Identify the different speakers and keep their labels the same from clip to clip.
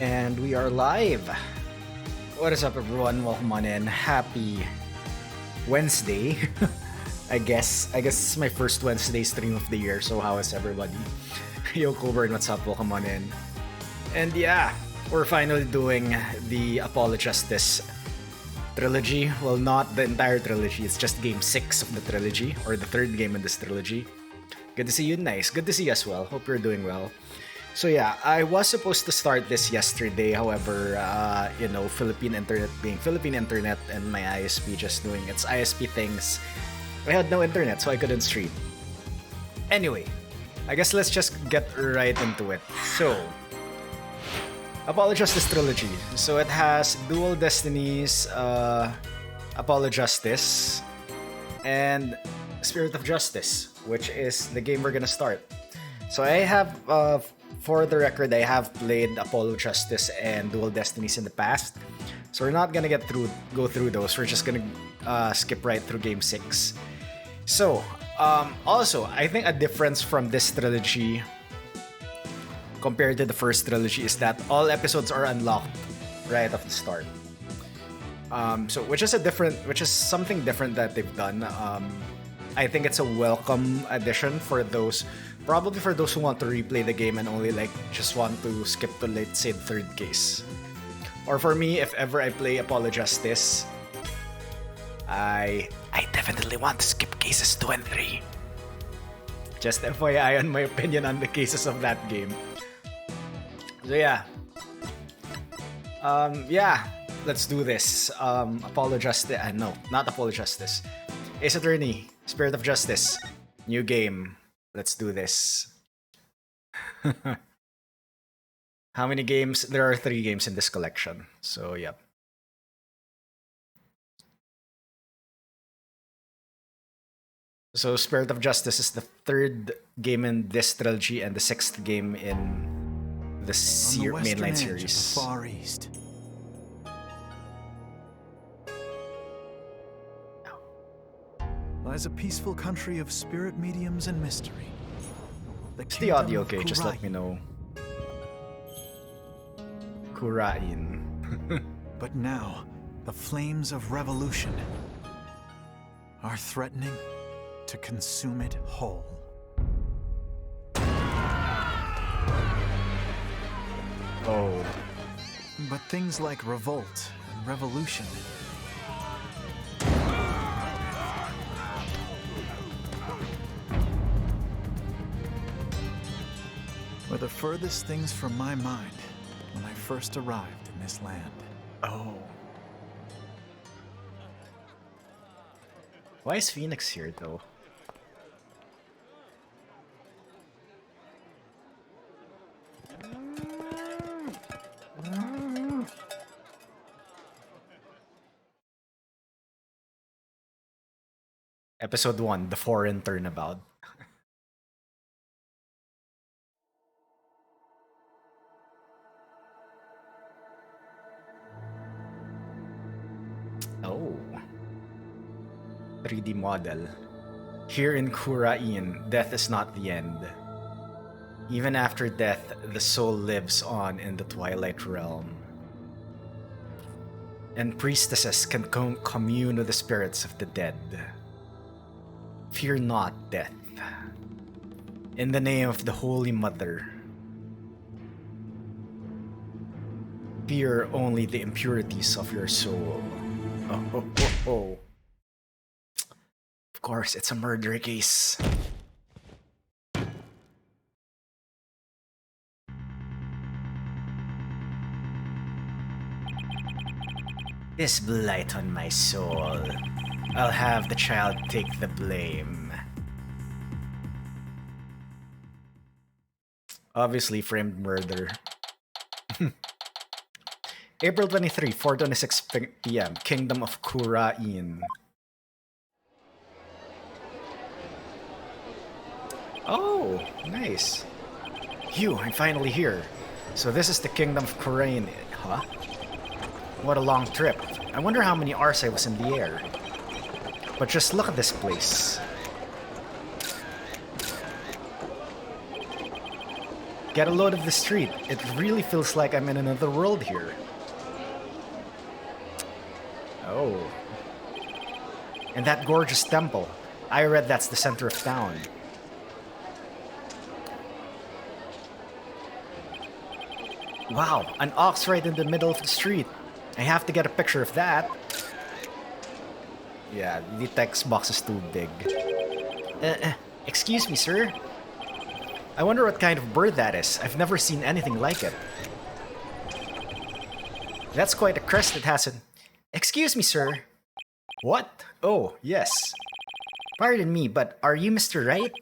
Speaker 1: And we are live. What is up, everyone? Welcome on in. Happy Wednesday. I guess it's my first Wednesday stream of the year. So how is everybody? Yo, Coburn, what's up? Welcome on in. And yeah, we're finally doing the Apollo Justice trilogy. Well, not the entire trilogy. It's just game 6 of the trilogy, or the third game in this trilogy. Good to see you. Nice. Good to see you as well. Hope you're doing well. So yeah, I was supposed to start this yesterday. However, Philippine internet being Philippine internet and my ISP just doing its ISP things, I had no internet, so I couldn't stream. Anyway, I guess let's just get right into it. So, Apollo Justice Trilogy. So it has Dual Destinies, Apollo Justice, and Spirit of Justice, which is the game we're gonna start. So I have, for the record, I have played Apollo Justice and Dual Destinies in the past. So we're not gonna go through those. We're just gonna skip right through Game 6. So, also, I think a difference from this trilogy compared to the first trilogy is that all episodes are unlocked right off the start. Which is something different that they've done. I think it's a welcome addition for those who want to replay the game and only just want to skip to, let's say, the third case. Or for me, if ever I play Apollo Justice, I definitely want to skip cases 2 and 3. Just FYI on my opinion on the cases of that game. So yeah. Let's do this. Apollo Justice, no, not Apollo Justice. Ace Attorney, Spirit of Justice, new game. Let's do this. How many games? There are 3 games in this collection. So, yep. So, Spirit of Justice is the 3rd game in this trilogy and the 6th game in the mainline series.
Speaker 2: Far East. Lies a peaceful country of spirit mediums and mystery.
Speaker 1: Is the audio okay? Just let me know. Kurain.
Speaker 2: But now, the flames of revolution are threatening to consume it whole.
Speaker 1: Oh.
Speaker 2: But things like revolt and revolution were the furthest things from my mind when I first arrived in this land.
Speaker 1: Oh. Why is Phoenix here, though? Episode 1, The Foreign Turnabout. Oh. 3D model. Here in Kurain, death is not the end. Even after death, the soul lives on in the Twilight Realm. And priestesses can commune with the spirits of the dead. Fear not death. In the name of the Holy Mother. Fear only the impurities of your soul. Oh. Of course, it's a murder case. This blight on my soul. I'll have the child take the blame. Obviously, framed murder. April 23, 4:26 p.m. Kingdom of Kurain. Oh, nice. Phew, I'm finally here. So this is the Kingdom of Kurain, huh? What a long trip. I wonder how many hours I was in the air. But just look at this place. Get a load of the street. It really feels like I'm in another world here. Oh. And that gorgeous temple. I read that's the center of town. Wow, an ox right in the middle of the street. I have to get a picture of that. Yeah, the text box is too big. Excuse me, sir. I wonder what kind of bird that is. I've never seen anything like it. That's quite a crest it has. Excuse me, sir. What? Oh, yes. Pardon me, but are you Mr. Wright?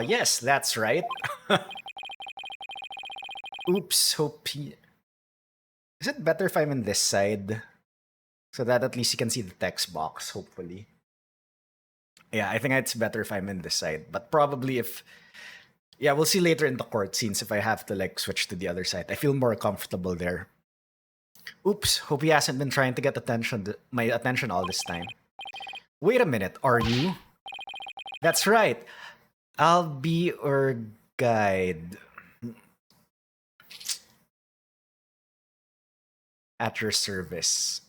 Speaker 1: Yes, that's right. Oops, hope he... Is it better if I'm in this side? So that at least you can see the text box, hopefully. Yeah, I think it's better if I'm in this side. But probably if... Yeah, we'll see later in the court scenes if I have to like switch to the other side. I feel more comfortable there. Oops, hope he hasn't been trying to get my attention all this time. Wait a minute, are you? That's right. I'll be your guide. At your service.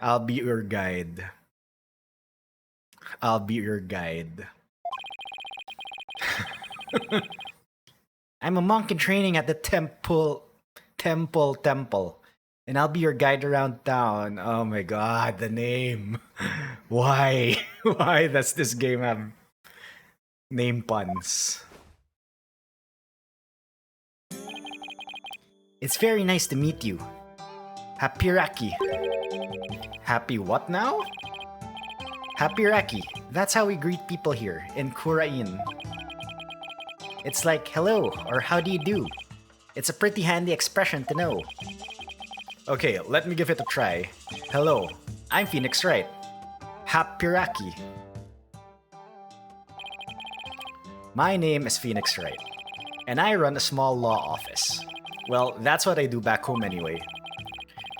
Speaker 1: I'll be your guide. I'll be your guide. I'm a monk in training at the temple. And I'll be your guide around town. Oh my god, the name. Why? Why does this game have name puns? It's very nice to meet you. Hapiraki. Happy what now? Hapiraki. That's how we greet people here in Kurain. It's like hello or how do you do? It's a pretty handy expression to know. Okay, let me give it a try. Hello, I'm Phoenix Wright. Hapiraki. My name is Phoenix Wright, and I run a small law office. Well, that's what I do back home anyway.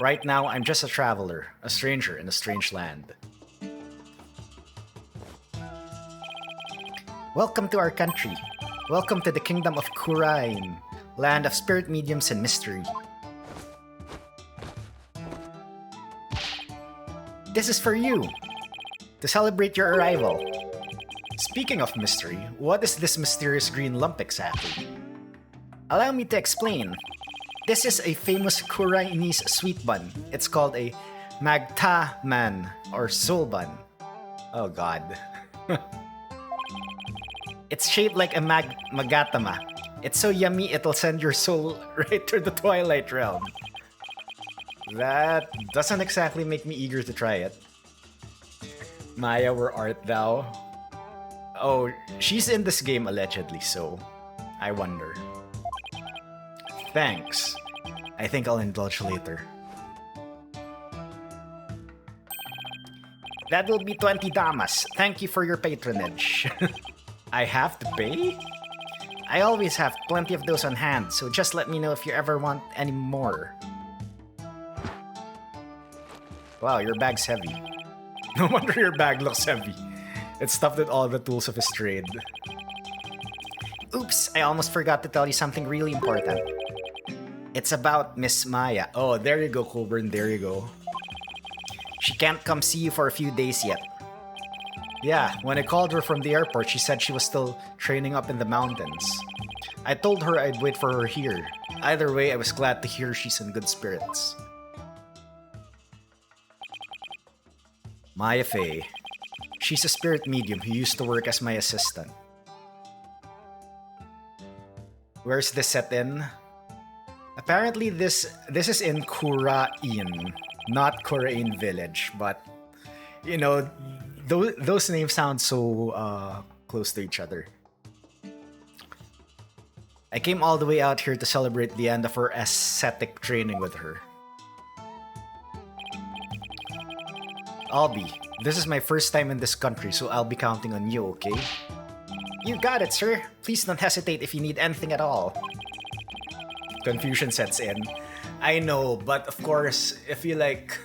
Speaker 1: Right now, I'm just a traveler, a stranger in a strange land. Welcome to our country. Welcome to the kingdom of Kurain, land of spirit mediums and mystery. This is for you, to celebrate your arrival. Speaking of mystery, what is this mysterious green lump exactly? Allow me to explain. This is a famous Kurainese sweet bun. It's called a magta man or soul bun. Oh god. It's shaped like a magatama. It's so yummy it'll send your soul right to the Twilight Realm. That doesn't exactly make me eager to try it. Maya, where art thou? Oh, she's in this game allegedly, so I wonder. Thanks. I think I'll indulge later. That will be 20 damas. Thank you for your patronage. I have to pay? I always have plenty of those on hand, so just let me know if you ever want any more. Wow, your bag's heavy. No wonder your bag looks heavy. It's stuffed with all the tools of his trade. Oops, I almost forgot to tell you something really important. It's about Miss Maya. Oh, there you go, Coburn, there you go. She can't come see you for a few days yet. Yeah, when I called her from the airport, she said she was still training up in the mountains. I told her I'd wait for her here. Either way, I was glad to hear she's in good spirits. Maya Fey. She's a spirit medium who used to work as my assistant. Where's this set in? Apparently this is in Kurain, not Kurain Village, but you know, those names sound so close to each other. I came all the way out here to celebrate the end of her ascetic training with her. Albie, this is my first time in this country, so I'll be counting on you, okay? You got it, sir. Please don't hesitate if you need anything at all. Confusion sets in. I know, but of course, if you like...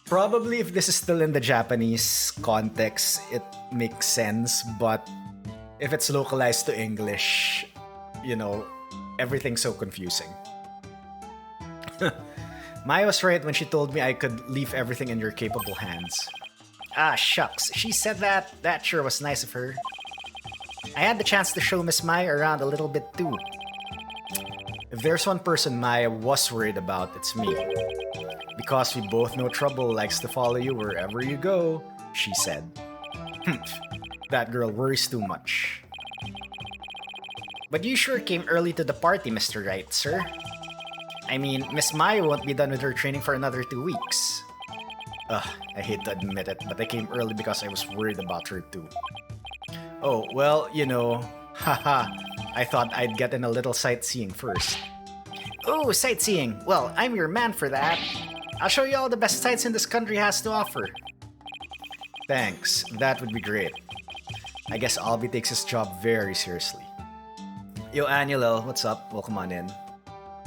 Speaker 1: Probably if this is still in the Japanese context, it makes sense, but if it's localized to English, you know, everything's so confusing. Maya was right when she told me I could leave everything in your capable hands. Ah, shucks. She said that. That sure was nice of her. I had the chance to show Miss Maya around a little bit too. If there's one person Maya was worried about, it's me. Because we both know trouble likes to follow you wherever you go, she said. That girl worries too much. But you sure came early to the party, Mr. Wright, sir. I mean, Miss Maya won't be done with her training for another 2 weeks. Ugh, I hate to admit it, but I came early because I was worried about her too. Oh, well, you know, haha, I thought I'd get in a little sightseeing first. Oh, sightseeing! Well, I'm your man for that. I'll show you all the best sights in this country has to offer. Thanks, that would be great. I guess Albie takes his job very seriously. Yo, Annuel, what's up? Welcome on in.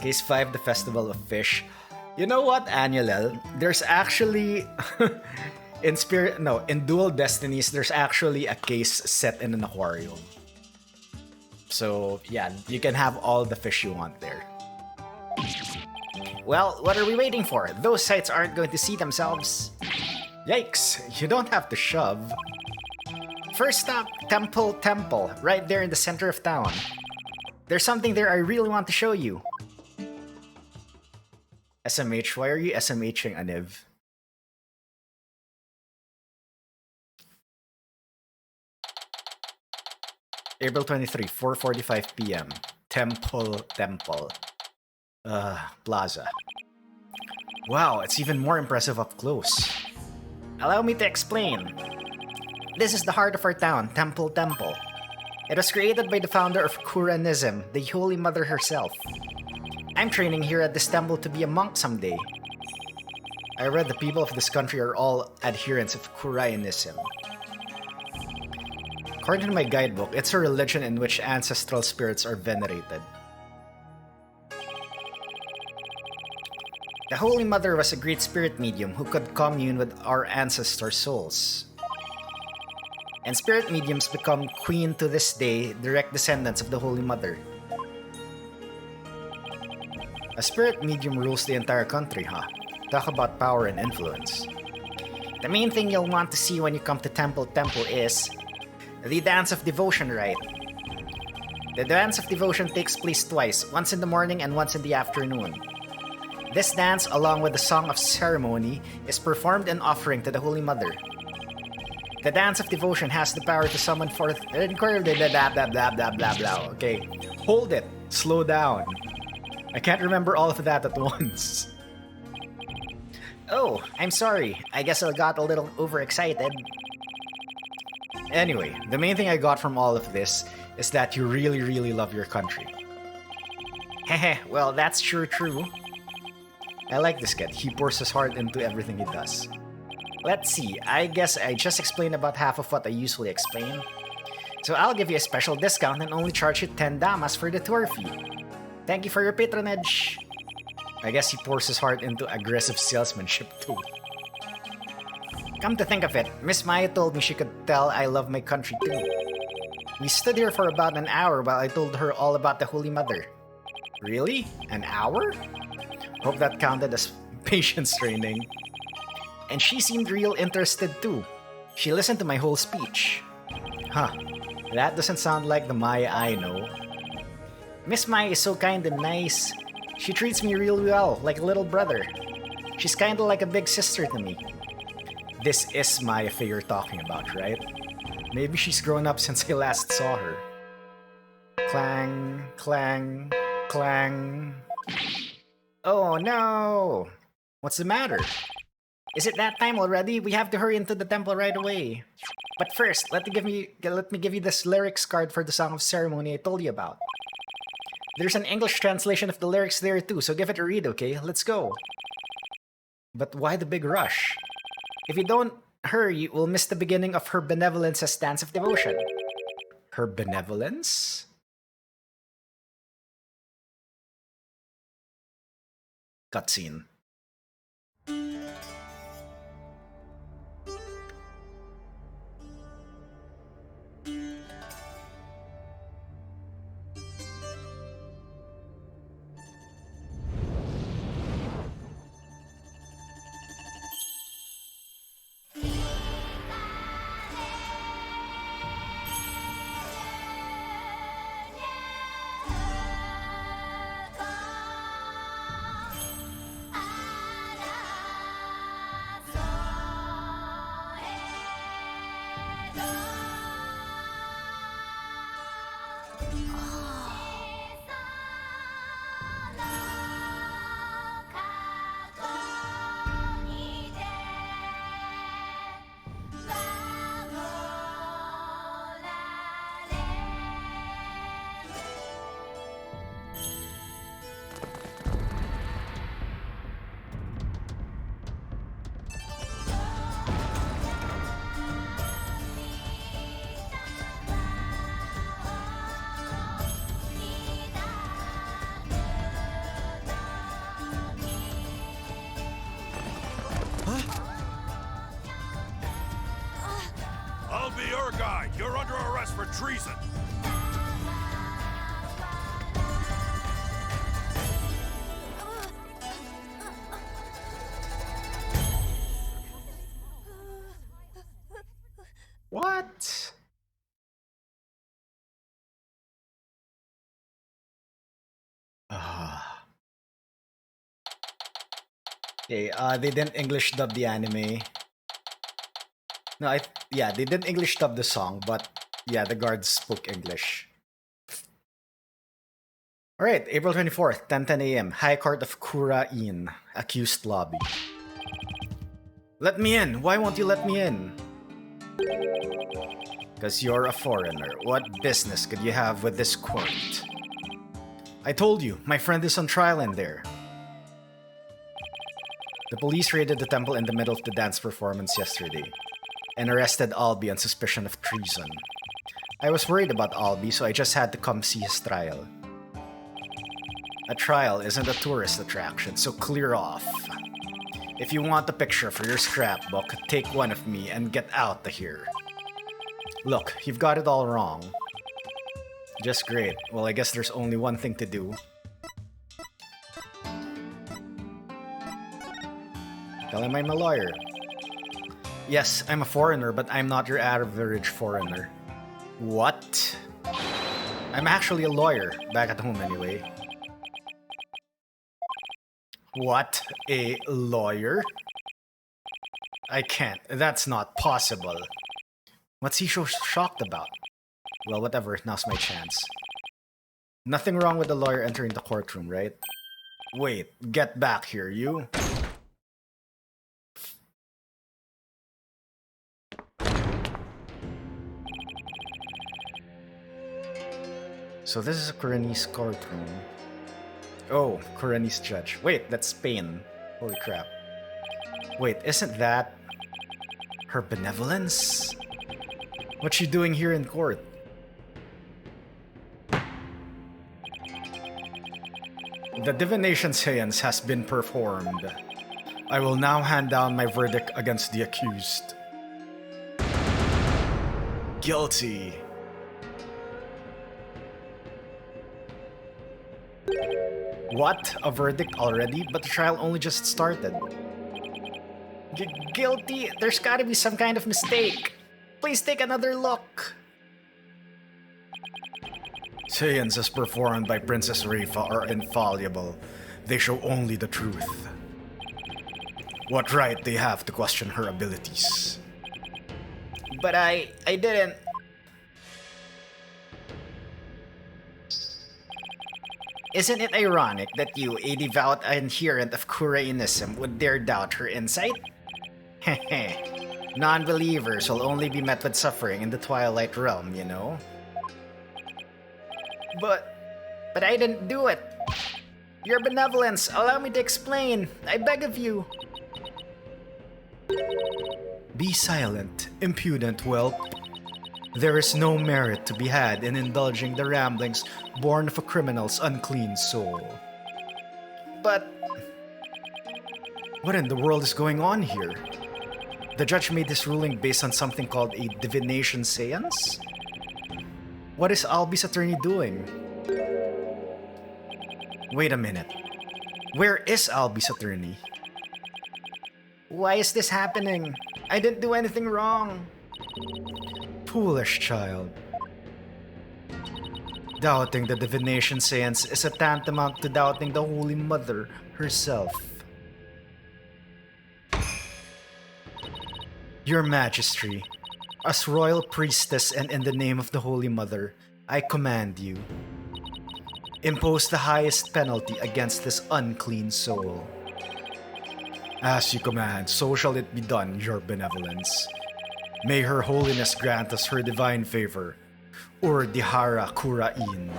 Speaker 1: Case 5, the Festival of Fish. You know what, Annuel? There's actually... in Dual Destinies, there's actually a case set in an aquarium. So, yeah, you can have all the fish you want there. Well, what are we waiting for? Those sites aren't going to see themselves. Yikes, you don't have to shove. First stop, Temple, right there in the center of town. There's something there I really want to show you. SMH, why are you SMHing Aniv? April 23, 4:45 p.m. Temple. Plaza. Wow, it's even more impressive up close. Allow me to explain. This is the heart of our town, Temple. It was created by the founder of Kuranism, the Holy Mother herself. I'm training here at this temple to be a monk someday. I read the people of this country are all adherents of Kuranism. According to my guidebook, it's a religion in which ancestral spirits are venerated. The Holy Mother was a great spirit medium who could commune with our ancestors' souls. And spirit mediums become queen to this day, direct descendants of the Holy Mother. A spirit medium rules the entire country, huh? Talk about power and influence. The main thing you'll want to see when you come to Temple is the Dance of Devotion, right? The Dance of Devotion takes place twice, once in the morning and once in the afternoon. This dance, along with the Song of Ceremony, is performed in offering to the Holy Mother. The Dance of Devotion has the power to summon forth... Okay, hold it. Slow down. I can't remember all of that at once. Oh, I'm sorry. I guess I got a little overexcited. Anyway, the main thing I got from all of this is that you really love your country. Hehe, well, that's sure true. I like this kid. He pours his heart into everything he does. Let's see, I guess I just explained about half of what I usually explain. So I'll give you a special discount and only charge you 10 damas for the tour fee. Thank you for your patronage. I guess he pours his heart into aggressive salesmanship too. Come to think of it, Miss Maya told me she could tell I love my country too. We stood here for about an hour while I told her all about the Holy Mother. Really? An hour? Hope that counted as patience training. And she seemed real interested too. She listened to my whole speech. Huh, that doesn't sound like the Maya I know. Miss Maya is so kind and nice. She treats me real well, like a little brother. She's kinda like a big sister to me. This is Maya figure talking about, right? Maybe she's grown up since I last saw her. Clang, clang, clang. Oh no! What's the matter? Is it that time already? We have to hurry into the temple right away. But first, let me give you this lyrics card for the Song of Ceremony I told you about. There's an English translation of the lyrics there too, so give it a read, okay? Let's go. But why the big rush? If you don't hurry, we'll miss the beginning of her benevolence's Dance of Devotion. Her benevolence? Cutscene.
Speaker 3: You're under arrest for treason.
Speaker 1: What? Ah. Okay, they didn't English dub the anime. No, yeah, they didn't English dub the song, but yeah, the guards spoke English. Alright, April 24th, 10:10 a.m. High Court of Kura-in, accused lobby. Let me in! Why won't you let me in? Because you're a foreigner. What business could you have with this court? I told you, my friend is on trial in there. The police raided the temple in the middle of the dance performance yesterday and arrested Albi on suspicion of treason. I was worried about Albi, so I just had to come see his trial. A trial isn't a tourist attraction, so clear off. If you want a picture for your scrapbook, take one of me and get out of here. Look, you've got it all wrong. Just great. Well, I guess there's only one thing to do. Tell him I'm a lawyer. Yes, I'm a foreigner, but I'm not your average foreigner. What? I'm actually a lawyer, back at home anyway. What? A lawyer? I can't. That's not possible. What's he so shocked about? Well, whatever. Now's my chance. Nothing wrong with the lawyer entering the courtroom, right? Wait, get back here, you. So this is a Koreanese courtroom. Oh, Koreanese judge. Wait, that's Spain. Holy crap. Wait, isn't that her benevolence? What's she doing here in court? The divination seance has been performed. I will now hand down my verdict against the accused. Guilty. What? A verdict already? But the trial only just started. Guilty? There's gotta be some kind of mistake. Please take another look. Seances performed by Princess Rifa are infallible. They show only the truth. What right they have to question her abilities? But I didn't. Isn't it ironic that you, a devout adherent of Koreanism, would dare doubt her insight? Heh. Non-believers will only be met with suffering in the Twilight Realm, you know? But I didn't do it. Your benevolence, allow me to explain. I beg of you. Be silent, impudent whelp. There is no merit to be had in indulging the ramblings born of a criminal's unclean soul. But what in the world is going on here? The judge made this ruling based on something called a divination seance? What is Albi's attorney doing? Wait a minute. Where is Albi's attorney? Why is this happening? I didn't do anything wrong. Foolish child. Doubting the divination seance is a tantamount to doubting the Holy Mother herself. Your Majesty, as royal priestess and in the name of the Holy Mother, I command you. Impose the highest penalty against this unclean soul. As you command, so shall it be done, your benevolence. May her holiness grant us her divine favor. Urdihara Kurain.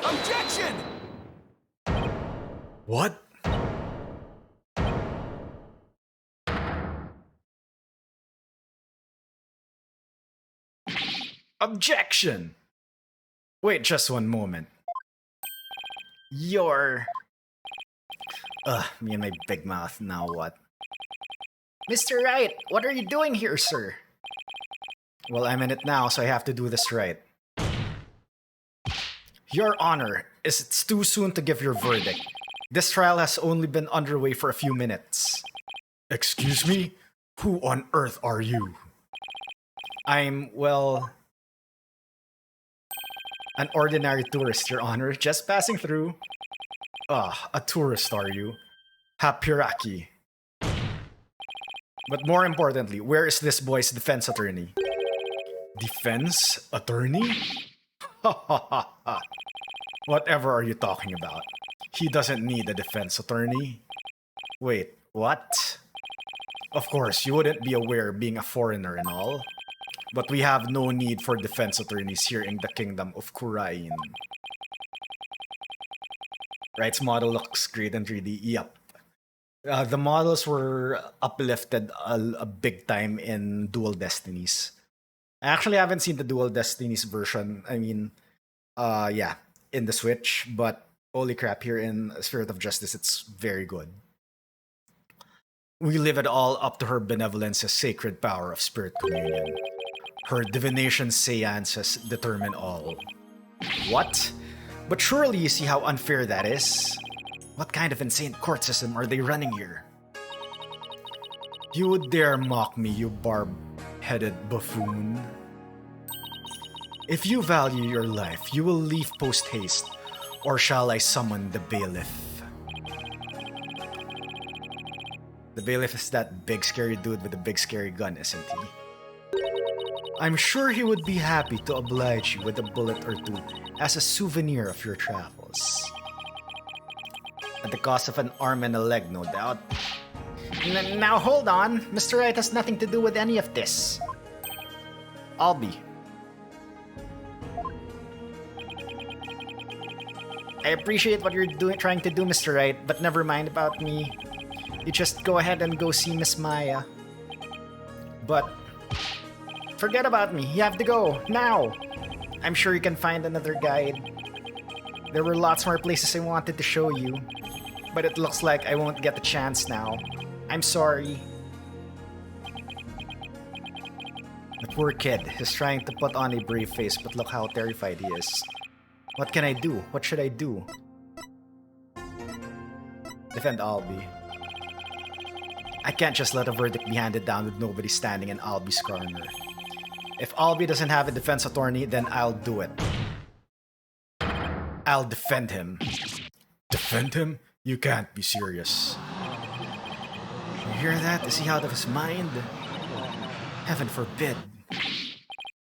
Speaker 2: Objection!
Speaker 1: What? Objection! Wait just one moment. Your Ugh, me and my big mouth, now what? Mr. Wright, what are you doing here, sir? Well, I'm in it now, so I have to do this right. Your Honor, it's too soon to give your verdict. This trial has only been underway for a few minutes. Excuse me? Who on earth are you? I'm, well, an ordinary tourist, Your Honor, just passing through. Ah, a tourist, are you? Hapiraki. But more importantly, where is this boy's defense attorney? Defense attorney? Ha ha ha ha. Whatever are you talking about? He doesn't need a defense attorney. Wait, what? Of course, you wouldn't be aware being a foreigner and all. But we have no need for defense attorneys here in the kingdom of Kurain. Wright's model looks great in 3D. Yup. The models were uplifted a big time in Dual Destinies. I actually haven't seen the Dual Destinies version. I mean, yeah, in the Switch, but holy crap, here in Spirit of Justice, it's very good. We live it all up to her benevolence's sacred power of spirit communion. Her divination seances determine all. What? But surely you see how unfair that is? What kind of insane court system are they running here? You would dare mock me, you barb-headed buffoon. If you value your life, you will leave post-haste, or shall I summon the bailiff? The bailiff is that big scary dude with a big scary gun, isn't he? I'm sure he would be happy to oblige you with a bullet or two as a souvenir of your travels. At the cost of an arm and a leg, no doubt. Now hold on, Mr. Wright has nothing to do with any of this. Albie. I appreciate what you're trying to do, Mr. Wright, but never mind about me. You just go ahead and go see Miss Maya. But forget about me. You have to go now. I'm sure you can find another guide. There were lots more places I wanted to show you, but it looks like I won't get the chance now. I'm sorry. The poor kid is trying to put on a brave face, but look how terrified he is. What can I do? What should I do? Defend Albie. I can't just let a verdict be handed down with nobody standing in Albie's corner. If Albie doesn't have a defense attorney, then I'll do it. I'll defend him. Defend him? You can't be serious. You hear that? Is he out of his mind? Heaven forbid.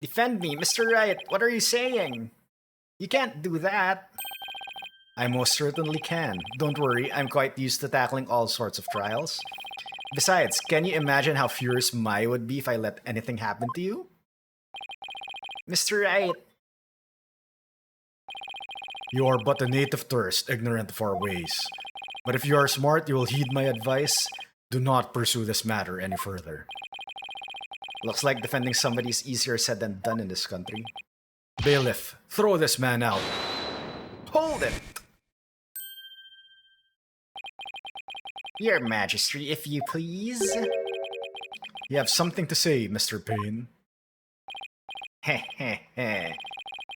Speaker 1: Defend me, Mr. Wright. What are you saying? You can't do that. I most certainly can. Don't worry, I'm quite used to tackling all sorts of trials. Besides, can you imagine how furious Mai would be if I let anything happen to you? Mr. Wright. You are but a native tourist, ignorant of our ways. But if you are smart, you will heed my advice. Do not pursue this matter any further. Looks like defending somebody is easier said than done in this country. Bailiff, throw this man out. Hold it! Your Majesty, if you please. You have something to say, Mr. Payne. Heh heh heh.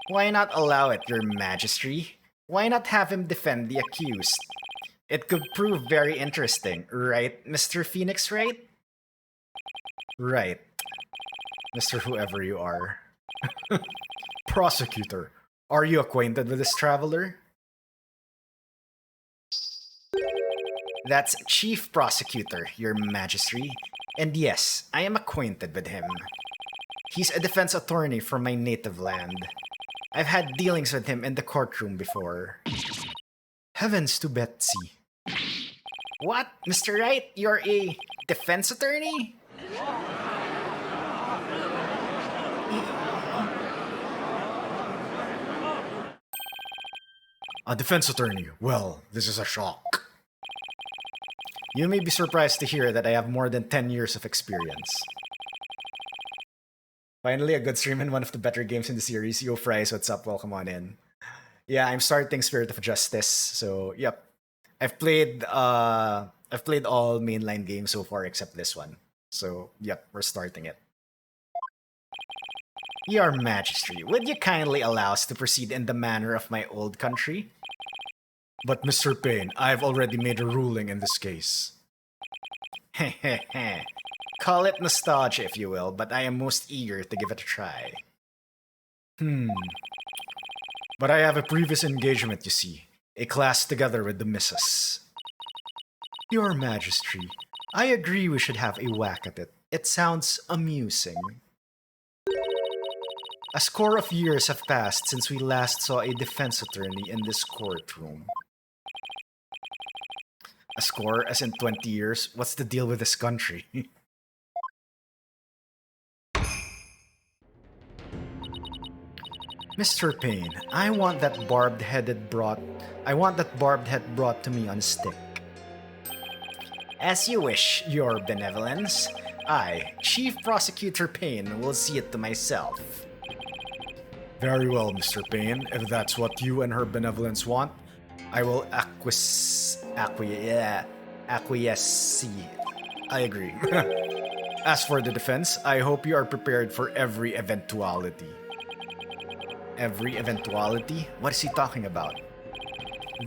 Speaker 1: Why not allow it, Your Majesty? Why not have him defend the accused? It could prove very interesting, right, Mr. Phoenix Wright? Right. Mr. Whoever you are. Prosecutor, are you acquainted with this traveler? That's Chief Prosecutor, Your Majesty. And yes, I am acquainted with him. He's a defense attorney from my native land. I've had dealings with him in the courtroom before. Heavens to Betsy. What? Mr. Wright, you're a defense attorney? A defense attorney? Well, this is a shock. You may be surprised to hear that I have more than 10 years of experience. Finally, a good stream in one of the better games in the series. Yo, Fries, what's up? Welcome on in. Yeah, I'm starting Spirit of Justice, so yep. I've played all mainline games so far except this one. So yep, we're starting it. Your Majesty, would you kindly allow us to proceed in the manner of my old country? But Mr. Payne, I've already made a ruling in this case. Heh. Call it nostalgia if you will, but I am most eager to give it a try. But I have a previous engagement, you see. A class together with the missus. Your Majesty, I agree we should have a whack at it. It sounds amusing. A score of years have passed since we last saw a defense attorney in this courtroom. A score as in 20 years? What's the deal with this country? Mr. Payne, I want that barbed head brought to me on a stick. As you wish, Your Benevolence. I, Chief Prosecutor Payne, will see it to myself. Very well, Mr. Payne. If that's what you and Her Benevolence want, I will acquiesce. I agree. As for the defense, I hope you are prepared for every eventuality. Every eventuality? What is he talking about?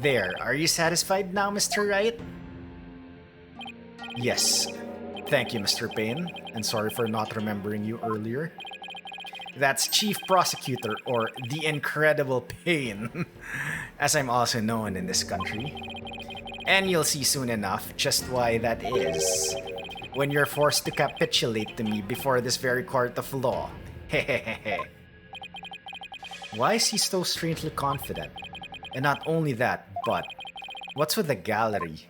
Speaker 1: There, are you satisfied now, Mr. Wright? Yes. Thank you, Mr. Payne, and sorry for not remembering you earlier. That's Chief Prosecutor, or the Incredible Payne, as I'm also known in this country. And you'll see soon enough just why that is, when you're forced to capitulate to me before this very court of law. Hehehehe. Why is he so strangely confident? And not only that, but what's with the gallery?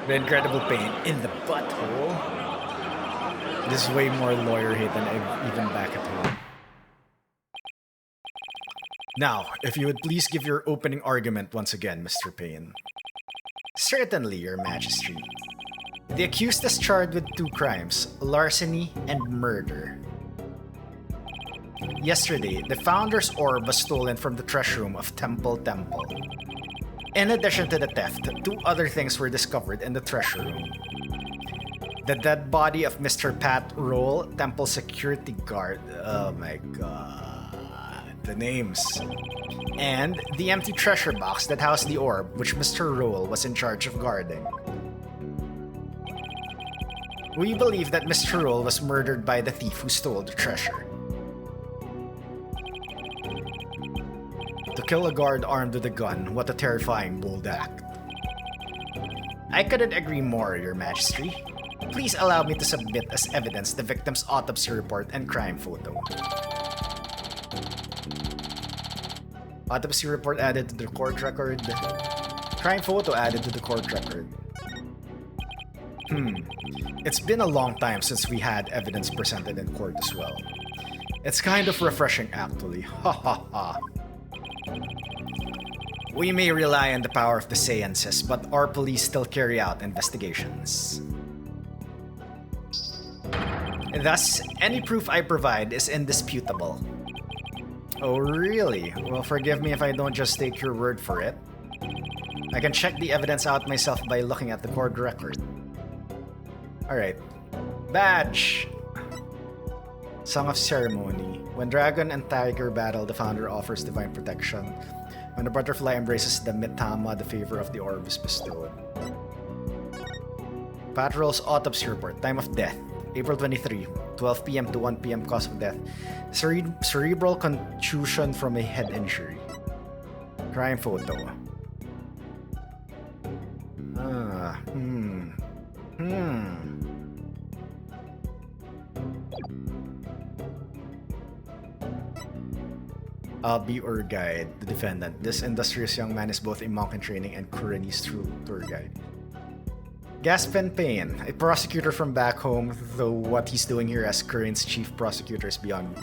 Speaker 1: The Incredible Payne in the butthole. This is way more lawyer hate than even back at home. Now, if you would please give your opening argument once again, Mr. Payne. Certainly, Your Majesty. The accused is charged with 2 crimes, larceny and murder. Yesterday, the Founder's Orb was stolen from the treasure room of Temple. In addition to the theft, 2 other things were discovered in the treasure room. The dead body of Mr. Pat Roll, Temple security guard. Oh my god. The names. And the empty treasure box that housed the orb, which Mr. Roll was in charge of guarding. We believe that Mr. Roll was murdered by the thief who stole the treasure. To kill a guard armed with a gun, what a terrifying, bold act. I couldn't agree more, Your Majesty. Please allow me to submit as evidence the victim's autopsy report and crime photo. Autopsy report added to the court record. Crime photo added to the court record. It's been a long time since we had evidence presented in court as well. It's kind of refreshing, actually. Ha ha ha. We may rely on the power of the seances, but our police still carry out investigations. Thus, any proof I provide is indisputable. Oh, really? Well, forgive me if I don't just take your word for it. I can check the evidence out myself by looking at the court record. Alright. Badge! Song of Ceremony. When dragon and tiger battle, the founder offers divine protection. When the butterfly embraces the Mitama, the favor of the orb is bestowed. Patrol's autopsy report. Time of death. April 23, 12 p.m. to 1 p.m. Cause of death. Cerebral contusion from a head injury. Crime photo. I'll be your guide, the defendant. This industrious young man is both a monk in training and Kurenese tour guide. Gaspin Payne, a prosecutor from back home, though what he's doing here as Kuren's chief prosecutor is beyond me.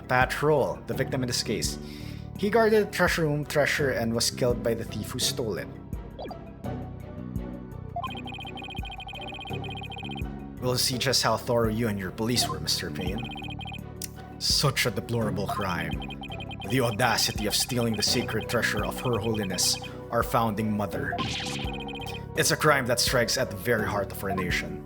Speaker 1: Pat Roll, the victim in this case. He guarded the treasure room treasure and was killed by the thief who stole it. We'll see just how thorough you and your police were, Mr. Payne. Such a deplorable crime. The audacity of stealing the sacred treasure of Her Holiness, our founding mother. It's a crime that strikes at the very heart of our nation.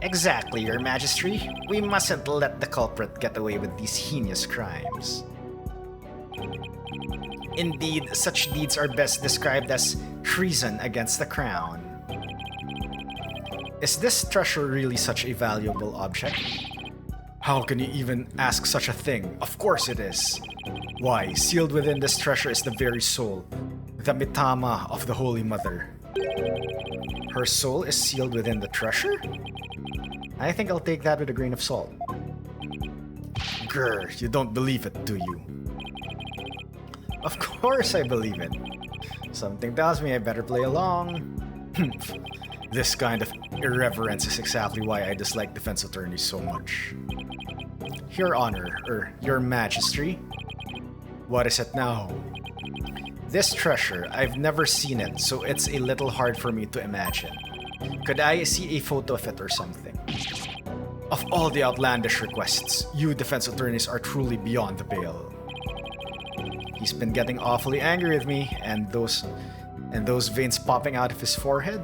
Speaker 1: Exactly, Your Majesty. We mustn't let the culprit get away with these heinous crimes. Indeed, such deeds are best described as treason against the crown. Is this treasure really such a valuable object? How can you even ask such a thing? Of course it is. Why, sealed within this treasure is the very soul, the mitama of the Holy Mother. Her soul is sealed within the treasure? I think I'll take that with a grain of salt. Grr, you don't believe it, do you? Of course I believe it. Something tells me I better play along. This kind of irreverence is exactly why I dislike defense attorneys so much. Your Honor, Your Majesty. What is it now? This treasure, I've never seen it, so it's a little hard for me to imagine. Could I see a photo of it or something? Of all the outlandish requests, you defense attorneys are truly beyond the pale. He's been getting awfully angry with me, and those veins popping out of his forehead.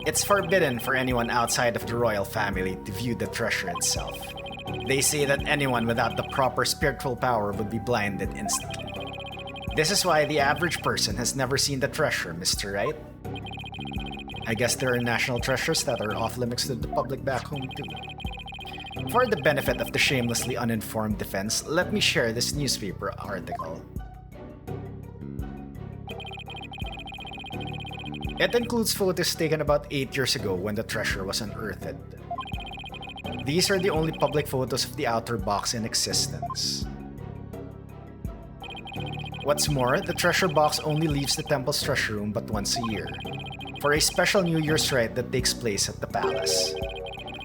Speaker 1: It's forbidden for anyone outside of the royal family to view the treasure itself. They say that anyone without the proper spiritual power would be blinded instantly. This is why the average person has never seen the treasure, Mr. Wright. I guess there are national treasures that are off-limits to the public back home too. For the benefit of the shamelessly uninformed defense, let me share this newspaper article. It includes photos taken about 8 years ago when the treasure was unearthed. These are the only public photos of the outer box in existence. What's more, the treasure box only leaves the temple's treasure room but once a year, for a special New Year's rite that takes place at the palace.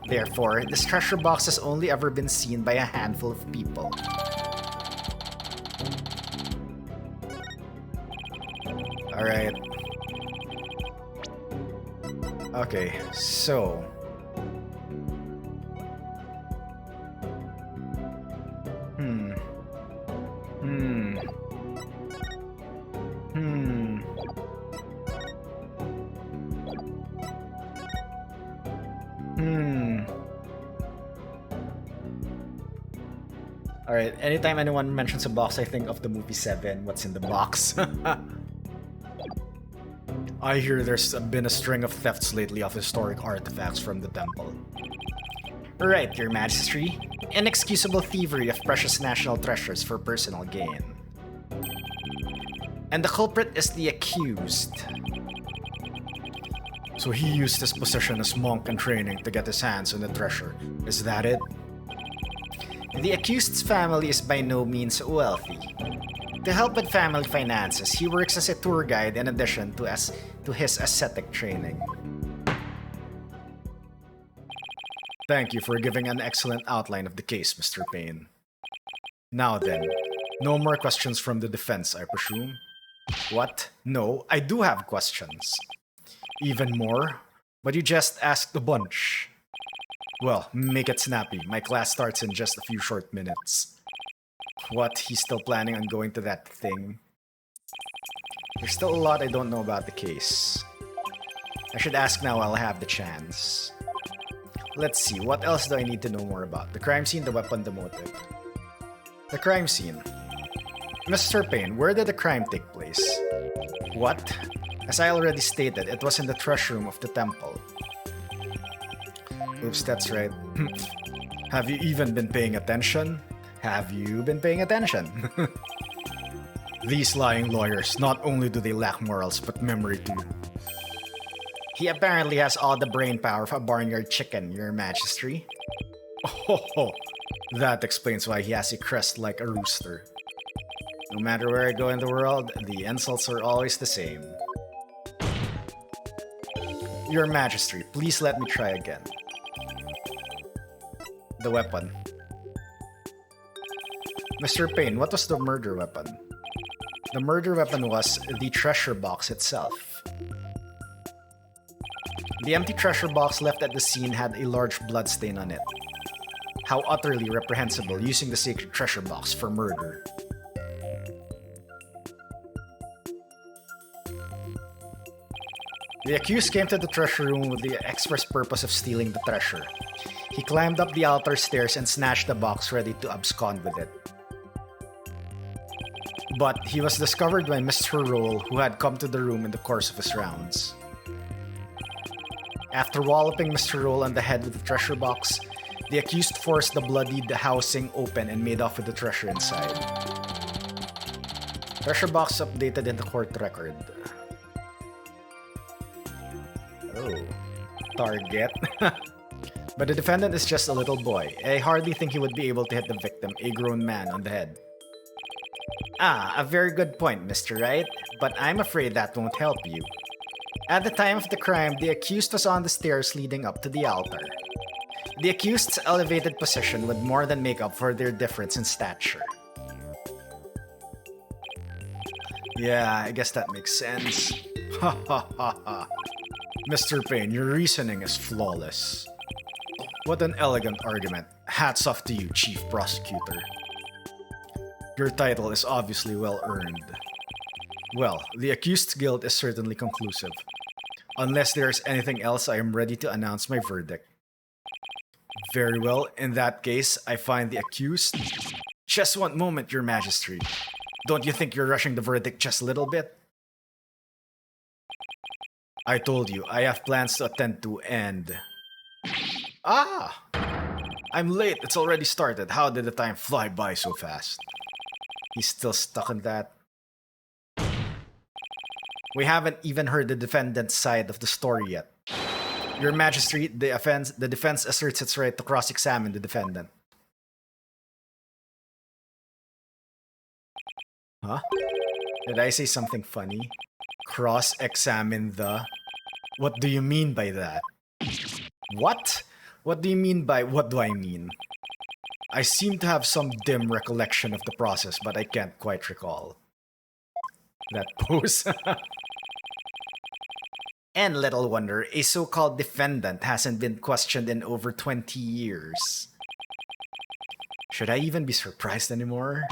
Speaker 1: Therefore, this treasure box has only ever been seen by a handful of people. Alright. Okay, so... Alright, anytime anyone mentions a box, I think of the movie Seven, What's in the Box. I hear there's been a string of thefts lately of historic artifacts from the temple. Right, Your Majesty. Inexcusable thievery of precious national treasures for personal gain. And the culprit is the accused. So he used his position as monk and training to get his hands on the treasure. Is that it? The accused's family is by no means wealthy. To help with family finances, he works as a tour guide in addition to his ascetic training. Thank you for giving an excellent outline of the case, Mr. Payne. Now then, no more questions from the defense, I presume? What? No, I do have questions. Even more? But you just asked a bunch. Well, make it snappy. My class starts in just a few short minutes. What? He's still planning on going to that thing? There's still a lot I don't know about the case. I should ask now while I have the chance. Let's see, what else do I need to know more about? The crime scene, the weapon, the motive. The crime scene. Mr. Payne, where did the crime take place? What? As I already stated, it was in the treasure room of the temple. Oops, that's right. Have you even been paying attention? Have you been paying attention? These lying lawyers, not only do they lack morals, but memory too. He apparently has all the brain power of a barnyard chicken, Your Majesty. Oh, that explains why he has a crest like a rooster. No matter where I go in the world, the insults are always the same. Your Majesty, please let me try again. The weapon. Mr. Payne, what was the murder weapon? The murder weapon was the treasure box itself. The empty treasure box left at the scene had a large blood stain on it. How utterly reprehensible using the sacred treasure box for murder. The accused came to the treasure room with the express purpose of stealing the treasure. He climbed up the altar stairs and snatched the box, ready to abscond with it. But he was discovered by Mr. Roll, who had come to the room in the course of his rounds. After walloping Mr. Roll on the head with the treasure box, the accused forced the bloodied housing open and made off with the treasure inside. Treasure box updated in the court record. Oh. Target. But the defendant is just a little boy. I hardly think he would be able to hit the victim, a grown man, on the head. Ah, a very good point, Mr. Wright, but I'm afraid that won't help you. At the time of the crime, the accused was on the stairs leading up to the altar. The accused's elevated position would more than make up for their difference in stature. Yeah, I guess that makes sense. Ha ha ha ha. Mr. Payne, your reasoning is flawless. What an elegant argument. Hats off to you, Chief Prosecutor. Your title is obviously well earned. Well, the accused's guilt is certainly conclusive. Unless there is anything else, I am ready to announce my verdict. Very well, in that case, I find the accused... Just one moment, Your Majesty. Don't you think you're rushing the verdict just a little bit? I told you, I have plans to attend to and... Ah! I'm late, it's already started. How did the time fly by so fast? He's still stuck in that. We haven't even heard the defendant's side of the story yet. Your Majesty, the defense asserts its right to cross-examine the defendant. Huh? Did I say something funny? Cross-examine the... What do you mean by that? What? What do you mean by what do I mean? I seem to have some dim recollection of the process, but I can't quite recall. That pose. And little wonder, a so-called defendant hasn't been questioned in over 20 years. Should I even be surprised anymore?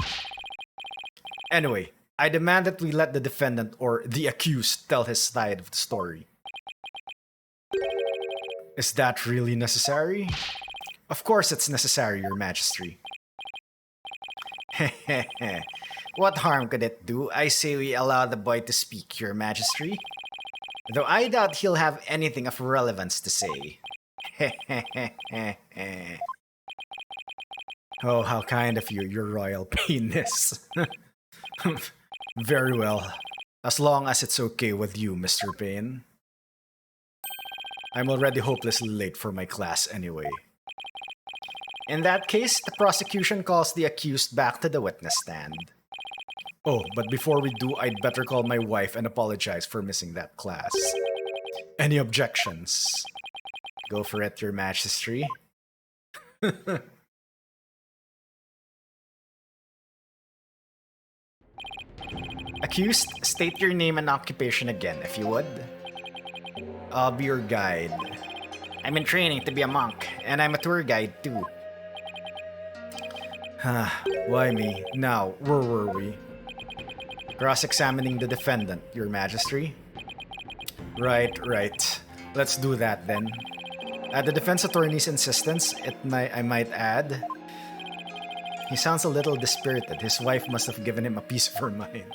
Speaker 1: Anyway, I demand that we let the defendant or the accused tell his side of the story. Is that really necessary? Of course it's necessary, Your Majesty. Hehehe. What harm could it do? I say we allow the boy to speak, Your Majesty. Though I doubt he'll have anything of relevance to say. Hehehe. Oh, how kind of you, Your Royal Penis. Very well. As long as it's okay with you, Mr. Payne. I'm already hopelessly late for my class anyway. In that case, the prosecution calls the accused back to the witness stand. Oh, but before we do, I'd better call my wife and apologize for missing that class. Any objections? Go for it, Your Majesty. Accused, state your name and occupation again, if you would. I'll be your guide. I'm in training to be a monk, and I'm a tour guide too. Why me? Now, where were we? Cross-examining the defendant, Your Majesty. Right. Let's do that then. At the defense attorney's insistence, I might add, he sounds a little dispirited. His wife must have given him a piece of her mind.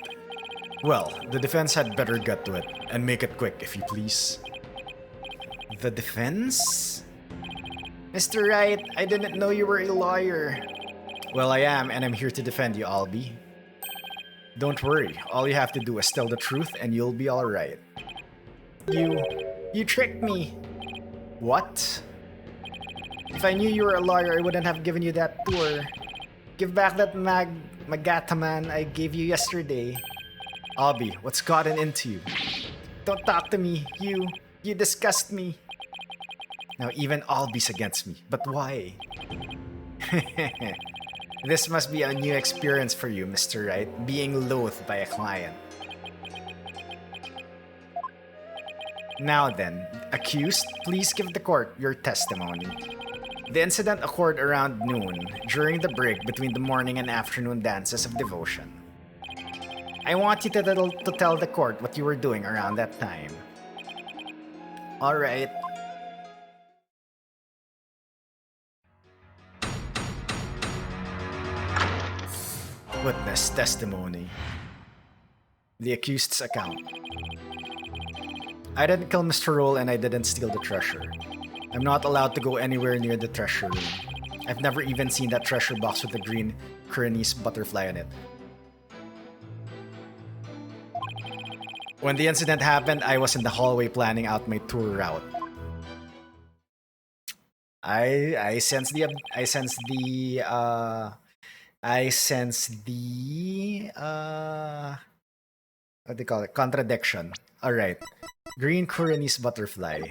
Speaker 1: Well, the defense had better get to it, and make it quick, if you please. The defense? Mr. Wright, I didn't know you were a lawyer. Well, I am, and I'm here to defend you, Albie. Don't worry, all you have to do is tell the truth, and you'll be alright. You tricked me. What? If I knew you were a lawyer, I wouldn't have given you that tour. Give back that Magataman I gave you yesterday. Albie, what's gotten into you? Don't talk to me, you disgust me. Now even Albie's against me, but why? This must be a new experience for you, Mr. Wright, being loathed by a client. Now then, accused, please give the court your testimony. The incident occurred around noon, during the break between the morning and afternoon dances of devotion. I want you to tell the court what you were doing around that time. Alright. Witness testimony. The accused's account. I didn't kill Mr. Roll and I didn't steal the treasure. I'm not allowed to go anywhere near the treasure room. I've never even seen that treasure box with the green Kuranese butterfly in it. When the incident happened, I was in the hallway planning out my tour route. I sense the what do you call it? Contradiction. Alright. Green Kuranese butterfly.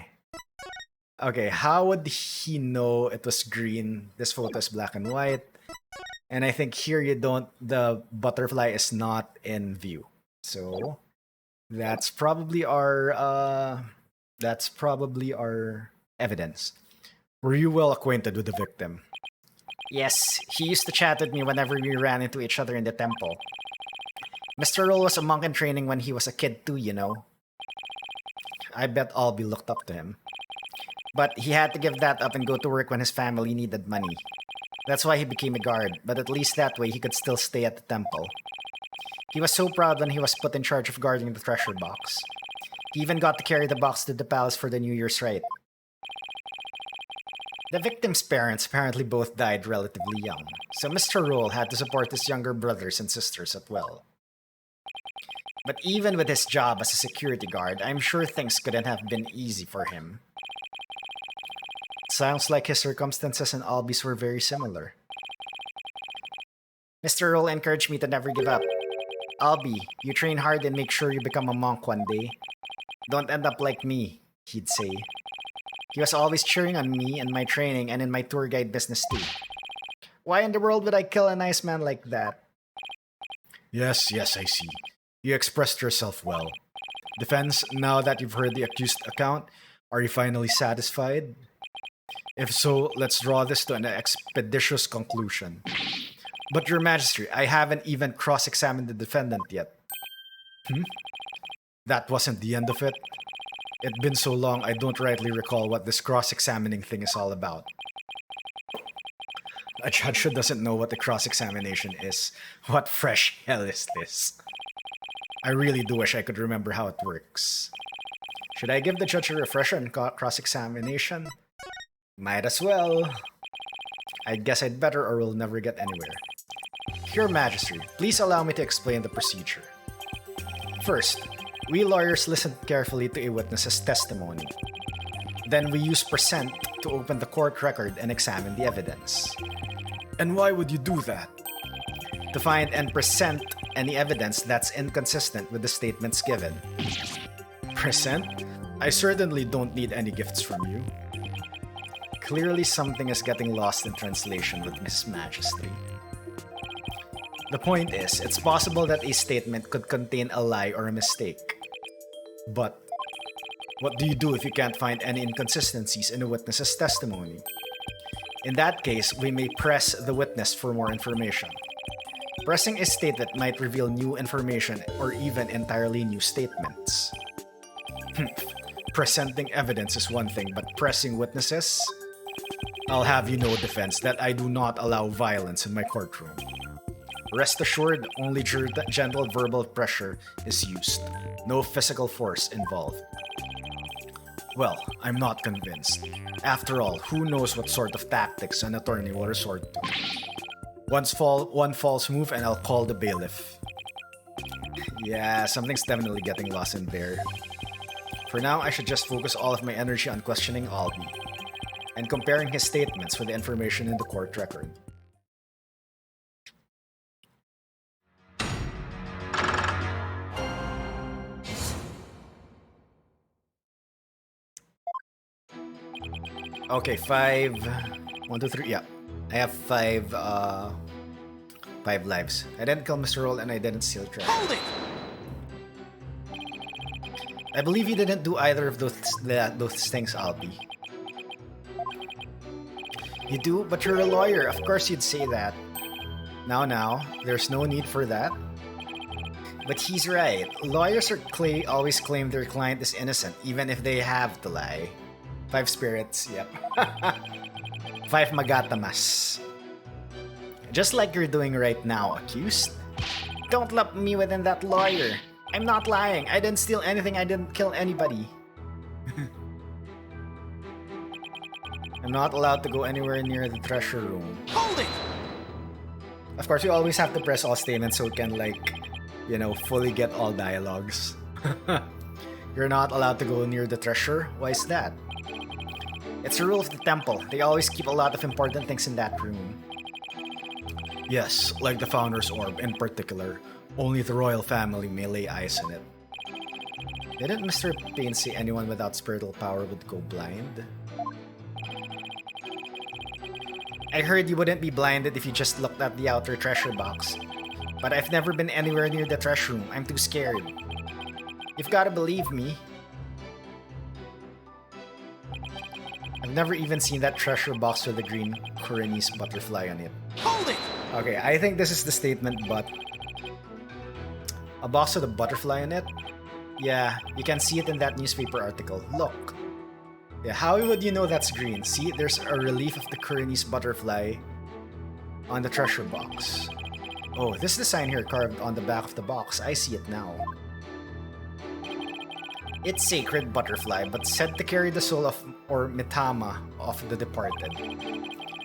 Speaker 1: Okay, how would he know it was green? This photo is black and white. And I think here the butterfly is not in view. So that's probably our evidence. Were you well acquainted with the victim? Yes, he used to chat with me whenever we ran into each other in the temple. Mr. Roll was a monk in training when he was a kid too, you know. I bet Albie looked up to him. But he had to give that up and go to work when his family needed money. That's why he became a guard, but at least that way he could still stay at the temple. He was so proud when he was put in charge of guarding the treasure box. He even got to carry the box to the palace for the New Year's rite. The victim's parents apparently both died relatively young, so Mr. Roll had to support his younger brothers and sisters as well. But even with his job as a security guard, I'm sure things couldn't have been easy for him. Sounds like his circumstances and Albie's were very similar. Mr. Roll encouraged me to never give up. Albie, you train hard and make sure you become a monk one day. Don't end up like me, he'd say. He was always cheering on me and my training and in my tour guide business too. Why in the world would I kill a nice man like that? Yes, I see. You expressed yourself well. Defense, now that you've heard the accused account, are you finally satisfied? If so, let's draw this to an expeditious conclusion. But Your Majesty, I haven't even cross-examined the defendant yet. That wasn't the end of it. It's been so long I don't rightly recall what this cross-examining thing is all about. A judge who doesn't know what the cross-examination is. What fresh hell is this? I really do wish I could remember how it works. Should I give the judge a refresher on cross-examination? Might as well. I guess I'd better or we'll never get anywhere. Your Majesty, please allow me to explain the procedure. First, we lawyers listen carefully to a witness's testimony. Then we use present to open the court record and examine the evidence. And why would you do that? To find and present any evidence that's inconsistent with the statements given. Present? I certainly don't need any gifts from you. Clearly something is getting lost in translation with His Majesty. The point is, it's possible that a statement could contain a lie or a mistake. But what do you do if you can't find any inconsistencies in a witness's testimony? In that case, we may press the witness for more information. Pressing a statement might reveal new information or even entirely new statements. Presenting evidence is one thing, but pressing witnesses? I'll have you know, defense, that I do not allow violence in my courtroom. Rest assured, only gentle verbal pressure is used. No physical force involved. Well, I'm not convinced. After all, who knows what sort of tactics an attorney will resort to? One false move and I'll call the bailiff. Yeah, something's definitely getting lost in there. For now, I should just focus all of my energy on questioning Albie and comparing his statements with the information in the court record. Okay, 5... 1, 2, 3, yeah. I have 5 lives. I didn't kill Mr. Roll and I didn't steal treasure.
Speaker 2: Hold it!
Speaker 1: I believe you didn't do either of those things, Albie. You do? But you're a lawyer. Of course you'd say that. Now, there's no need for that. But he's right. Lawyers always claim their client is innocent, even if they have to lie. 5 spirits, yep. 5 magatamas. Just like you're doing right now, accused. Don't lump me within that lawyer. I'm not lying. I didn't steal anything. I didn't kill anybody. I'm not allowed to go anywhere near the treasure room.
Speaker 2: Hold it!
Speaker 1: Of course, you always have to press all statements so it can, like, you know, fully get all dialogues. You're not allowed to go near the treasure? Why is that? It's a rule of the temple. They always keep a lot of important things in that room. Yes, like the Founder's Orb in particular. Only the royal family may lay eyes on it. Didn't Mr. Payne say anyone without spiritual power would go blind? I heard you wouldn't be blinded if you just looked at the outer treasure box. But I've never been anywhere near the treasure room. I'm too scared. You've gotta believe me. I've never even seen that treasure box with the green Koreanese butterfly on it.
Speaker 2: Hold it!
Speaker 1: Okay, I think this is the statement, but... A box with a butterfly on it? Yeah, you can see it in that newspaper article. Look. Yeah, how would you know that's green? See, there's a relief of the Koreanese butterfly on the treasure box. Oh, this is the sign here carved on the back of the box. I see it now. It's sacred butterfly, but said to carry the soul of, or mitama, of the departed.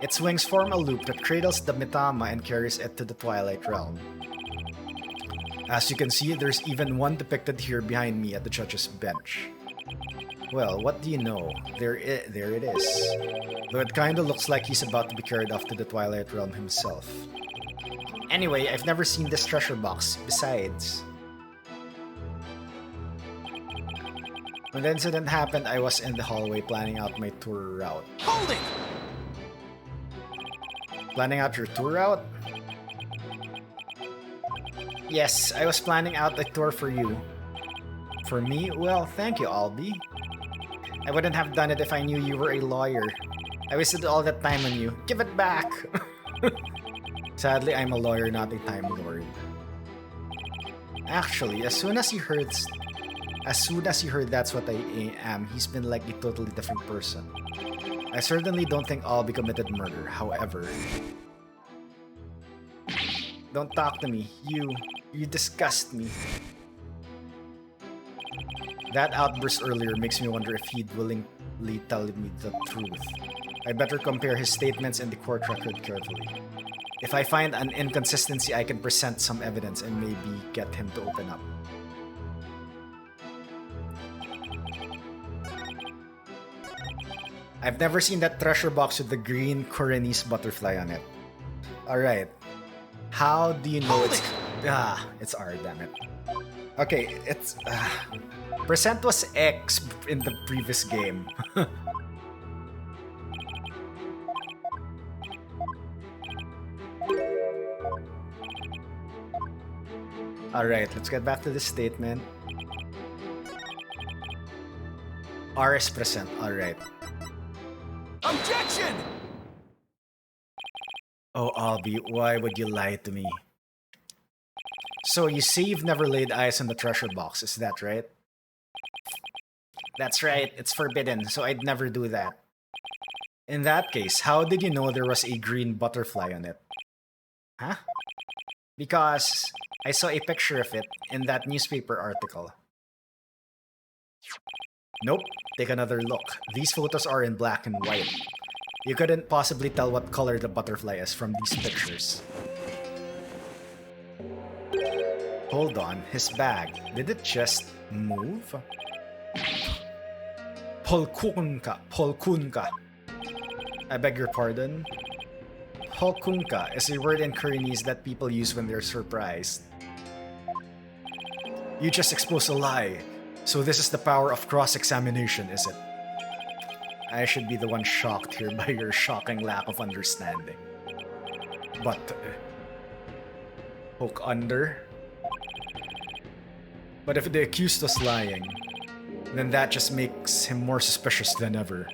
Speaker 1: Its wings form a loop that cradles the mitama and carries it to the Twilight Realm. As you can see, there's even one depicted here behind me at the judge's bench. Well, what do you know? There it is. Though it kinda looks like he's about to be carried off to the Twilight Realm himself. Anyway, I've never seen this treasure box. Besides, when the incident happened, I was in the hallway planning out my tour route.
Speaker 2: Hold it!
Speaker 1: Planning out your tour route? Yes, I was planning out a tour for you. For me? Well, thank you, Albie. I wouldn't have done it if I knew you were a lawyer. I wasted all that time on you. Give it back! Sadly, I'm a lawyer, not a Time Lord. Actually, as soon as he heard that's what I am, he's been like a totally different person. I certainly don't think Albie committed murder, however. Don't talk to me. You disgust me. That outburst earlier makes me wonder if he'd willingly tell me the truth. I better compare his statements and the court record carefully. If I find an inconsistency, I can present some evidence and maybe get him to open up. I've never seen that treasure box with the green Koreanese butterfly on it. Alright. How do you know it's... it's R, damn it. Okay, it's... Percent was X in the previous game. Alright, let's get back to this statement. R is present, alright.
Speaker 2: Objection!
Speaker 1: Oh, Albie, why would you lie to me? So you say you've never laid eyes on the treasure box, is that right? That's right, it's forbidden, so I'd never do that. In that case, how did you know there was a green butterfly on it? Huh? Because I saw a picture of it in that newspaper article. Nope, take another look. These photos are in black and white. You couldn't possibly tell what color the butterfly is from these pictures. Hold on, his bag. Did it just move? Polkunka. I beg your pardon? Polkunka is a word in Koreanese that people use when they're surprised. You just exposed a lie. So this is the power of cross-examination, is it? I should be the one shocked here by your shocking lack of understanding. But... poke under? But if the accused was lying, then that just makes him more suspicious than ever.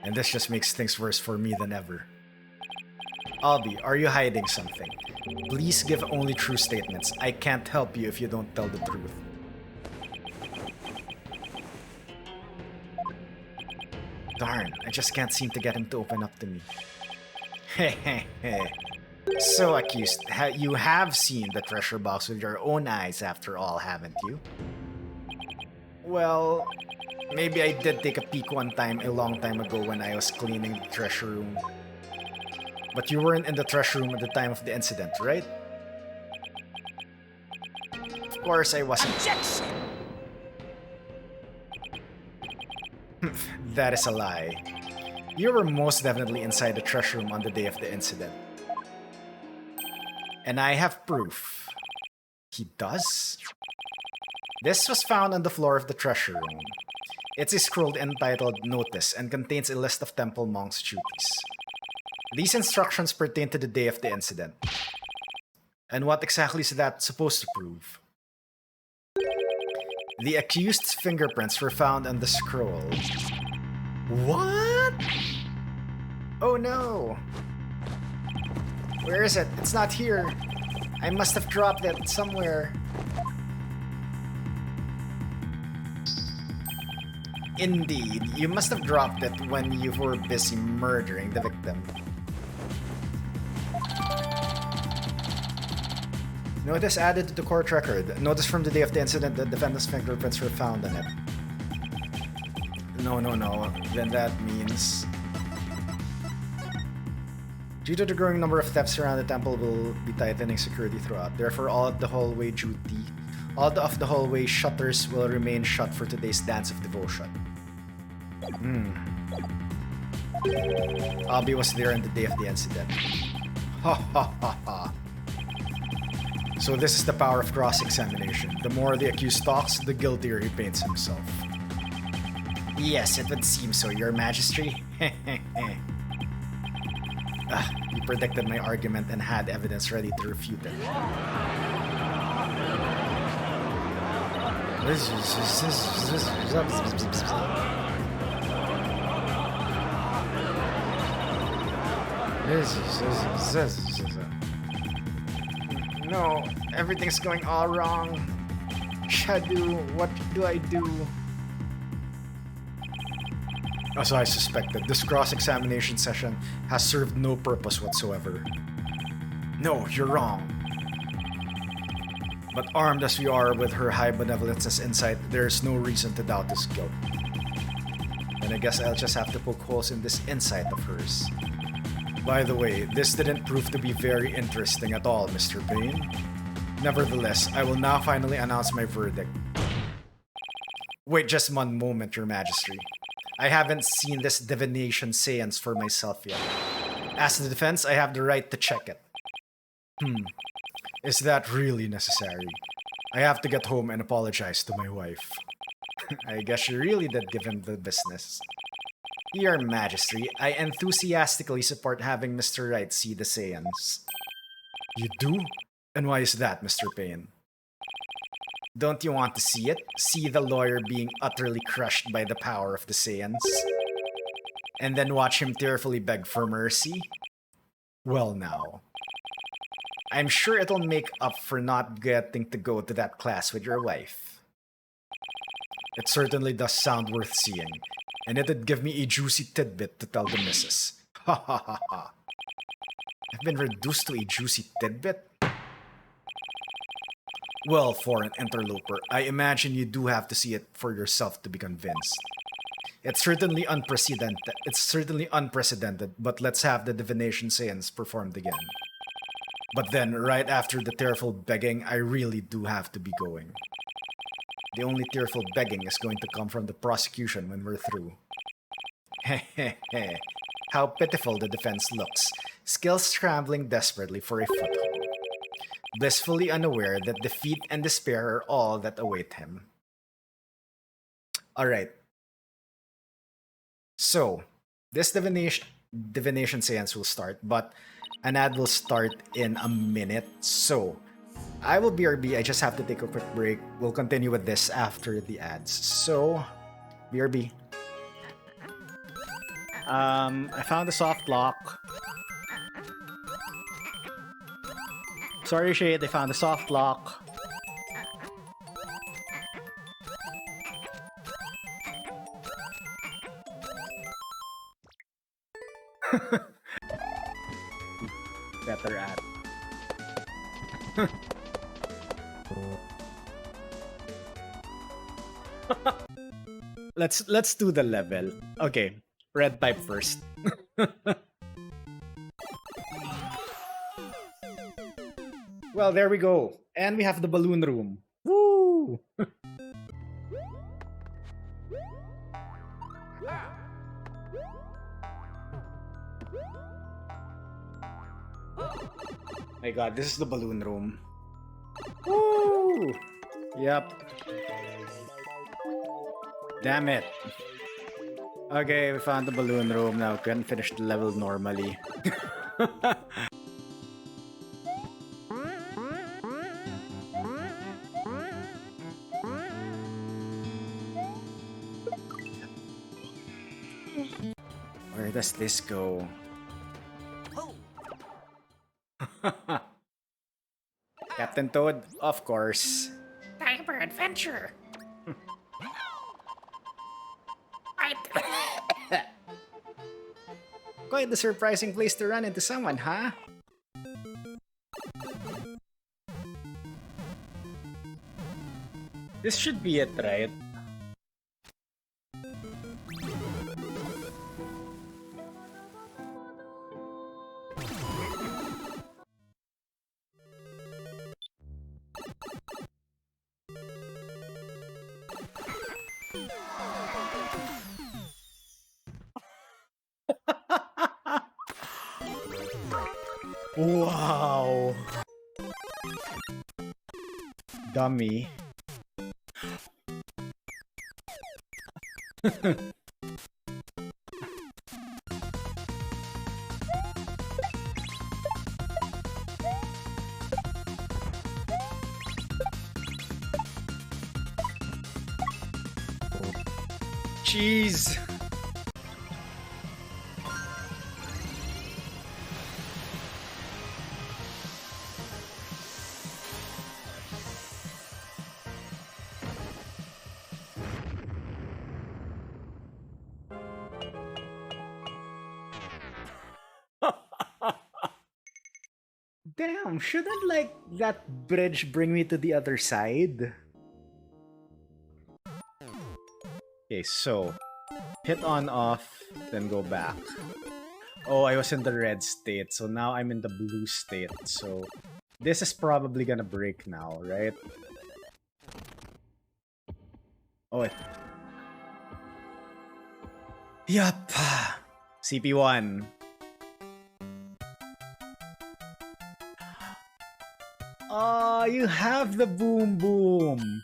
Speaker 1: And this just makes things worse for me than ever. Albie, are you hiding something? Please give only true statements. I can't help you if you don't tell the truth. Darn, I just can't seem to get him to open up to me. Hehehe. So, accused, you have seen the treasure box with your own eyes after all, haven't you? Well, maybe I did take a peek one time a long time ago when I was cleaning the treasure room. But you weren't in the treasure room at the time of the incident, right? Of course I wasn't.
Speaker 3: Objection!
Speaker 1: That is a lie. You were most definitely inside the treasure room on the day of the incident. And I have proof. He does? This was found on the floor of the treasure room. It's a scroll entitled Notice and contains a list of temple monks' duties. These instructions pertain to the day of the incident. And what exactly is that supposed to prove? The accused's fingerprints were found on the scroll. What? Oh no! Where is it? It's not here. I must have dropped it somewhere. Indeed, you must have dropped it when you were busy murdering the victim. Notice added to the court record. Notice from the day of the incident that defendant's fingerprints were found on it. No. Then that means... Due to the growing number of thefts around the temple, will be tightening security throughout. Therefore, all of the hallway shutters will remain shut for today's dance of devotion. Albie was there on the day of the incident. Ha ha ha ha. So this is the power of cross-examination. The more the accused talks, the guiltier he paints himself. Yes, it would seem so, Your Majesty. You predicted my argument and had evidence ready to refute it. No, everything's going all wrong. Shadu, what do I do? As I suspected, this cross-examination session has served no purpose whatsoever. No, you're wrong. But armed as we are with her high benevolence insight, there's no reason to doubt his guilt. And I guess I'll just have to poke holes in this insight of hers. By the way, this didn't prove to be very interesting at all, Mr. Payne. Nevertheless, I will now finally announce my verdict. Wait just one moment, Your Majesty. I haven't seen this divination seance for myself yet. As the defense, I have the right to check it. Is that really necessary? I have to get home and apologize to my wife. I guess you really did give him the business. Your Majesty, I enthusiastically support having Mr. Wright see the seance. You do? And why is that, Mr. Payne? Don't you want to see it? See the lawyer being utterly crushed by the power of the seance? And then watch him tearfully beg for mercy? Well now. I'm sure it'll make up for not getting to go to that class with your wife. It certainly does sound worth seeing, and it'd give me a juicy tidbit to tell the missus. Ha ha ha ha. I've been reduced to a juicy tidbit? Well, foreign interloper, I imagine you do have to see it for yourself to be convinced. It's certainly unprecedented, but let's have the divination seance performed again. But then, right after the tearful begging, I really do have to be going. The only tearful begging is going to come from the prosecution when we're through. Hehehe. How pitiful the defense looks, still scrambling desperately for a foothold. Blissfully unaware that defeat and despair are all that await him. Alright. So, this divination seance will start, but an ad will start in a minute. So, I will BRB, I just have to take a quick break. We'll continue with this after the ads. So, BRB. I found a soft lock. Sorry, Shade, I found a soft lock. Better at. Let's do the level. Okay, red type first. Well, there we go. And we have the balloon room. Woo! My god, this is the balloon room. Woo! Yep. Damn it. Okay, we found the balloon room. Now we can finish the level normally. Where does this go? Captain Toad, of course.
Speaker 3: Time for adventure.
Speaker 1: Quite the surprising place to run into someone, huh? This should be it, right? Wow. Dummy. Jeez. Damn, shouldn't like that bridge bring me to the other side? Okay, so hit on off, then go back. Oh, I was in the red state, so now I'm in the blue state. So this is probably gonna break now, right? Oh, it. Yup. CP1. Oh, you have the boom boom.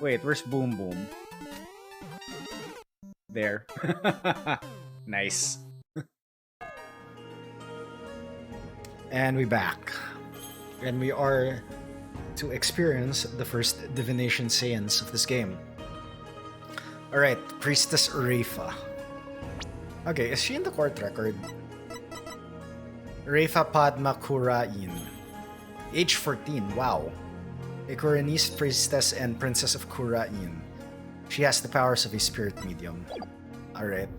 Speaker 1: Wait, where's boom boom? There. Nice. And we back. And we are to experience the first divination seance of this game. Alright, Priestess Rafa. Okay, is she in the court record? Rafa Padma Kurain. Age 14, wow. A Kuranese priestess and princess of Kurain. She has the powers of a spirit medium. Alright.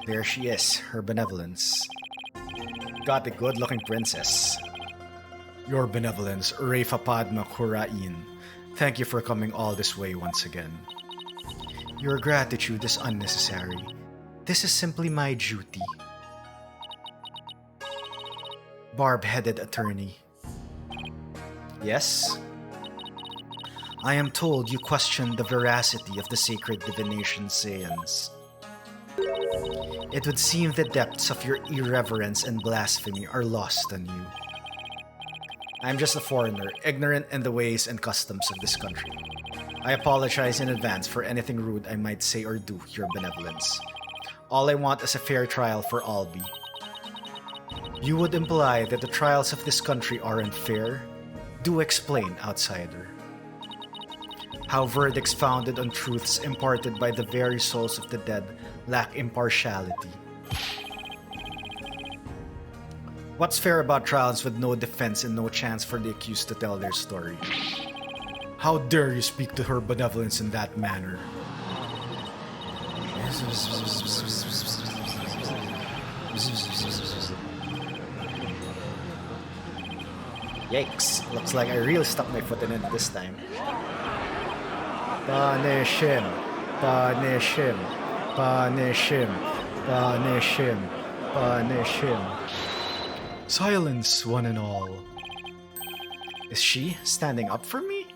Speaker 1: There she is, her benevolence. Got a good-looking princess. Your benevolence, Rafa Padma Kurain. Thank you for coming all this way once again. Your gratitude is unnecessary. This is simply my duty. Barb-headed attorney. Yes? I am told you question the veracity of the sacred divination seance. It would seem the depths of your irreverence and blasphemy are lost on you. I'm just a foreigner, ignorant in the ways and customs of this country. I apologize in advance for anything rude I might say or do, Your Benevolence. All I want is a fair trial for Albi. You would imply that the trials of this country are unfair? Do explain, outsider. How verdicts founded on truths imparted by the very souls of the dead lack impartiality. What's fair about trials with no defense and no chance for the accused to tell their story? How dare you speak to her benevolence in that manner? Yikes, looks like I really stuck my foot in it this time. Punish him, punish him, punish him, punish him, punish him. Silence, one and all. Is she standing up for me?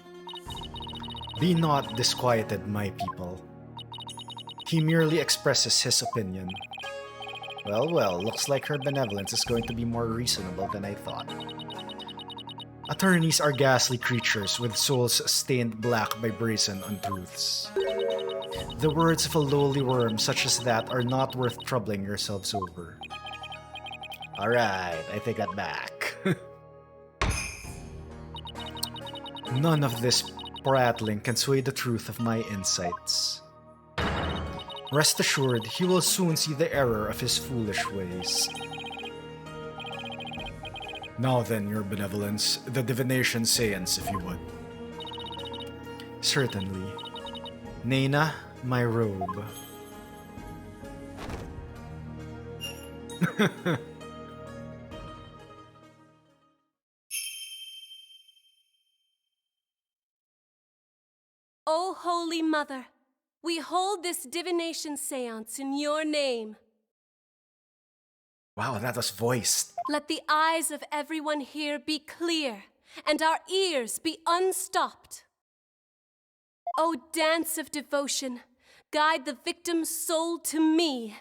Speaker 1: Be not disquieted, my people. He merely expresses his opinion. Well, looks like her benevolence is going to be more reasonable than I thought. Attorneys are ghastly creatures with souls stained black by brazen untruths. The words of a lowly worm such as that are not worth troubling yourselves over. Alright, I take that back. None of this prattling can sway the truth of my insights. Rest assured, he will soon see the error of his foolish ways. Now then, your benevolence, the divination seance, if you would. Certainly. Nena, my robe.
Speaker 4: O Holy Mother, we hold this divination seance in your name.
Speaker 1: Wow, that was voiced.
Speaker 4: Let the eyes of everyone here be clear, and our ears be unstopped. O dance of devotion, guide the victim's soul to me,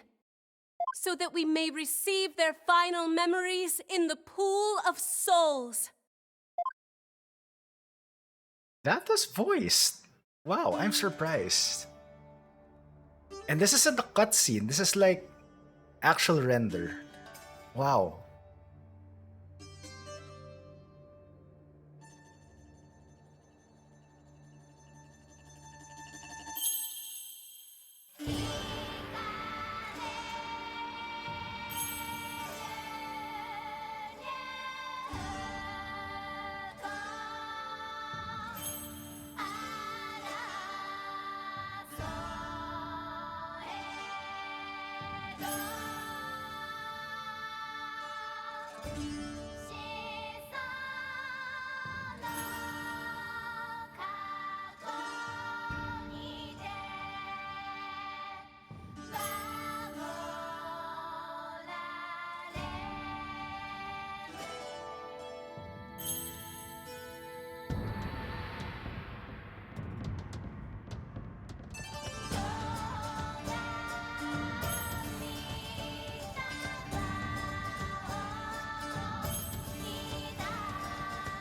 Speaker 4: so that we may receive their final memories in the pool of souls.
Speaker 1: That was voiced. Wow, I'm surprised. And this isn't a cutscene. This is like actual render. Wow.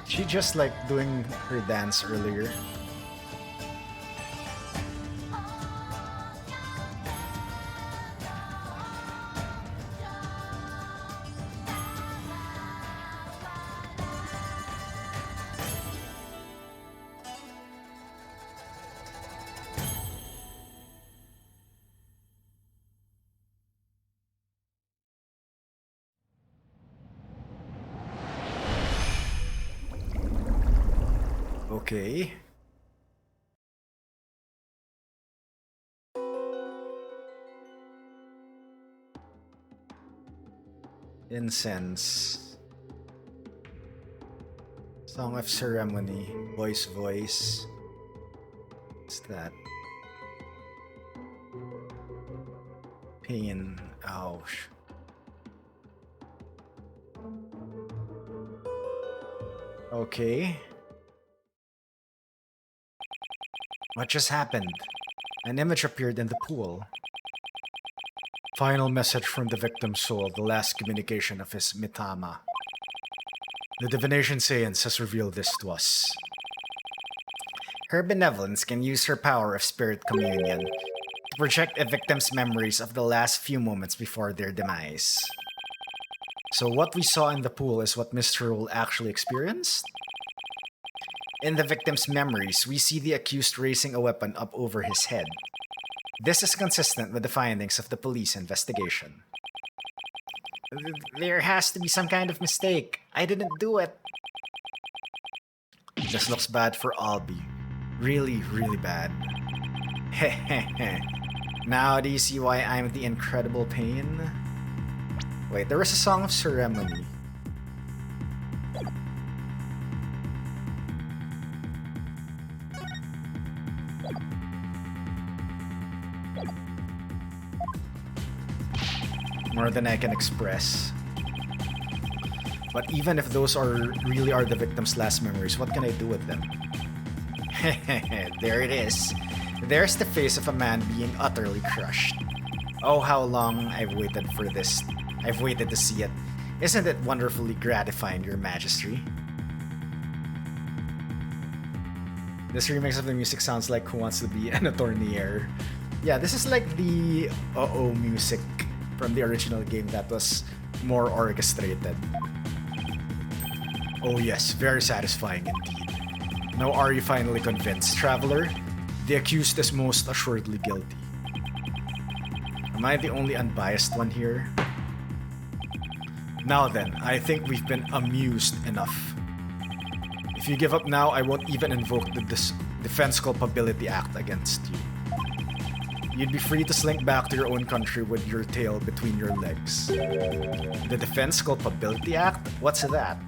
Speaker 1: She just like doing her dance earlier. Okay. Incense. Song of Ceremony. Voice. What's that? Pain. Ouch. Okay. What just happened? An image appeared in the pool. Final message from the victim's soul, the last communication of his Mitama. The divination seance has revealed this to us. Her benevolence can use her power of spirit communion to project a victim's memories of the last few moments before their demise. So what we saw in the pool is what Mr. Rule actually experienced? In the victim's memories, we see the accused raising a weapon up over his head. This is consistent with the findings of the police investigation. There has to be some kind of mistake. I didn't do it. This looks bad for Albie. Really, really bad. Hehehe. Now do you see why I'm the incredible pain? Wait, there was a song of ceremony. More than I can express. But even if those really are the victim's last memories, what can I do with them? There it is. There's the face of a man being utterly crushed. Oh, how long I've waited for this. I've waited to see it. Isn't it wonderfully gratifying, Your Majesty? This remix of the music sounds like Who Wants to Be an Attorney? Yeah, this is like the uh-oh music from the original game that was more orchestrated. Oh yes, very satisfying indeed. Now are you finally convinced, Traveler? The accused is most assuredly guilty. Am I the only unbiased one here? Now then, I think we've been amused enough. If you give up now, I won't even invoke the Defense Culpability Act against you. You'd be free to slink back to your own country with your tail between your legs. The Defense Culpability Act? What's that?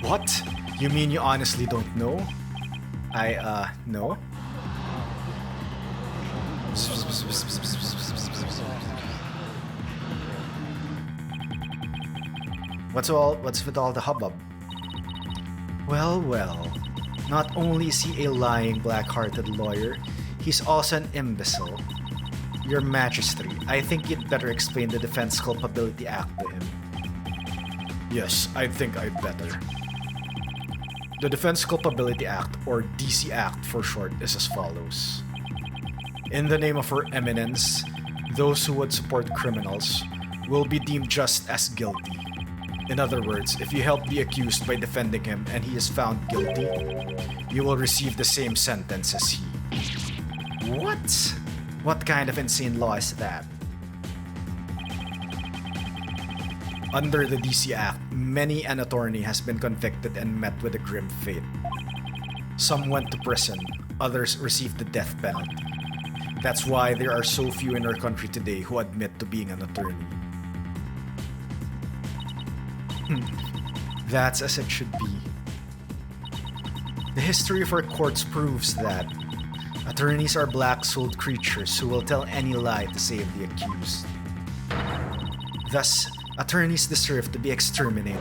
Speaker 1: What? You mean you honestly don't know? No? What's with all the hubbub? Well, not only is he a lying, black-hearted lawyer, he's also an imbecile. Your Majesty, I think you'd better explain the Defense Culpability Act to him. Yes, I think I'd better. The Defense Culpability Act, or DC Act for short, is as follows. In the name of Her Eminence, those who would support criminals will be deemed just as guilty. In other words, if you help the accused by defending him and he is found guilty, you will receive the same sentence as he. What? What kind of insane law is that? Under the DC Act, many an attorney has been convicted and met with a grim fate. Some went to prison, others received the death penalty. That's why there are so few in our country today who admit to being an attorney. That's as it should be. The history of our courts proves that attorneys are black-souled creatures who will tell any lie to save the accused. Thus, attorneys deserve to be exterminated.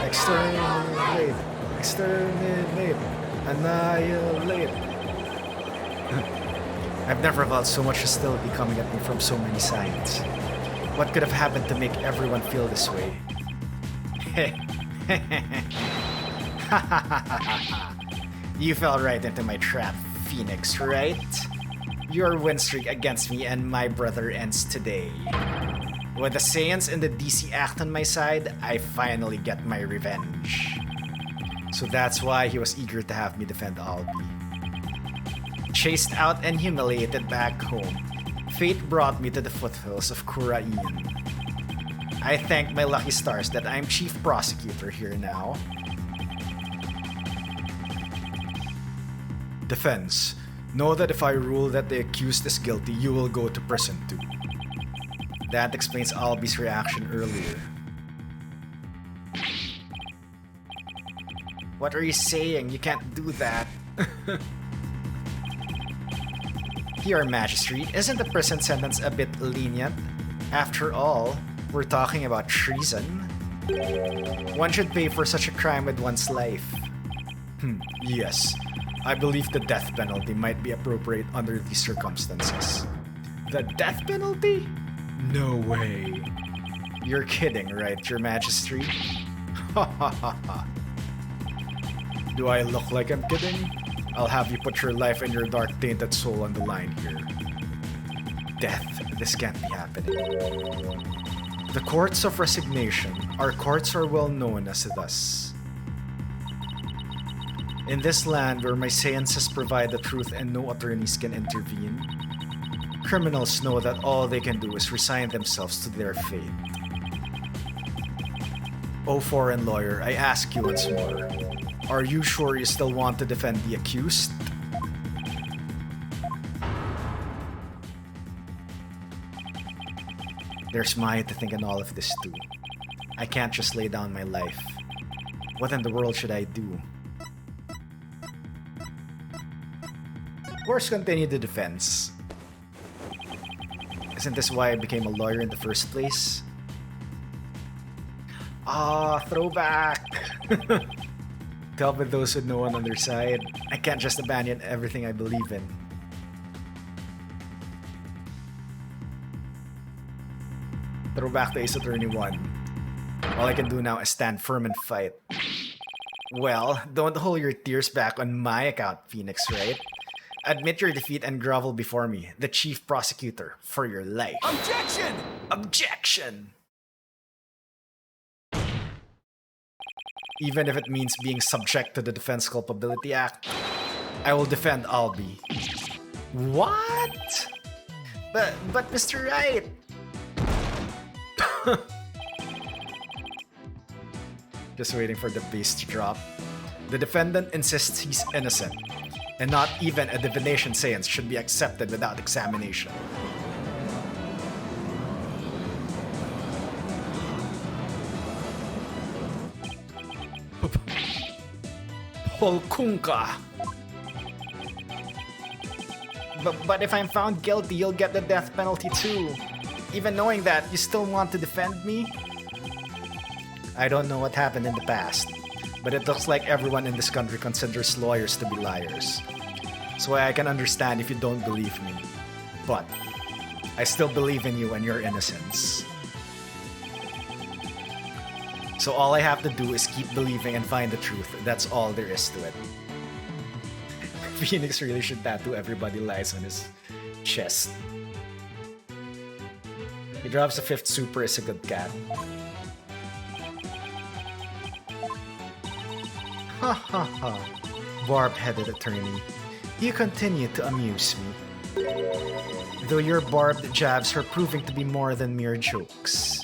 Speaker 1: Exterminate! Exterminate! Annihilate! I've never felt so much hostility coming at me from so many sides. What could have happened to make everyone feel this way? You fell right into my trap, Phoenix, right? Your win streak against me and my brother ends today. With the Saiyans and the DC Act on my side, I finally get my revenge. So that's why he was eager to have me defend Albie. Chased out and humiliated back home, fate brought me to the foothills of Kurain. I thank my lucky stars that I'm chief prosecutor here now. Defense. Know that if I rule that the accused is guilty, you will go to prison too. That explains Albie's reaction earlier. What are you saying? You can't do that. Your Majesty, isn't the prison sentence a bit lenient? After all, we're talking about treason. One should pay for such a crime with one's life. Yes. I believe the death penalty might be appropriate under these circumstances. The death penalty? No way. You're kidding, right, Your Majesty? Ha ha ha ha. Do I look like I'm kidding? I'll have you put your life and your dark tainted soul on the line here. Death, this can't be happening. The courts of resignation, our courts are well known as thus. In this land where my seances provide the truth and no attorneys can intervene, criminals know that all they can do is resign themselves to their fate. Oh, foreign lawyer, I ask you once more, are you sure you still want to defend the accused? There's Maya to think in all of this too. I can't just lay down my life. What in the world should I do? Of course, continue the defense. Isn't this why I became a lawyer in the first place? Ah, throwback! To help with those with no one on their side, I can't just abandon everything I believe in. Throwback to Ace Attorney 1. All I can do now is stand firm and fight. Well, don't hold your tears back on my account, Phoenix, right? Admit your defeat and grovel before me, the chief prosecutor, for your life.
Speaker 2: Objection!
Speaker 1: Objection! Even if it means being subject to the Defense Culpability Act, I will defend Albie. What? But Mr. Wright! Just waiting for the bass to drop. The defendant insists he's innocent, and not even a divination seance should be accepted without examination. Polkunka. But if I'm found guilty, you'll get the death penalty too. Even knowing that, you still want to defend me? I don't know what happened in the past, but it looks like everyone in this country considers lawyers to be liars. So I can understand if you don't believe me. But I still believe in you and your innocence. So all I have to do is keep believing and find the truth. That's all there is to it. Phoenix really should tattoo "Everybody Lies" on his chest. He drops the 5th super is a good cat. Ha ha ha. Barb-headed attorney. You continue to amuse me. Though your barbed jabs are proving to be more than mere jokes.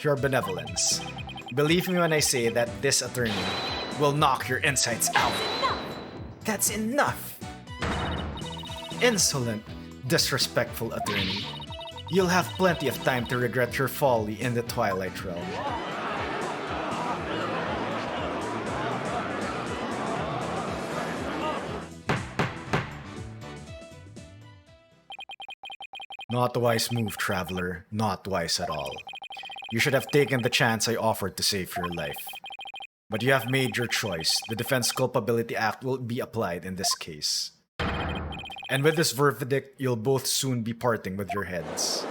Speaker 1: Your benevolence. Believe me when I say that this attorney will knock your insides out. That's enough! Insolent, disrespectful attorney. You'll have plenty of time to regret your folly in the Twilight Realm. Not a wise move, traveler. Not wise at all. You should have taken the chance I offered to save your life. But you have made your choice. The Defense Culpability Act will be applied in this case. And with this verdict, you'll both soon be parting with your heads.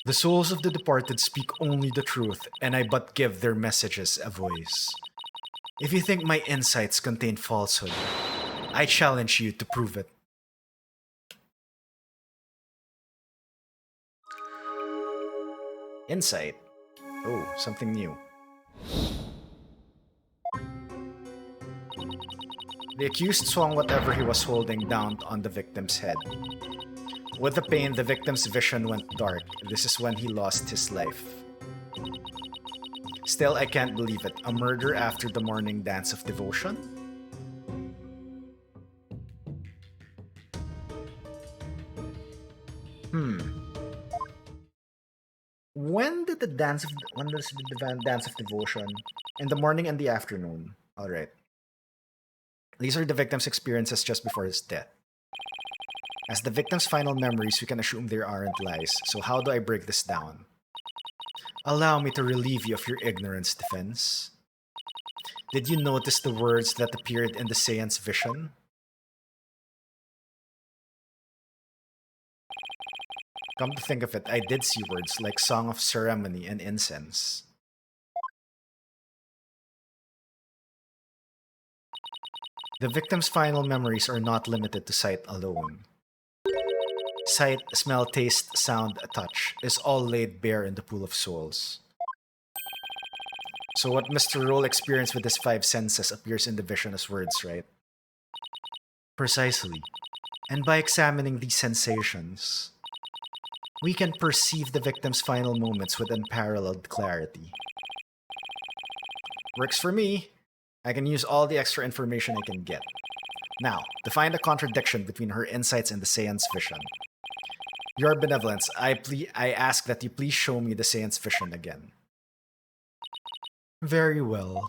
Speaker 1: The souls of the departed speak only the truth, and I but give their messages a voice. If you think my insights contain falsehood, I challenge you to prove it. Insight. Oh, something new. The accused swung whatever he was holding down on the victim's head. With the pain, the victim's vision went dark. This is when he lost his life. Still, I can't believe it. A murder after the morning dance of devotion? When does the dance of devotion? In the morning and the afternoon. Alright. These are the victim's experiences just before his death. As the victim's final memories, we can assume there aren't lies. So how do I break this down? Allow me to relieve you of your ignorance, defense. Did you notice the words that appeared in the seance vision? Come to think of it, I did see words like Song of Ceremony and Incense. The victim's final memories are not limited to sight alone. Sight, smell, taste, sound, touch is all laid bare in the pool of souls. So what Mr. Roll experienced with his 5 senses appears in the vision as words, right? Precisely. And by examining these sensations, we can perceive the victim's final moments with unparalleled clarity. Works for me. I can use all the extra information I can get. Now, to find a contradiction between her insights and the seance vision. Your benevolence, I ask that you please show me the seance vision again. Very well.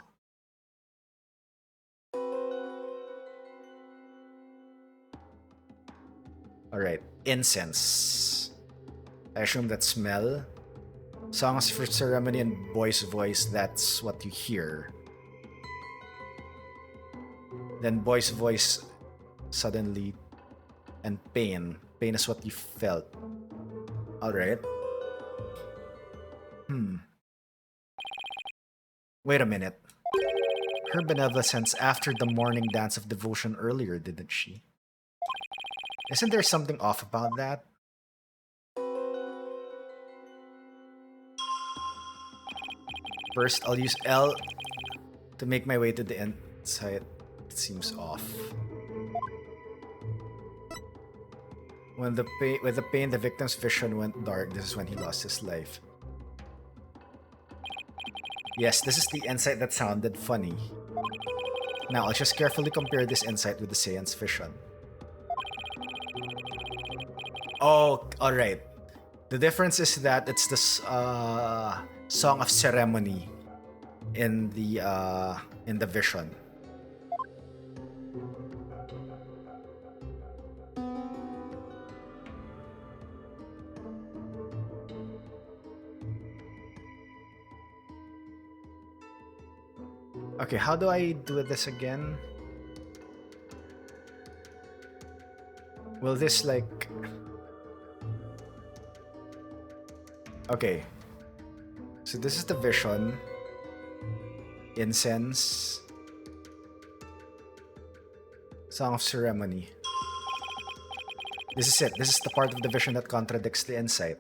Speaker 1: Alright, incense. I assume that's smell. Songs for ceremony and boy's voice, that's what you hear. Then boy's voice suddenly, and pain. Pain is what you felt. Alright. Wait a minute. Her benevolence after the morning dance of devotion earlier, didn't she? Isn't there something off about that? First, I'll use L to make my way to the inside. It seems off. With the pain, the victim's vision went dark. This is when he lost his life. Yes, this is the insight that sounded funny. Now, I'll just carefully compare this insight with the seance vision. Oh, alright. The difference is that it's the song of ceremony in the vision. Okay, how do I do this again? Will this like... Okay. So this is the vision. Incense. Song of ceremony. This is it. This is the part of the vision that contradicts the insight.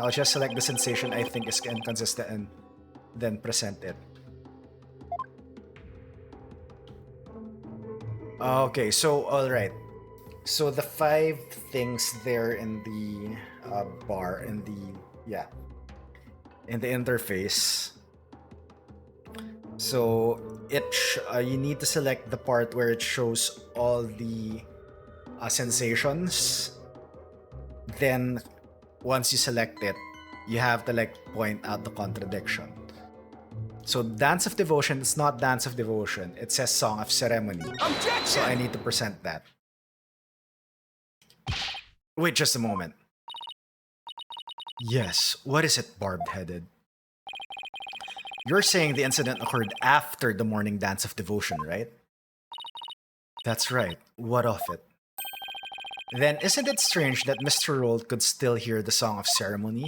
Speaker 1: I'll just select the sensation I think is inconsistent and then present it. Okay, so alright. So the 5 things there in the bar, in the interface. So you need to select the part where it shows all the sensations. Then once you select it, you have to like point out the contradiction. So Dance of Devotion is not Dance of Devotion. It says Song of Ceremony. Objection! So I need to present that. Wait just a moment. Yes, what is it, barbed-headed? You're saying the incident occurred after the morning Dance of Devotion, right? That's right. What of it? Then isn't it strange that Mr. Rold could still hear the Song of Ceremony?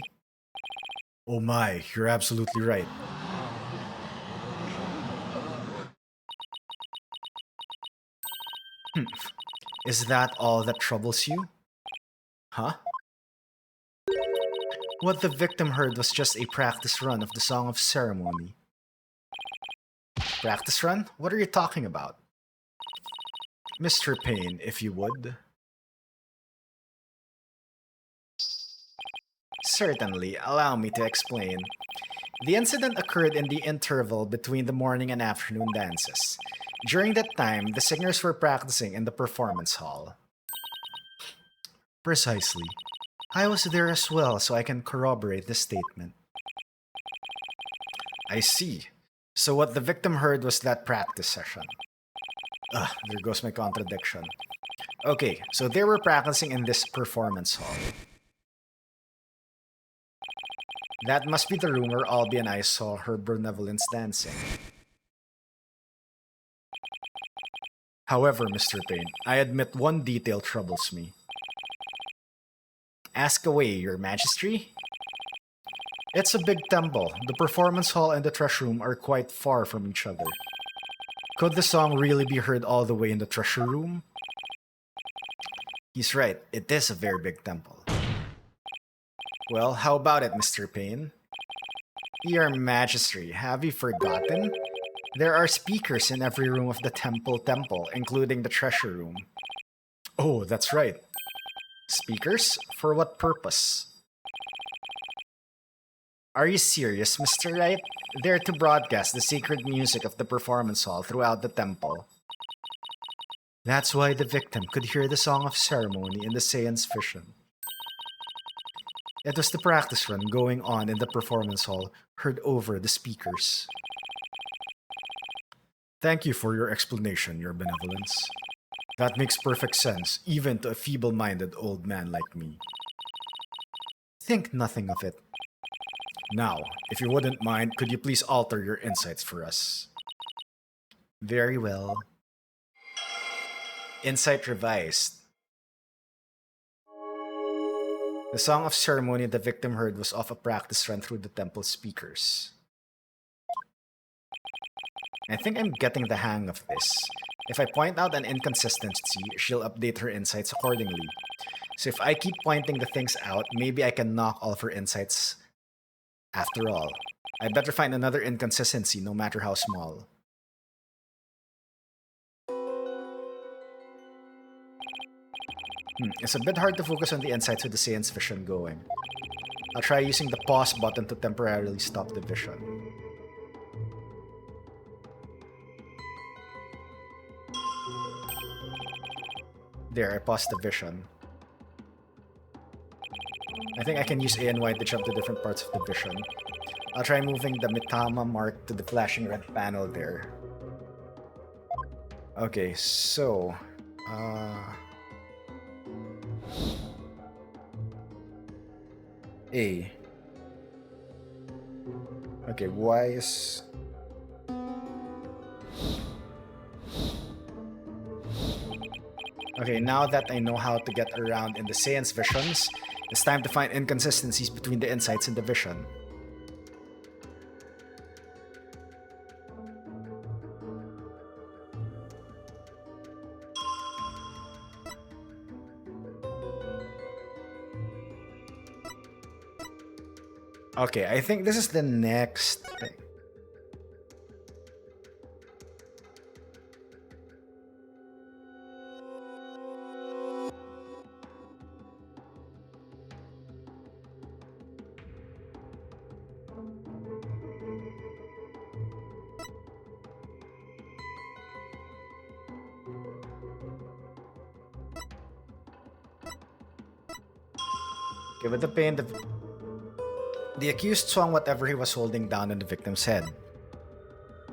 Speaker 1: Oh my, you're absolutely right. Is that all that troubles you? Huh? What the victim heard was just a practice run of the Song of Ceremony. Practice run? What are you talking about? Mr. Payne, if you would. Certainly, allow me to explain. The incident occurred in the interval between the morning and afternoon dances. During that time, the singers were practicing in the performance hall. Precisely. I was there as well, so I can corroborate this statement. I see. So what the victim heard was that practice session. There goes my contradiction. Okay, so they were practicing in this performance hall. That must be the room where Albie and I saw her benevolence dancing. However, Mr. Payne, I admit one detail troubles me. Ask away, your majesty? It's a big temple. The performance hall and the trash room are quite far from each other. Could the song really be heard all the way in the treasure room? He's right, it is a very big temple. Well, how about it, Mr. Payne? Your Majesty, have you forgotten? There are speakers in every room of the temple, including the treasure room. Oh, that's right. Speakers? For what purpose? Are you serious, Mr. Wright? They're to broadcast the sacred music of the performance hall throughout the temple. That's why the victim could hear the song of ceremony in the seance vision. It was the practice run going on in the performance hall heard over the speakers. Thank you for your explanation, Your Benevolence. That makes perfect sense, even to a feeble-minded old man like me. Think nothing of it. Now, if you wouldn't mind, could you please alter your insights for us? Very well. Insight revised. The song of ceremony the victim heard was off a practice run through the temple speakers. I think I'm getting the hang of this. If I point out an inconsistency, she'll update her insights accordingly. So if I keep pointing the things out, maybe I can knock all of her insights. After all, I'd better find another inconsistency, no matter how small. It's a bit hard to focus on the insights with the seance vision going. I'll try using the pause button to temporarily stop the vision. There, I paused the vision. I think I can use A and Y to jump to different parts of the vision. I'll try moving the Mitama mark to the flashing red panel there. Okay, so... A. Okay, Y is... Okay, now that I know how to get around in the seance visions, it's time to find inconsistencies between the insights and the vision. Okay, I think this is the next thing. Okay, with the pain, the accused swung whatever he was holding down on the victim's head.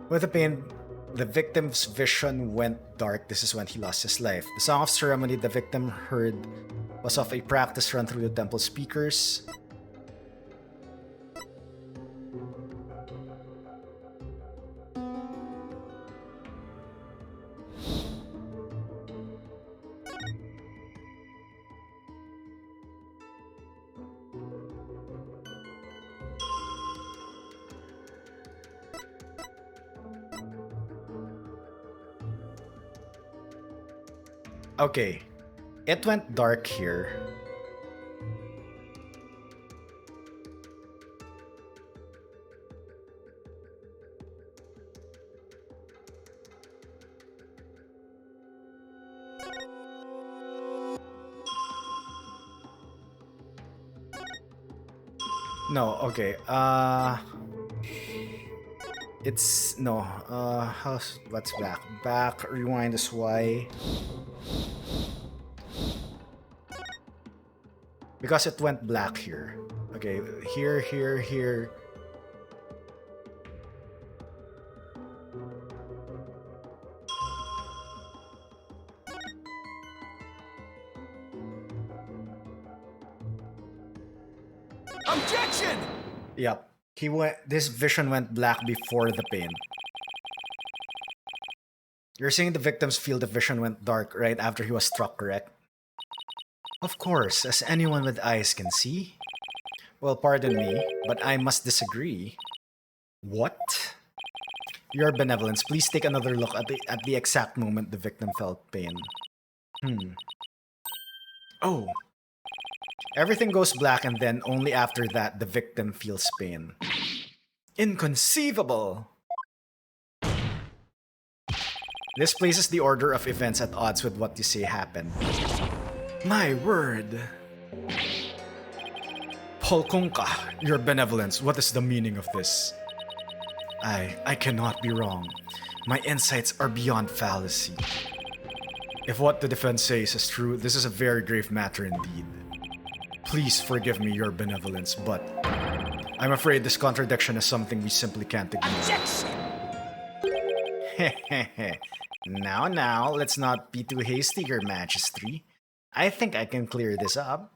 Speaker 1: With the pain, the victim's vision went dark. This is when he lost his life. The song of ceremony the victim heard was of a practice run through the temple speakers. Okay, it went dark here. No, okay. It's no. What's back? Back. Rewind is Y. Because it went black here. Okay, here, here, here.
Speaker 2: Objection!
Speaker 1: Yep. This vision went black before the pain. You're saying the victim's field of vision went dark right after he was struck, correct? Of course, as anyone with eyes can see. Well, pardon me, but I must disagree. What? Your benevolence, please take another look at the exact moment the victim felt pain. Oh. Everything goes black and then only after that the victim feels pain. Inconceivable! This places the order of events at odds with what you say happened. My word. Polkunka, your benevolence, what is the meaning of this? I cannot be wrong. My insights are beyond fallacy. If what the defense says is true, this is a very grave matter indeed. Please forgive me, your benevolence, but I'm afraid this contradiction is something we simply can't ignore.
Speaker 3: Objection!
Speaker 1: Now, let's not be too hasty, your majesty. I think I can clear this up.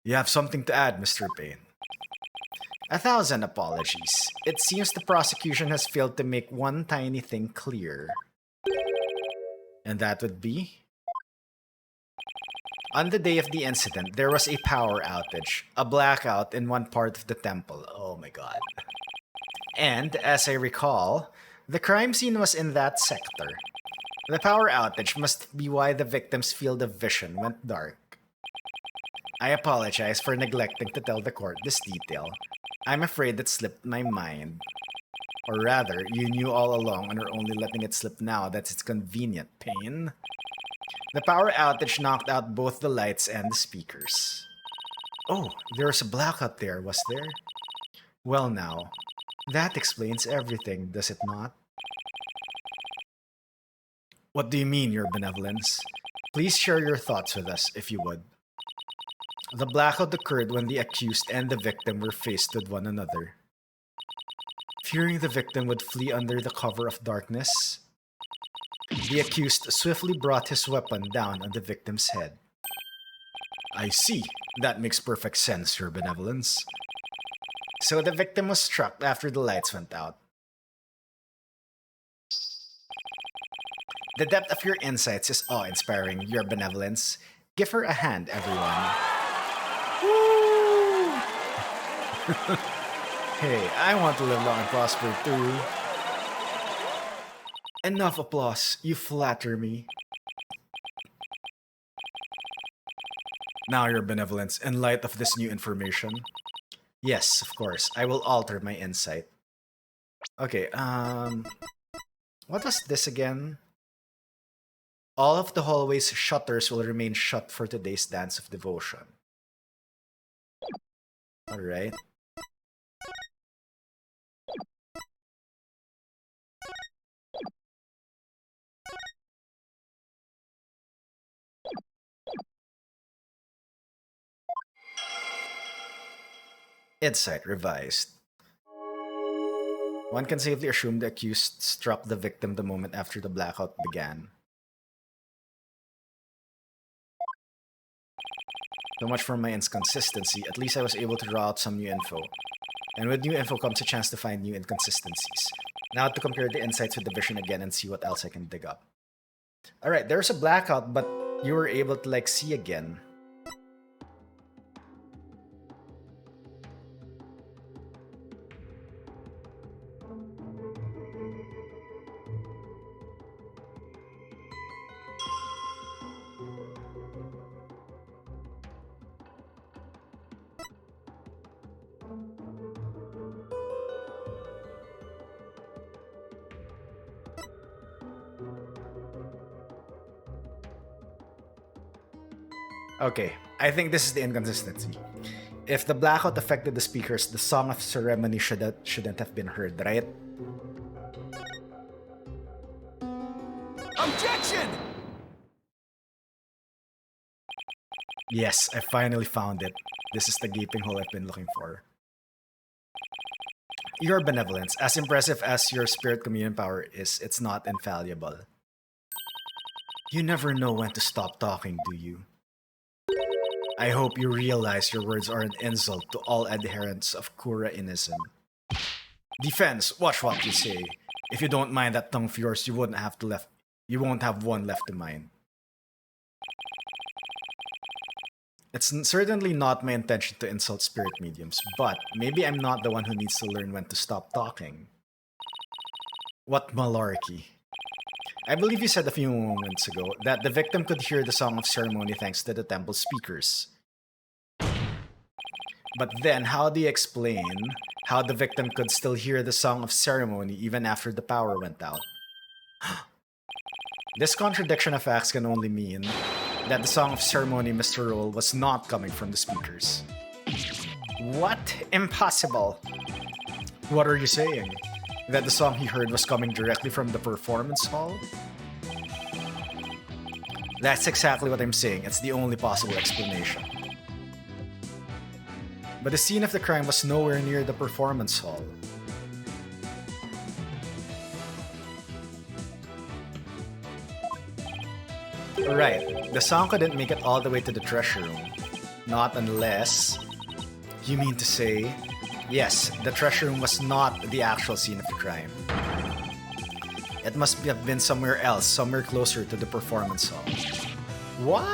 Speaker 1: You have something to add, Mr. Payne. 1,000 apologies. It seems the prosecution has failed to make one tiny thing clear. And that would be? On the day of the incident, there was a power outage, a blackout in one part of the temple. Oh my god. And, as I recall, the crime scene was in that sector. The power outage must be why the victim's field of vision went dark. I apologize for neglecting to tell the court this detail. I'm afraid it slipped my mind. Or rather, you knew all along and are only letting it slip now that it's convenient, Payne. The power outage knocked out both the lights and the speakers. Oh, there was a blackout there, was there? Well now, that explains everything, does it not? What do you mean, your benevolence? Please share your thoughts with us, if you would. The blackout occurred when the accused and the victim were faced with one another. Fearing the victim would flee under the cover of darkness, the accused swiftly brought his weapon down on the victim's head. I see. That makes perfect sense, your benevolence. So the victim was struck after the lights went out. The depth of your insights is awe-inspiring, your benevolence. Give her a hand, everyone. Woo! Hey, I want to live long and prosper too. Enough applause, you flatter me. Now, your benevolence, in light of this new information. Yes, of course, I will alter my insight. Okay, what was this again? All of the hallway's shutters will remain shut for today's dance of devotion. Alright. Insight revised. One can safely assume the accused struck the victim the moment after the blackout began. So much for my inconsistency. At least I was able to draw out some new info. And with new info comes a chance to find new inconsistencies. Now to compare the insights with the vision again and see what else I can dig up. Alright, there's a blackout, but you were able to like see again. Okay, I think this is the inconsistency. If the blackout affected the speakers, the song of ceremony shouldn't have been heard, right?
Speaker 2: Objection!
Speaker 1: Yes, I finally found it. This is the gaping hole I've been looking for. Your benevolence, as impressive as your spirit communion power is, it's not infallible. You never know when to stop talking, do you? I hope you realize your words are an insult to all adherents of Kura-inism. Defense, watch what you say. If you don't mind that tongue of yours, you won't have one left to mind. It's certainly not my intention to insult spirit mediums, but maybe I'm not the one who needs to learn when to stop talking. What malarkey? I believe you said a few moments ago that the victim could hear the Song of Ceremony thanks to the temple speakers. But then, how do you explain how the victim could still hear the Song of Ceremony even after the power went out? This contradiction of facts can only mean that the Song of Ceremony Mr. Roll was not coming from the speakers. What? Impossible! What are you saying? That the song he heard was coming directly from the performance hall? That's exactly what I'm saying. It's the only possible explanation. But the scene of the crime was nowhere near the performance hall. Right, the song couldn't make it all the way to the treasure room. Not unless... You mean to say... Yes, the treasure room was not the actual scene of the crime. It must have been somewhere else, somewhere closer to the performance hall. What?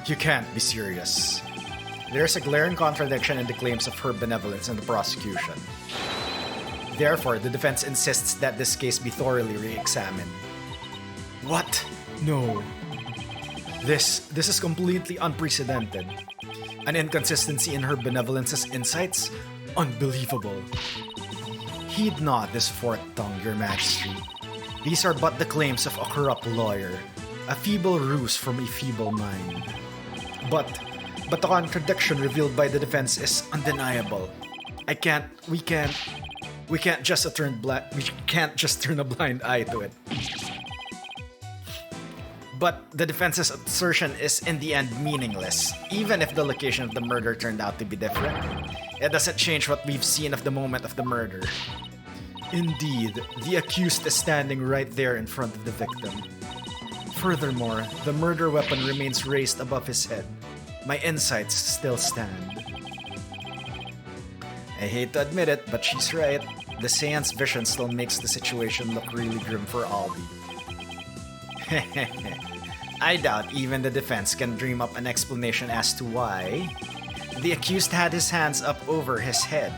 Speaker 1: You can't be serious. There's a glaring contradiction in the claims of her benevolence in the prosecution. Therefore, the defense insists that this case be thoroughly re-examined. What? No. This is completely unprecedented. An inconsistency in her benevolence's insights? Unbelievable. Heed not this forked tongue, your majesty. These are but the claims of a corrupt lawyer, a feeble ruse from a feeble mind. But the contradiction revealed by the defense is undeniable. We can't just turn a blind eye to it. But the defense's assertion is in the end meaningless, even if the location of the murder turned out to be different. It doesn't change what we've seen of the moment of the murder. Indeed, the accused is standing right there in front of the victim. Furthermore, the murder weapon remains raised above his head. My insights still stand. I hate to admit it, but she's right. The seance vision still makes the situation look really grim for Albie. I doubt even the defense can dream up an explanation as to why the accused had his hands up over his head.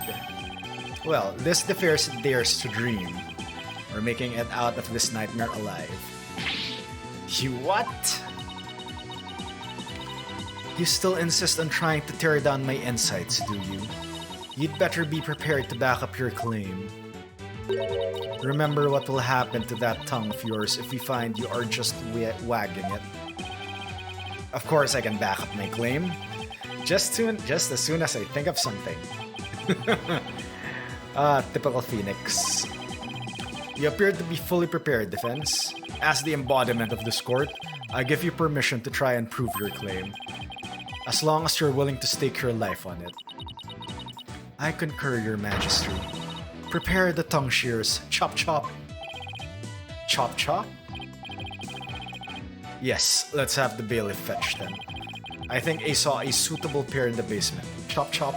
Speaker 1: Well, this defense dares to dream. We're making it out of this nightmare alive. You what? You still insist on trying to tear down my insights, do you? You'd better be prepared to back up your claim. Remember what will happen to that tongue of yours if we find you are just wagging it. Of course I can back up my claim. Just as soon as I think of something. Typical Phoenix. You appear to be fully prepared, defense. As the embodiment of this court, I give you permission to try and prove your claim. As long as you're willing to stake your life on it. I concur, your majesty. Prepare the tongue shears. Chop chop. Chop chop? Yes, let's have the bailiff fetch then. I think I saw a suitable pair in the basement. Chop chop.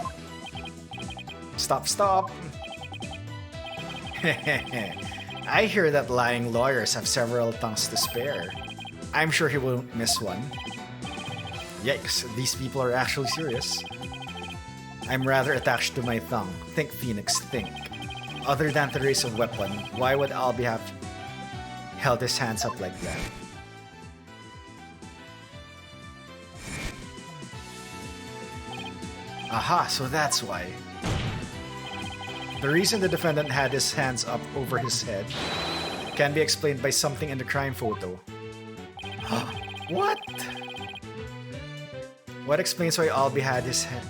Speaker 1: Stop stop. I hear that lying lawyers have several tongues to spare. I'm sure he won't miss one. Yikes, these people are actually serious. I'm rather attached to my tongue. Think, Phoenix, think. Other than to raise a weapon, why would Albie have held his hands up like that? Aha, so that's why. The reason the defendant had his hands up over his head can be explained by something in the crime photo. What? What explains why Albie had his head?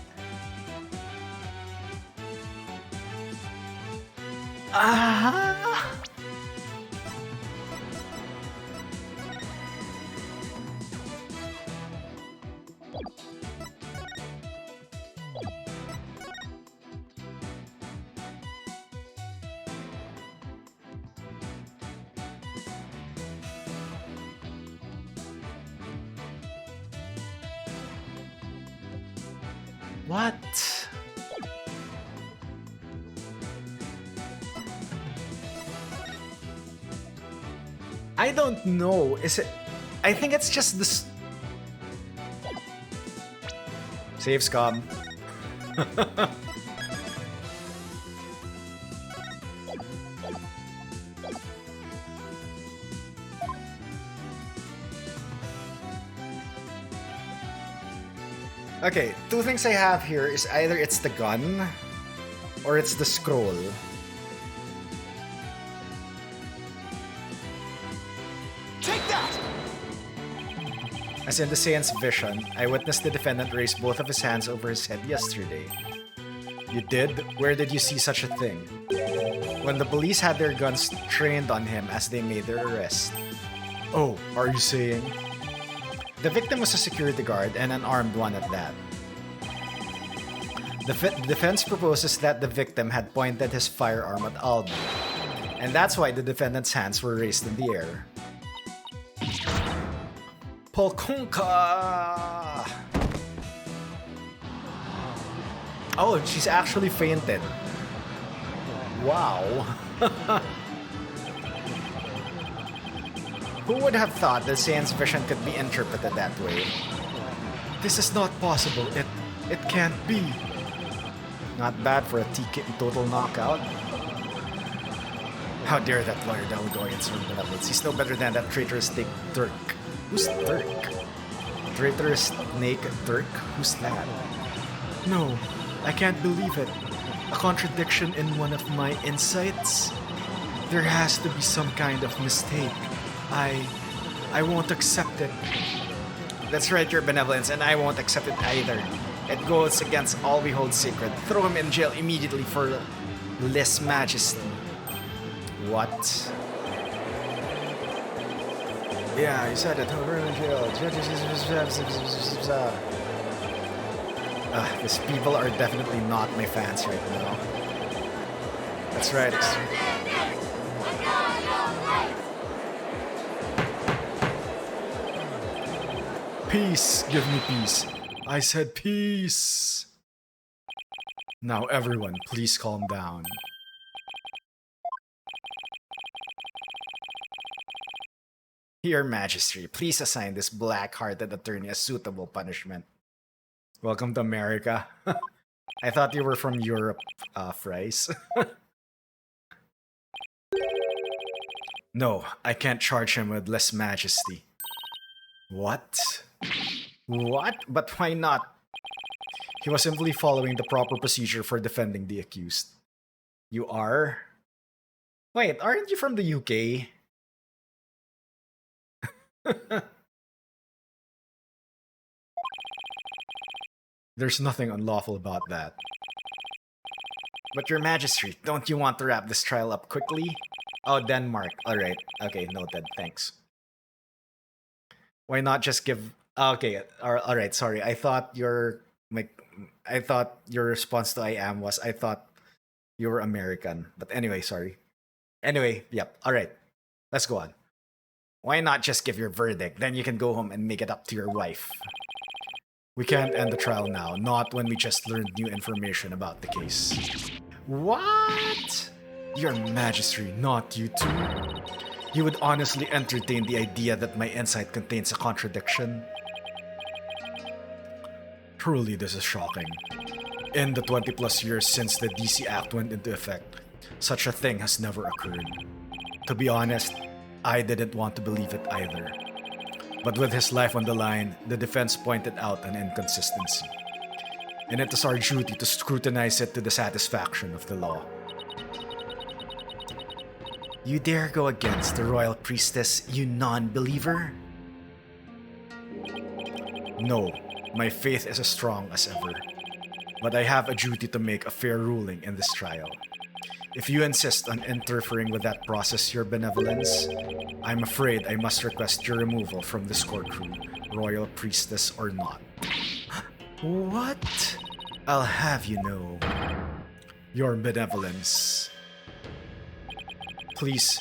Speaker 1: Ah! What? I don't know. Is it? I think it's just this. Save scum. Okay, two things I have here is either it's the gun or it's the scroll.
Speaker 2: Take that!
Speaker 1: As in the Saiyans' vision, I witnessed the defendant raise both of his hands over his head yesterday. You did? Where did you see such a thing? When the police had their guns trained on him as they made their arrest. Oh, are you saying? The victim was a security guard and an armed one at that. The defense proposes that the victim had pointed his firearm at Aldo, and that's why the defendant's hands were raised in the air. Polkonka! Oh, she's actually fainted. Wow. Who would have thought that Saiyan's vision could be interpreted that way? This is not possible. It can't be. Not bad for a TK total knockout. How dare that lawyer down go against her benevolence? He's no better than that traitorous snake Turk. Who's Turk? Traitorous snake Turk? Who's that? No, I can't believe it. A contradiction in one of my insights? There has to be some kind of mistake. I won't accept it. That's right, your benevolence, and I won't accept it either. It goes against all we hold sacred. Throw him in jail immediately for less majesty. What? Yeah, you said it. Throw him in jail. These people are definitely not my fans right now. That's right. Peace, give me peace. I said peace. Now everyone, please calm down. Your Majesty, please assign this black-hearted attorney a suitable punishment. Welcome to America. I thought you were from Europe, Fries. No, I can't charge him with less majesty. What? What? But why not? He was simply following the proper procedure for defending the accused. You are? Wait, aren't you from the UK? There's nothing unlawful about that. But your Majesty, don't you want to wrap this trial up quickly? Oh, Denmark. Alright. Okay, noted. Thanks. Why not just give... Okay, alright, sorry. I thought your response to I am was I thought you were American. But anyway, sorry. Anyway, yep. Alright. Let's go on. Why not just give your verdict? Then you can go home and make it up to your wife. We can't end the trial now, not when we just learned new information about the case. What? Your Majesty, not you too? You would honestly entertain the idea that my insight contains a contradiction? Truly, this is shocking. In the 20 plus years since the DC Act went into effect, such a thing has never occurred. To be honest, I didn't want to believe it either. But with his life on the line, the defense pointed out an inconsistency. And it is our duty to scrutinize it to the satisfaction of the law. You dare go against the royal priestess, you non-believer? No, my faith is as strong as ever. But I have a duty to make a fair ruling in this trial. If you insist on interfering with that process, your benevolence, I'm afraid I must request your removal from this courtroom, royal priestess or not. What? I'll have you know. Your benevolence. Please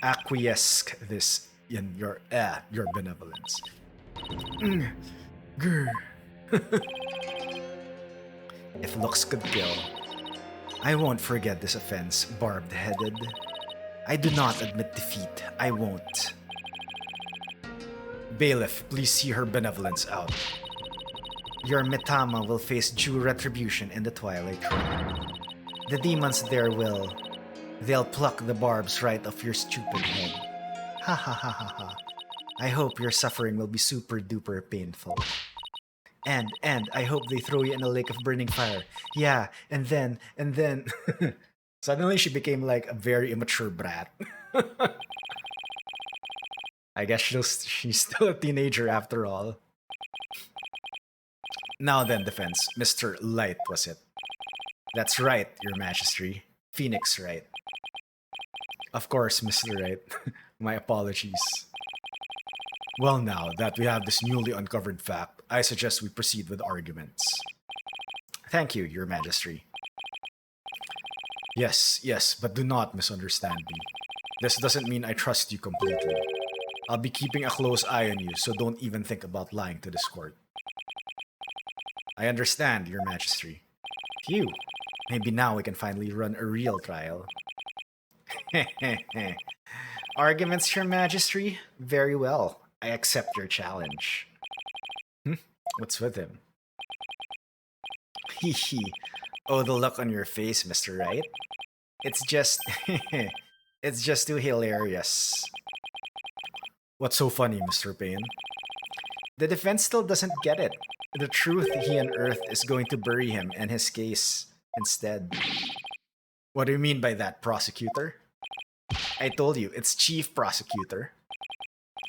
Speaker 1: acquiesce this in your benevolence. Grr. If looks could kill, I won't forget this offense, barbed-headed. I do not admit defeat. I won't. Bailiff, please see her benevolence out. Your Mitama will face due retribution in the Twilight Realm. The demons there they'll pluck the barbs right off your stupid head. Ha ha ha ha ha. I hope your suffering will be super duper painful. And I hope they throw you in a lake of burning fire. Yeah, and then suddenly she became like a very immature brat. I guess she's still a teenager after all. Now then, defense, Mr. Light, was it? That's right, Your Majesty. Phoenix Wright. Of course, Mr. Wright. My apologies. Well, now that we have this newly uncovered fact, I suggest we proceed with arguments. Thank you, Your Majesty. Yes, but do not misunderstand me. This doesn't mean I trust you completely. I'll be keeping a close eye on you, so don't even think about lying to this court. I understand, Your Majesty. Phew. Maybe now we can finally run a real trial. Arguments, Your Majesty? Very well. I accept your challenge. What's with him? Hehe. Oh, the look on your face, Mr. Wright. It's just... it's just too hilarious. What's so funny, Mr. Payne? The defense still doesn't get it. The truth he unearthed is going to bury him and his case instead. What do you mean by that, prosecutor? I told you, it's chief prosecutor.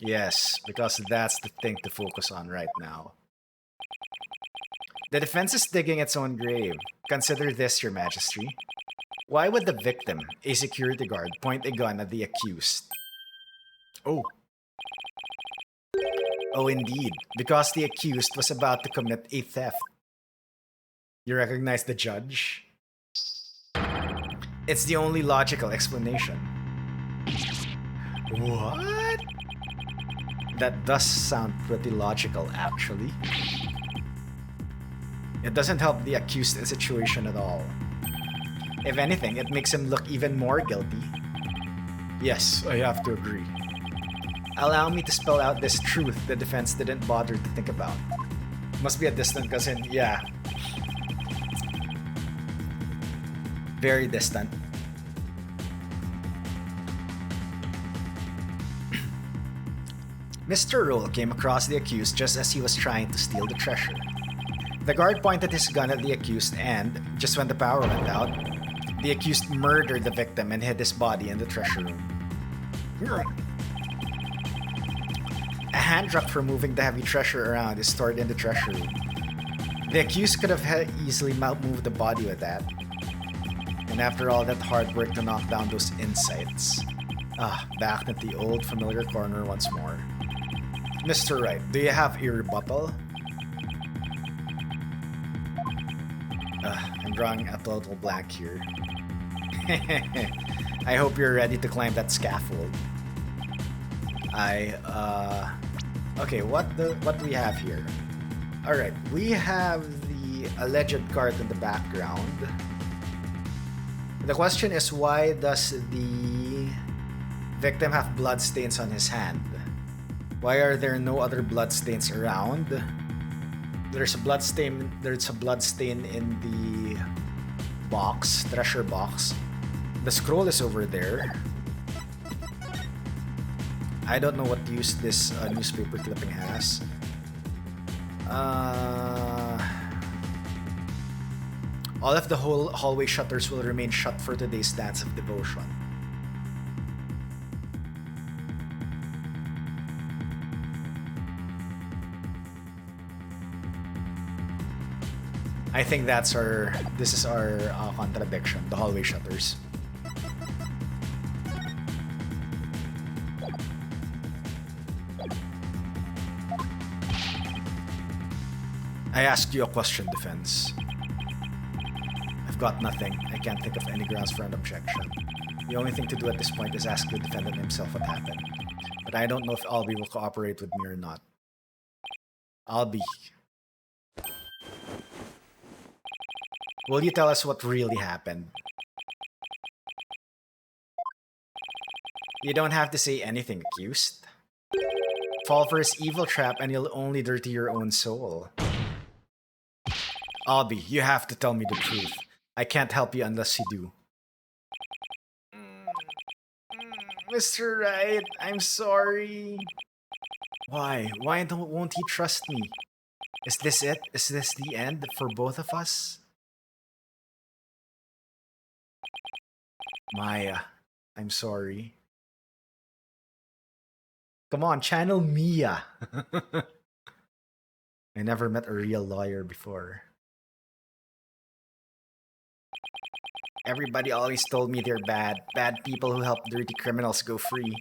Speaker 1: Yes, because that's the thing to focus on right now. The defense is digging its own grave. Consider this, Your Majesty. Why would the victim, a security guard, point a gun at the accused? Oh. Oh, indeed, because the accused was about to commit a theft. You recognize the judge? It's the only logical explanation. What? That does sound pretty logical, actually. It doesn't help the accused situation at all. If anything, it makes him look even more guilty. Yes, I have to agree. Allow me to spell out this truth the defense didn't bother to think about. Must be a distant cousin, yeah. Very distant. Mr. Roll came across the accused just as he was trying to steal the treasure. The guard pointed his gun at the accused and, just when the power went out, the accused murdered the victim and hid his body in the treasure room. A hand truck for moving the heavy treasure around is stored in the treasure room. The accused could have easily moved the body with that. And after all that hard work to knock down those insights. Back at the old familiar corner once more. Mr. Wright, do you have a rebuttal? I'm drawing a total blank here. I hope you're ready to climb that scaffold. Okay, what do we have here? Alright, we have the alleged cart in the background. The question is, why does the victim have bloodstains on his hand? Why are there no other bloodstains around? There's a bloodstain in the treasure box. The scroll is over there. I don't know what use this newspaper clipping has. All of the whole hallway shutters will remain shut for today's dance of devotion. I think this is our contradiction, the hallway shutters. I asked you a question, defense. I've got nothing. I can't think of any grounds for an objection. The only thing to do at this point is ask the defendant himself what happened. But I don't know if Albie will cooperate with me or not. Albie. Will you tell us what really happened? You don't have to say anything, accused. Fall for his evil trap and you'll only dirty your own soul. Albie, you have to tell me the truth. I can't help you unless you do. Mr. Wright, I'm sorry. Why? Won't he trust me? Is this it? Is this the end for both of us? Maya, I'm sorry. Come on, channel Mia. I never met a real lawyer before. Everybody always told me they're bad. Bad people who help dirty criminals go free.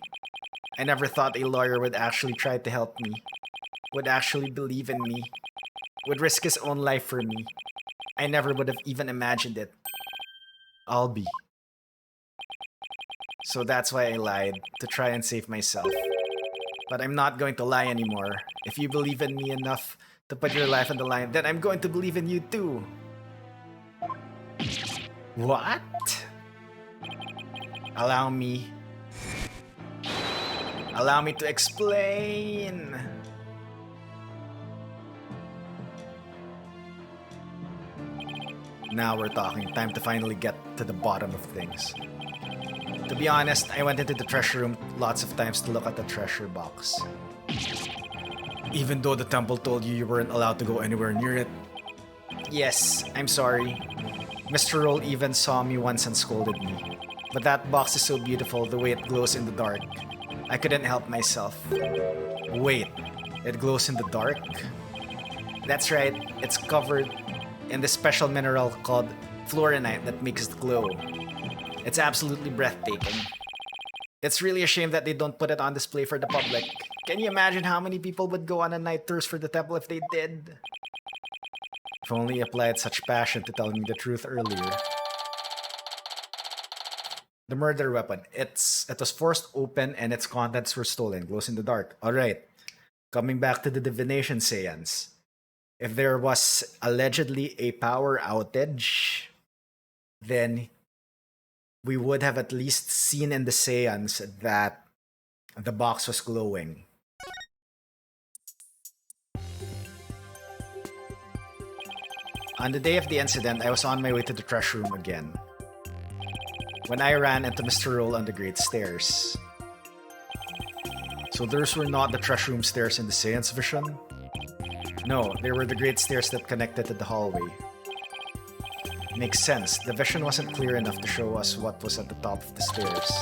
Speaker 1: I never thought a lawyer would actually try to help me. Would actually believe in me. Would risk his own life for me. I never would have even imagined it. I'll be. So that's why I lied, to try and save myself. But I'm not going to lie anymore. If you believe in me enough to put your life on the line, then I'm going to believe in you too. What? Allow me. Allow me to explain. Now we're talking. Time to finally get to the bottom of things. To be honest, I went into the treasure room lots of times to look at the treasure box. Even though the temple told you weren't allowed to go anywhere near it. Yes, I'm sorry. Mr. Roll even saw me once and scolded me. But that box is so beautiful, the way it glows in the dark. I couldn't help myself. Wait, it glows in the dark? That's right, it's covered in this special mineral called fluorinite that makes it glow. It's absolutely breathtaking. It's really a shame that they don't put it on display for the public. Can you imagine how many people would go on a night tours for the temple if they did? If only he applied such passion to tell me the truth earlier. The murder weapon. It was forced open and its contents were stolen. Glows in the dark. Alright. Coming back to the divination seance. If there was allegedly a power outage, then we would have at least seen in the seance that the box was glowing. On the day of the incident, I was on my way to the treasure room again, when I ran into Mr. Roll on the Great Stairs. So those were not the treasure room stairs in the seance vision? No, they were the Great Stairs that connected to the hallway. Makes sense, the vision wasn't clear enough to show us what was at the top of the stairs.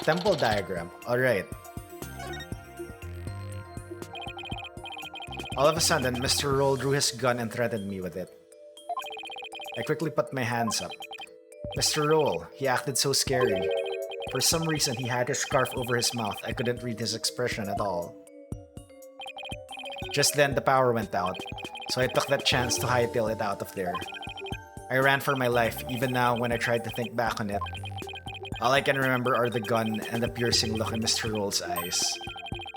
Speaker 1: Temple diagram, alright. All of a sudden, Mr. Roll drew his gun and threatened me with it. I quickly put my hands up. Mr. Roll, he acted so scary. For some reason, he had his scarf over his mouth. I couldn't read his expression at all. Just then, the power went out, so I took that chance to hightail it out of there. I ran for my life, even now when I tried to think back on it. All I can remember are the gun and the piercing look in Mr. Roll's eyes.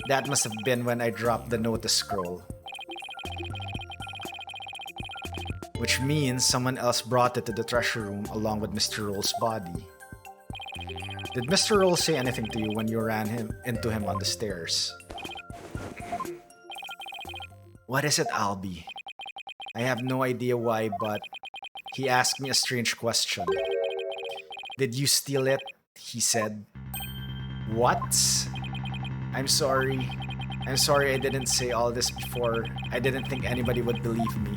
Speaker 1: That must have been when I dropped the notice scroll. Which means someone else brought it to the treasure room along with Mr. Roll's body. Did Mr. Roll say anything to you when you ran into him on the stairs? What is it, Albie? I have no idea why, but he asked me a strange question. Did you steal it? He said. What? I'm sorry. I'm sorry I didn't say all this before. I didn't think anybody would believe me.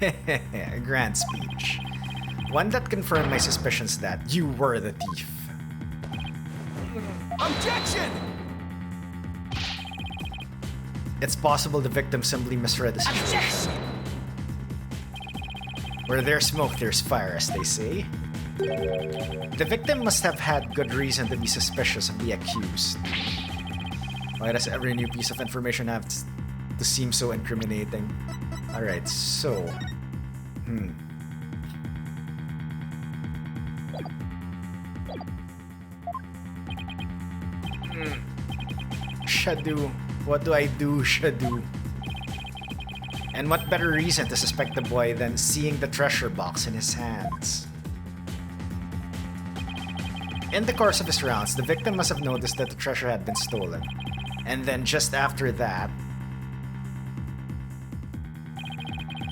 Speaker 1: A grand speech. One that confirmed my suspicions that you were the thief.
Speaker 2: Objection!
Speaker 1: It's possible the victim simply misread the situation. Where there's smoke, there's fire, as they say. The victim must have had good reason to be suspicious of the accused. Why does every new piece of information have to seem so incriminating? Alright, so... Shadu. What do I do, Shadu? And what better reason to suspect the boy than seeing the treasure box in his hands? In the course of his rounds, the victim must have noticed that the treasure had been stolen. And then just after that,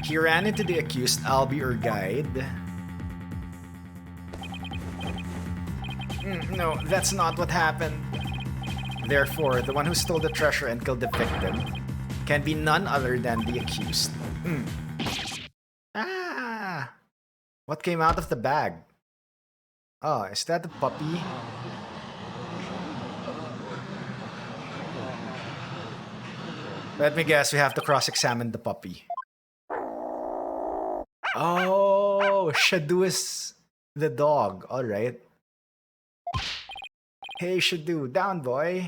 Speaker 1: he ran into the accused Albie or guide. No, that's not what happened. Therefore, the one who stole the treasure and killed the victim can be none other than the accused. Ah! What came out of the bag? Oh, is that the puppy? Let me guess, we have to cross-examine the puppy. Oh, Shadu is the dog. Alright. Hey, Shadu, down, boy.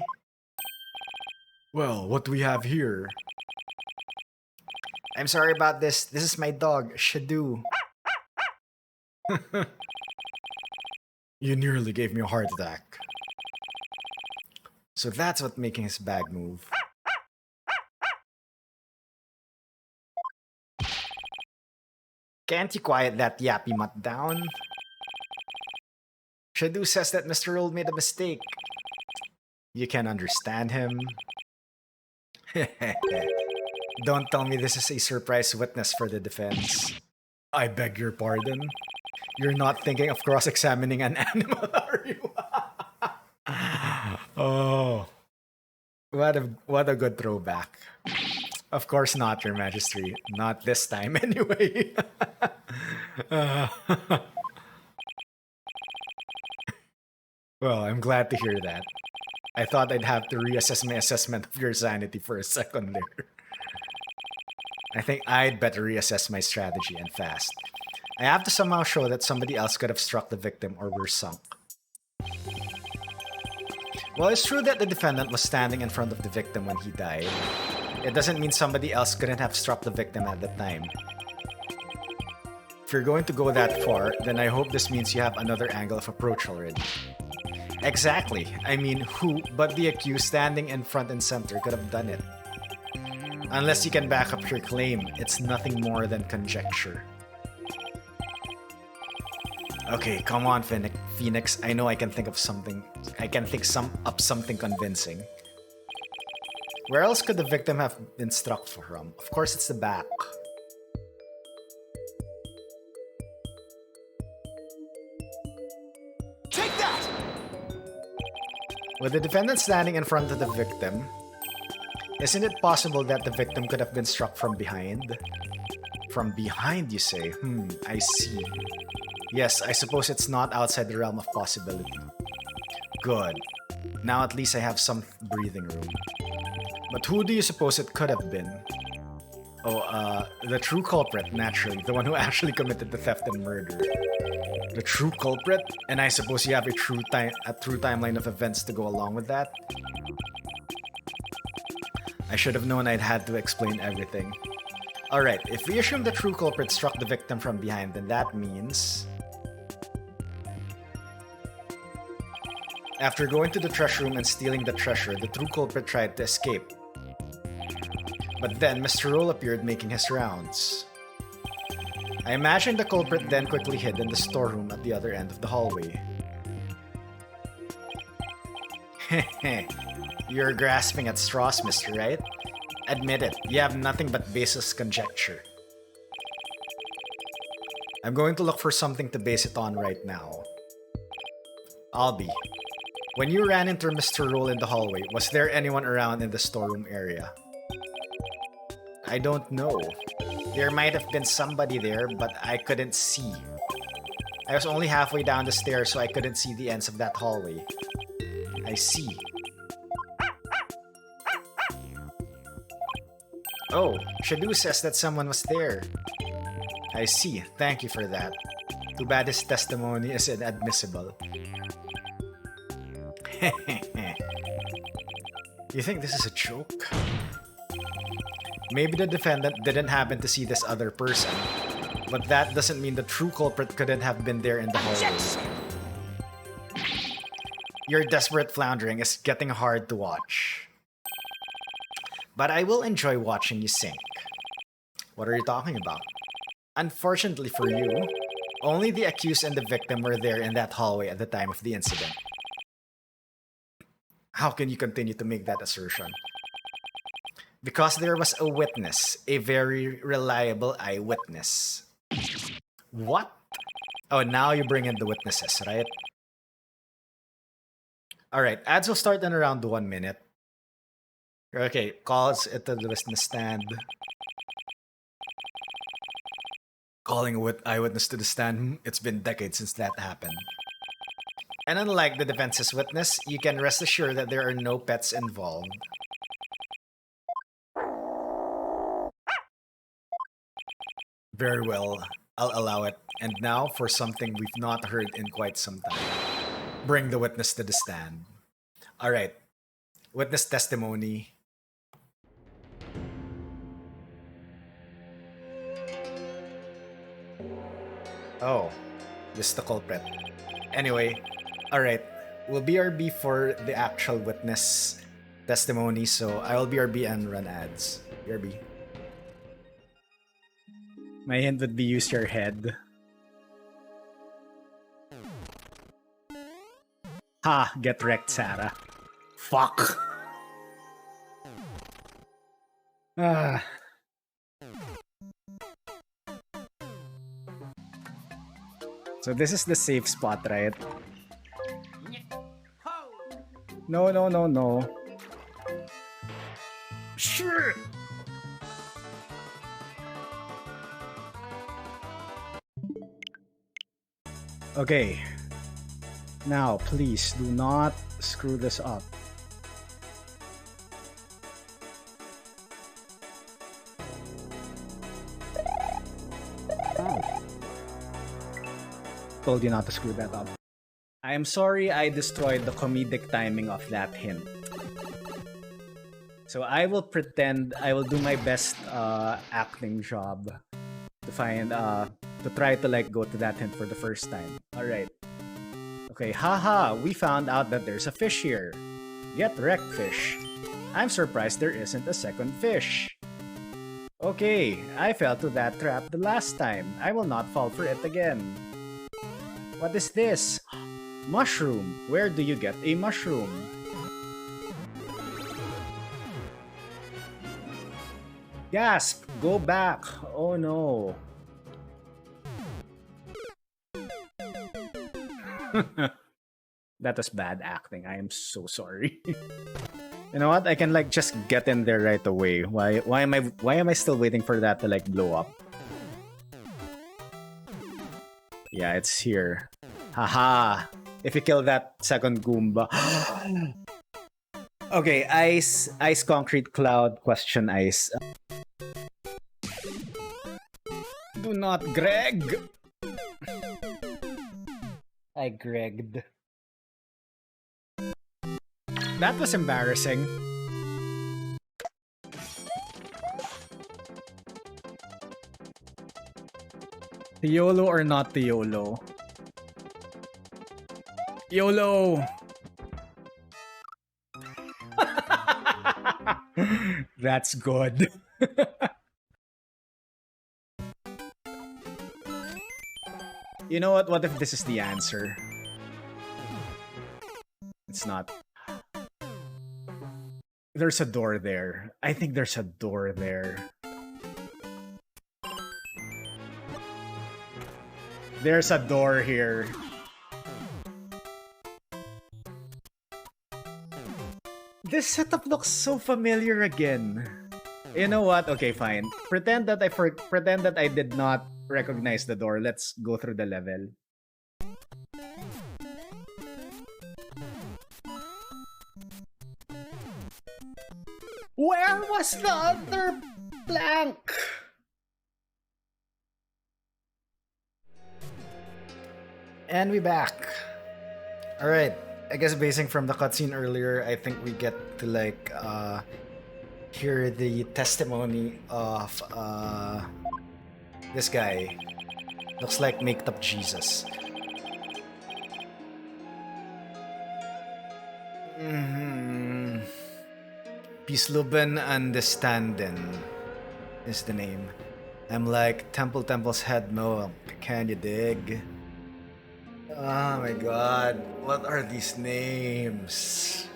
Speaker 1: Well, what do we have here? I'm sorry about this. This is my dog, Shadu. You nearly gave me a heart attack. So that's what making his bag move. Can't you quiet that yappy mutt down? Shadu says that Mr. Roll made a mistake. You can understand him. Don't tell me this is a surprise witness for the defense. I beg your pardon? You're not thinking of cross-examining an animal, are you? Oh. What a good throwback. Of course not, Your Majesty. Not this time, anyway. Well, I'm glad to hear that. I thought I'd have to reassess my assessment of your sanity for a second there. I think I'd better reassess my strategy, and fast. I have to somehow show that somebody else could have struck the victim or were sunk. Well, it's true that the defendant was standing in front of the victim when he died. It doesn't mean somebody else couldn't have struck the victim at the time. If you're going to go that far, then I hope this means you have another angle of approach already. Exactly. I mean, who but the accused standing in front and center could have done it? Unless you can back up your claim, it's nothing more than conjecture. Okay, come on, Phoenix. I know I can think of something. I can think up something convincing. Where else could the victim have been struck from? Of course, it's the back.
Speaker 2: Take that!
Speaker 1: With the defendant standing in front of the victim, isn't it possible that the victim could have been struck from behind? From behind, you say? I see. Yes, I suppose it's not outside the realm of possibility. Good. Now at least I have some breathing room. But who do you suppose it could have been? Oh, the true culprit, naturally. The one who actually committed the theft and murder. The true culprit? And I suppose you have a true timeline of events to go along with that? I should have known I'd had to explain everything. Alright, if we assume the true culprit struck the victim from behind, then that means... After going to the treasure room and stealing the treasure, the true culprit tried to escape. But then Mr. Roll appeared making his rounds. I imagine the culprit then quickly hid in the storeroom at the other end of the hallway. Heh. You're grasping at straws, Mr. Wright. Admit it, you have nothing but baseless conjecture. I'm going to look for something to base it on right now. I'll be. When you ran into Mr. Roll in the hallway, was there anyone around in the storeroom area? I don't know. There might have been somebody there, but I couldn't see. I was only halfway down the stairs, so I couldn't see the ends of that hallway. I see. Oh, Shadu says that someone was there. I see. Thank you for that. Too bad his testimony is inadmissible. You think this is a joke? Maybe the defendant didn't happen to see this other person, but that doesn't mean the true culprit couldn't have been there in the hallway. Your desperate floundering is getting hard to watch. But I will enjoy watching you sink. What are you talking about? Unfortunately for you, only the accused and the victim were there in that hallway at the time of the incident. How can you continue to make that assertion? Because there was a witness, a very reliable eyewitness. What? Oh, now you bring in the witnesses, right? All right, ads will start in around 1 minute. Okay, calls it to the witness stand. Calling a eyewitness to the stand. It's been decades since that happened. And unlike the defense's witness, you can rest assured that there are no pets involved. Very well, I'll allow it. And now for something we've not heard in quite some time. Bring the witness to the stand. Alright, witness testimony. Oh, this is the culprit. Anyway, alright, we'll BRB for the actual witness testimony, so I will BRB and run ads. BRB. My hint would be use your head. Ha! Get wrecked, Sarah. Fuck! Ah. So this is the safe spot, right? No, no, no, no. Sure! Okay. Now, please do not screw this up. Told you not to screw that up. I am sorry I destroyed the comedic timing of that hint. So I will pretend, I will do my best acting job to find, to try to like go to that hint for the first time. Alright. Okay, haha, we found out that there's a fish here. Get wrecked, fish. I'm surprised there isn't a second fish. Okay, I fell to that trap the last time. I will not fall for it again. What is this? Mushroom. Where do you get a mushroom? Gasp! Go back! Oh no. That was bad acting. I am so sorry. You know what? I can like just get in there right away. Why am I still waiting for that to like blow up? Yeah, it's here. Haha! If you kill that second Goomba. Okay, ice, concrete, cloud, question, ice. Do not Greg! I Gregged. That was embarrassing. YOLO or not the YOLO? YOLO! That's good. You know what? What if this is the answer? It's not. There's a door there. I think there's a door there. There's a door here. This setup looks so familiar again. You know what? Okay, fine. Pretend that I did not recognize the door. Let's go through the level. Where was the other plank? And we back. Alright, I guess basing from the cutscene earlier, I think we get to like hear the testimony of this guy. Looks like maked up Jesus. Pisluben Understanding is the name. I'm like Temple's head milk. Can you dig? Oh my god, what are these names?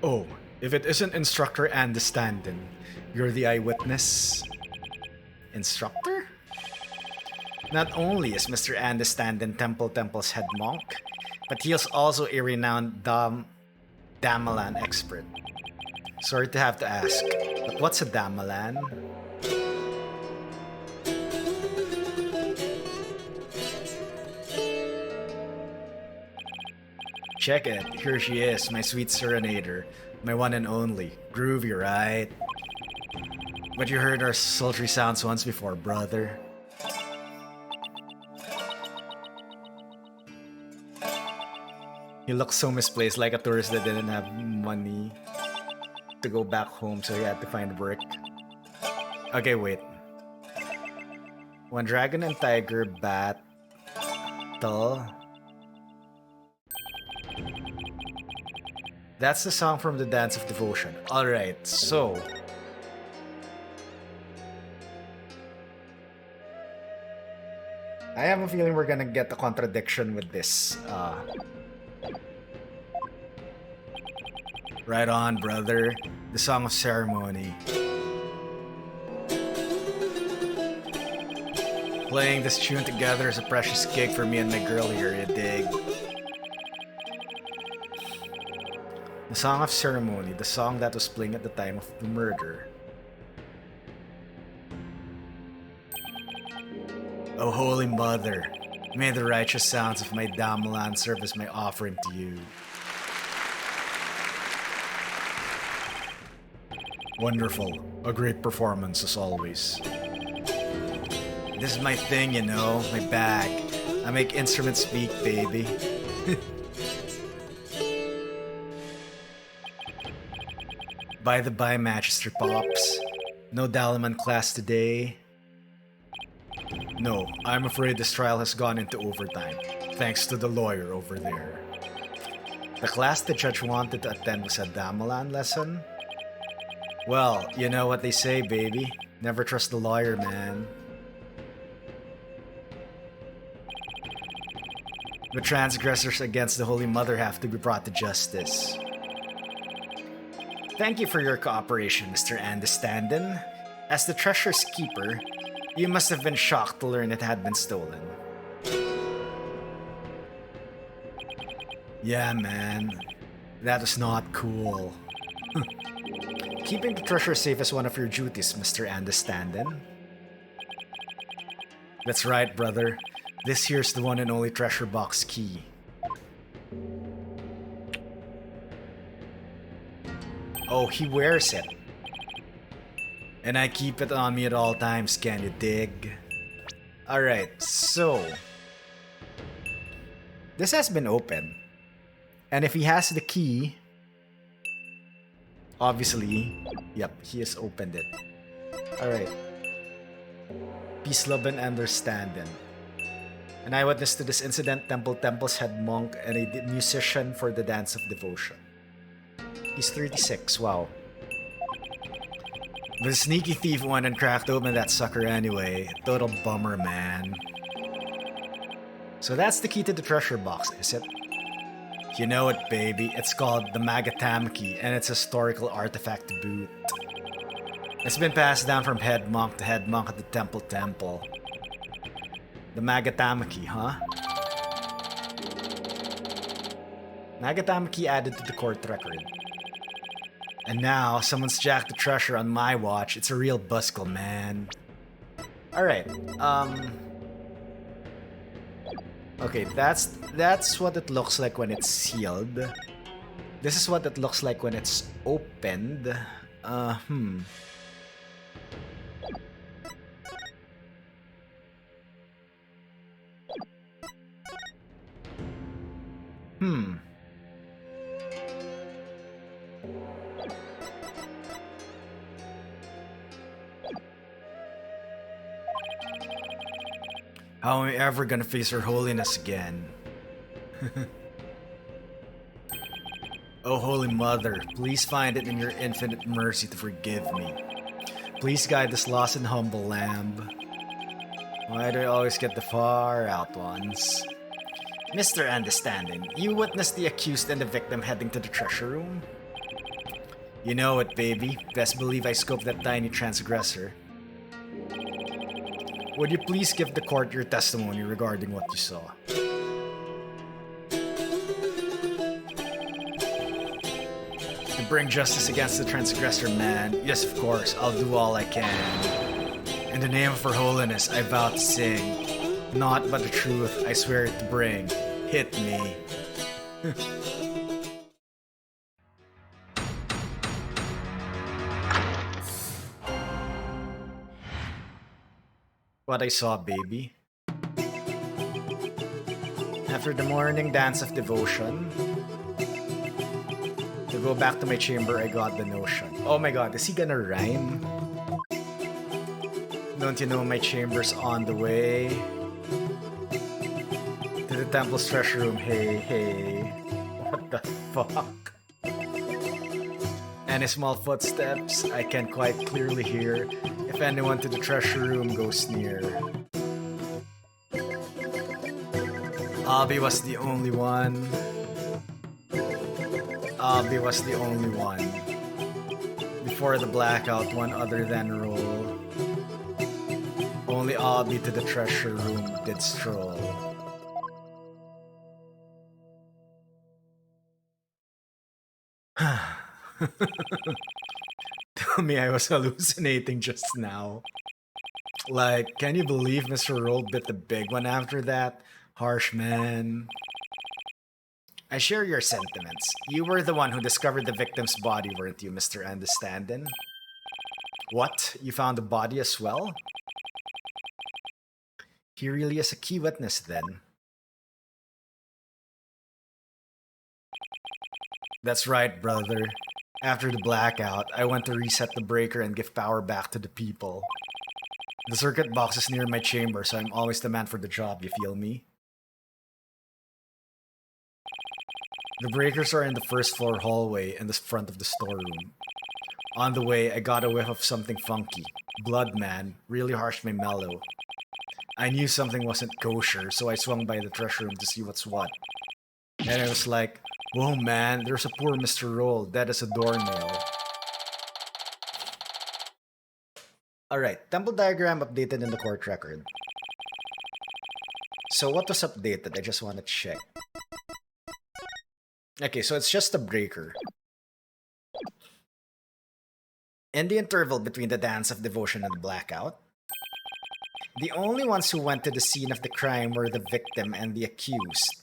Speaker 1: Oh, If it isn't Instructor Andy Standen, you're the eyewitness? Instructor? Not only is Mr. Andy Standen Temple's head monk, but he is also a renowned Damelan expert. Sorry to have to ask, but what's a Damelan? Check it, here she is, my sweet serenader, my one and only. Groovy, right? But you heard our sultry sounds once before, brother. He looks so misplaced, like a tourist that didn't have money to go back home, so he had to find work. Okay, wait. When Dragon and Tiger battle... That's the song from the Dance of Devotion. Alright, so... I have a feeling we're gonna get a contradiction with this. Right on, brother. The Song of Ceremony. Playing this tune together is a precious gig for me and my girl here, you dig? The Song of Ceremony, the song that was playing at the time of the murder. O Holy Mother, may the righteous sounds of my Damelan serve as my offering to you. Wonderful. A great performance as always. This is my thing, you know, my bag. I make instruments speak, baby. By the by, Manchester Pops. No Dalaman class today. No, I'm afraid this trial has gone into overtime, thanks to the lawyer over there. The class the judge wanted to attend was a Damelan lesson? Well, you know what they say, baby. Never trust the lawyer, man. The transgressors against the Holy Mother have to be brought to justice. Thank you for your cooperation, Mr. Andy Standen. As the treasure's keeper, you must have been shocked to learn it had been stolen. Yeah, man. That was not cool. Keeping the treasure safe is one of your duties, Mr. Andy Standen. That's right, brother. This here's the one and only treasure box key. Oh, he wears it. And I keep it on me at all times, can you dig? Alright, so... this has been opened. And if he has the key... obviously... yep, he has opened it. Alright. Peace, love, and understanding. An eyewitness to this incident, Temple's head monk and a musician for the Dance of Devotion. He's 36, wow. The sneaky thief went and cracked open that sucker anyway. Total bummer, man. So that's the key to the treasure box, is it? You know it, baby. It's called the Magatam key, and it's a historical artifact to boot. It's been passed down from head monk to head monk at the temple. The Magatam key, huh? Magatam key added to the court record. And now, someone's jacked the treasure on my watch. It's a real buskle, man. Alright, okay, that's what it looks like when it's sealed. This is what it looks like when it's opened. How am I ever gonna face Her Holiness again? Oh, Holy Mother, please find it in your infinite mercy to forgive me. Please guide this lost and humble lamb. Why do I always get the far out ones? Mr. Understanding, you witnessed the accused and the victim heading to the treasure room? You know it, baby. Best believe I scoped that tiny transgressor. Would you please give the court your testimony regarding what you saw? To bring justice against the transgressor, man. Yes, of course, I'll do all I can. In the name of Her Holiness, I vow to sing. Naught but the truth, I swear it to bring. Hit me. What I saw, baby. After the morning dance of devotion, to go back to my chamber, I got the notion. Oh my god, is he gonna rhyme? Don't you know my chamber's on the way? To the temple's treasure room, hey, hey. What the fuck? Any small footsteps I can quite clearly hear if anyone to the treasure room goes near. Abby was the only one. Abby was the only one. Before the blackout, one other than roll. Only Abby to the treasure room did stroll. Tell me I was hallucinating just now. Like, can you believe Mr. Roll bit the big one after that? Harsh man. I share your sentiments. You were the one who discovered the victim's body, weren't you, Mr. Understandin? What? You found the body as well? He really is a key witness then. That's right, brother. After the blackout, I went to reset the breaker and give power back to the people. The circuit box is near my chamber, so I'm always the man for the job, you feel me? The breakers are in the first floor hallway in the front of the storeroom. On the way, I got a whiff of something funky. Blood, man. Really harsh my mellow. I knew something wasn't kosher, so I swung by the treasure room to see what's what. And I was like, whoa man, there's a poor Mr. Roll, dead as a doornail. Alright, temple diagram updated in the court record. So what was updated? I just want to check. Okay, so it's just a breaker. In the interval between the dance of devotion and the blackout, the only ones who went to the scene of the crime were the victim and the accused.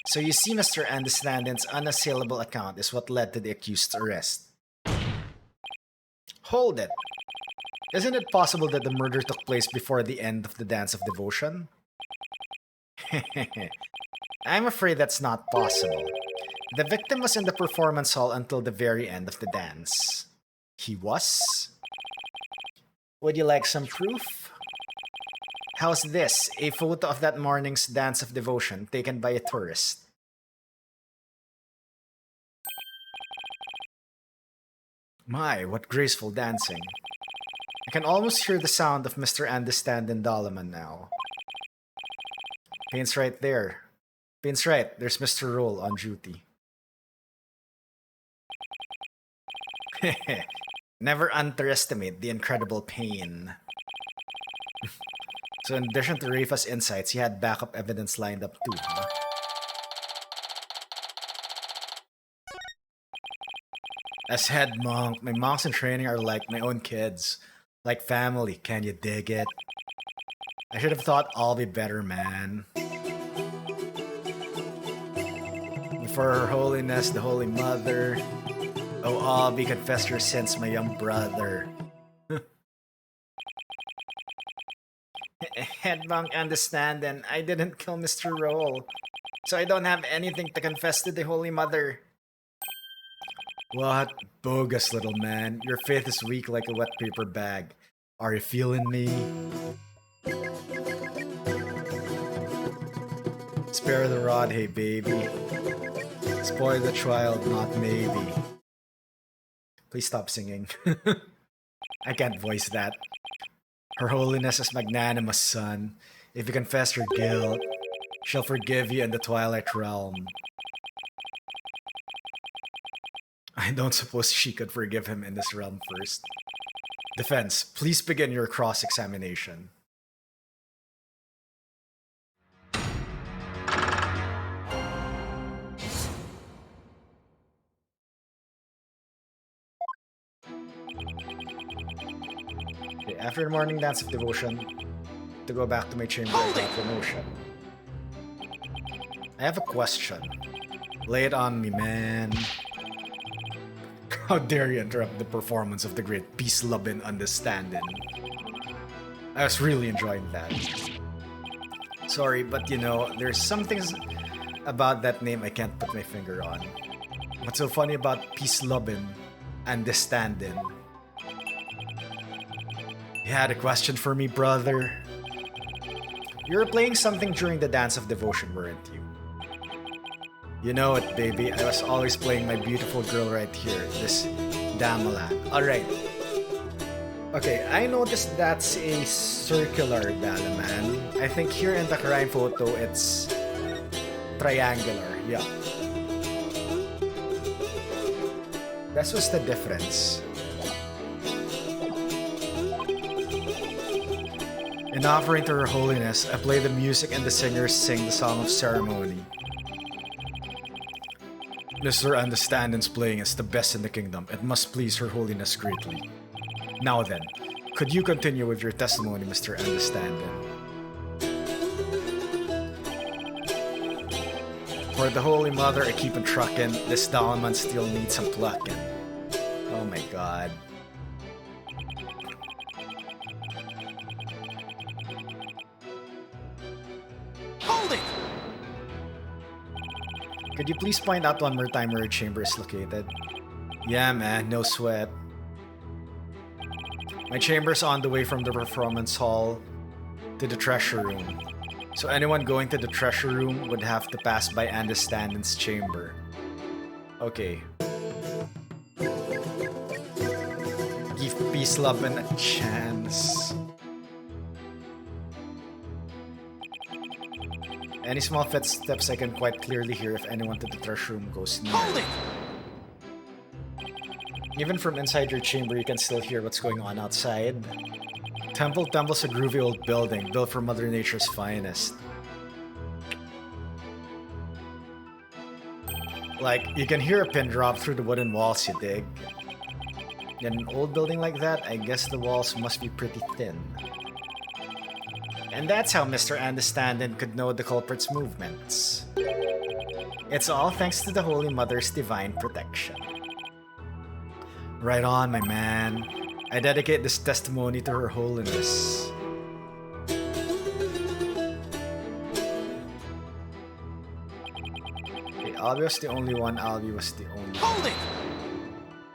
Speaker 1: So you see, Mr. Understandin's unassailable account is what led to the accused's arrest. Hold it. Isn't it possible that the murder took place before the end of the dance of devotion? I'm afraid that's not possible. The victim was in the performance hall until the very end of the dance. He was? Would you like some proof? How's this? A photo of that morning's dance of devotion taken by a tourist. My, what graceful dancing. I can almost hear the sound of Mr. Understandin Dalaman now. Pain's right there. Pain's right, there's Mr. Roll on duty. Never underestimate the incredible pain. So in addition to Rafa's insights, he had backup evidence lined up too, huh? As head monk, my monks in training are like my own kids. Like family, can you dig it? I should have thought I'll be better, man. Before Her Holiness, the Holy Mother. Oh, Abby, confess your sins, my young brother. Head monk Understandin, I didn't kill Mr. Roll, so I don't have anything to confess to the Holy Mother. What? Bogus, little man. Your faith is weak like a wet paper bag. Are you feeling me? Spare the rod, hey baby. Spoil the child, not maybe. Please stop singing. I can't voice that. Her Holiness is magnanimous, son. If you confess your guilt, she'll forgive you in the Twilight Realm. I don't suppose she could forgive him in this realm first. Defense, please begin your cross-examination. Okay, after the morning dance of devotion, to go back to my chamber I got promotion. I have a question. Lay it on me, man. How dare you interrupt the performance of the great peace-loving understanding. I was really enjoying that. Sorry, but you know, there's some things about that name I can't put my finger on. What's so funny about peace-loving understanding? You had a question for me, brother? You were playing something during the dance of devotion, weren't you? You know it, baby. I was always playing my beautiful girl right here, this Damelan. Alright. Okay, I noticed that's a circular Dalaman. I think here in the crime photo, it's triangular. Yeah. That's what's the difference. In offering to Her Holiness, I play the music and the singers sing the Song of Ceremony. Mr. Understanding's playing is the best in the kingdom. It must please Her Holiness greatly. Now then, could you continue with your testimony, Mr. Understanding? For the Holy Mother, I keep on trucking. This Dalaman still needs some plucking. Oh my god.
Speaker 2: Hold it!
Speaker 1: Could you please point out one more time where your chamber is located? Yeah, man, no sweat. My chamber's on the way from the performance hall to the treasure room. So anyone going to the treasure room would have to pass by Understanding's chamber. Okay. Give peace, love, and a chance. Any small footsteps I can quite clearly hear if anyone to the treasure room goes near.
Speaker 2: Hold it!
Speaker 1: Even from inside your chamber, you can still hear what's going on outside. Temple's a groovy old building, built for Mother Nature's finest. Like, you can hear a pin drop through the wooden walls, you dig? In an old building like that, I guess the walls must be pretty thin. And that's how Mr. Understanding could know the culprit's movements. It's all thanks to the Holy Mother's divine protection. Right on, my man. I dedicate this testimony to Her Holiness. Okay, Albie was the only one. Albie was the only
Speaker 2: Hold it!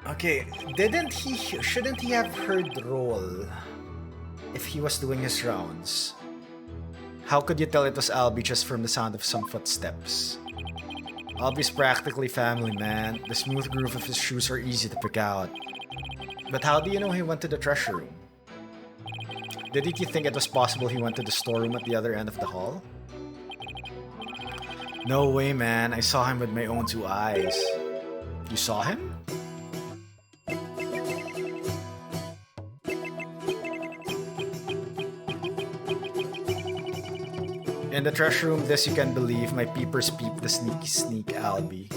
Speaker 1: Okay, shouldn't he have heard roll if he was doing his rounds? How could you tell it was Albie just from the sound of some footsteps? Albie's practically family, man. The smooth groove of his shoes are easy to pick out. But how do you know he went to the treasure room? Didn't you think it was possible he went to the storeroom at the other end of the hall? No way, man. I saw him with my own two eyes. You saw him? In the treasure room, this you can believe, my peepers peep the sneaky sneak Albie.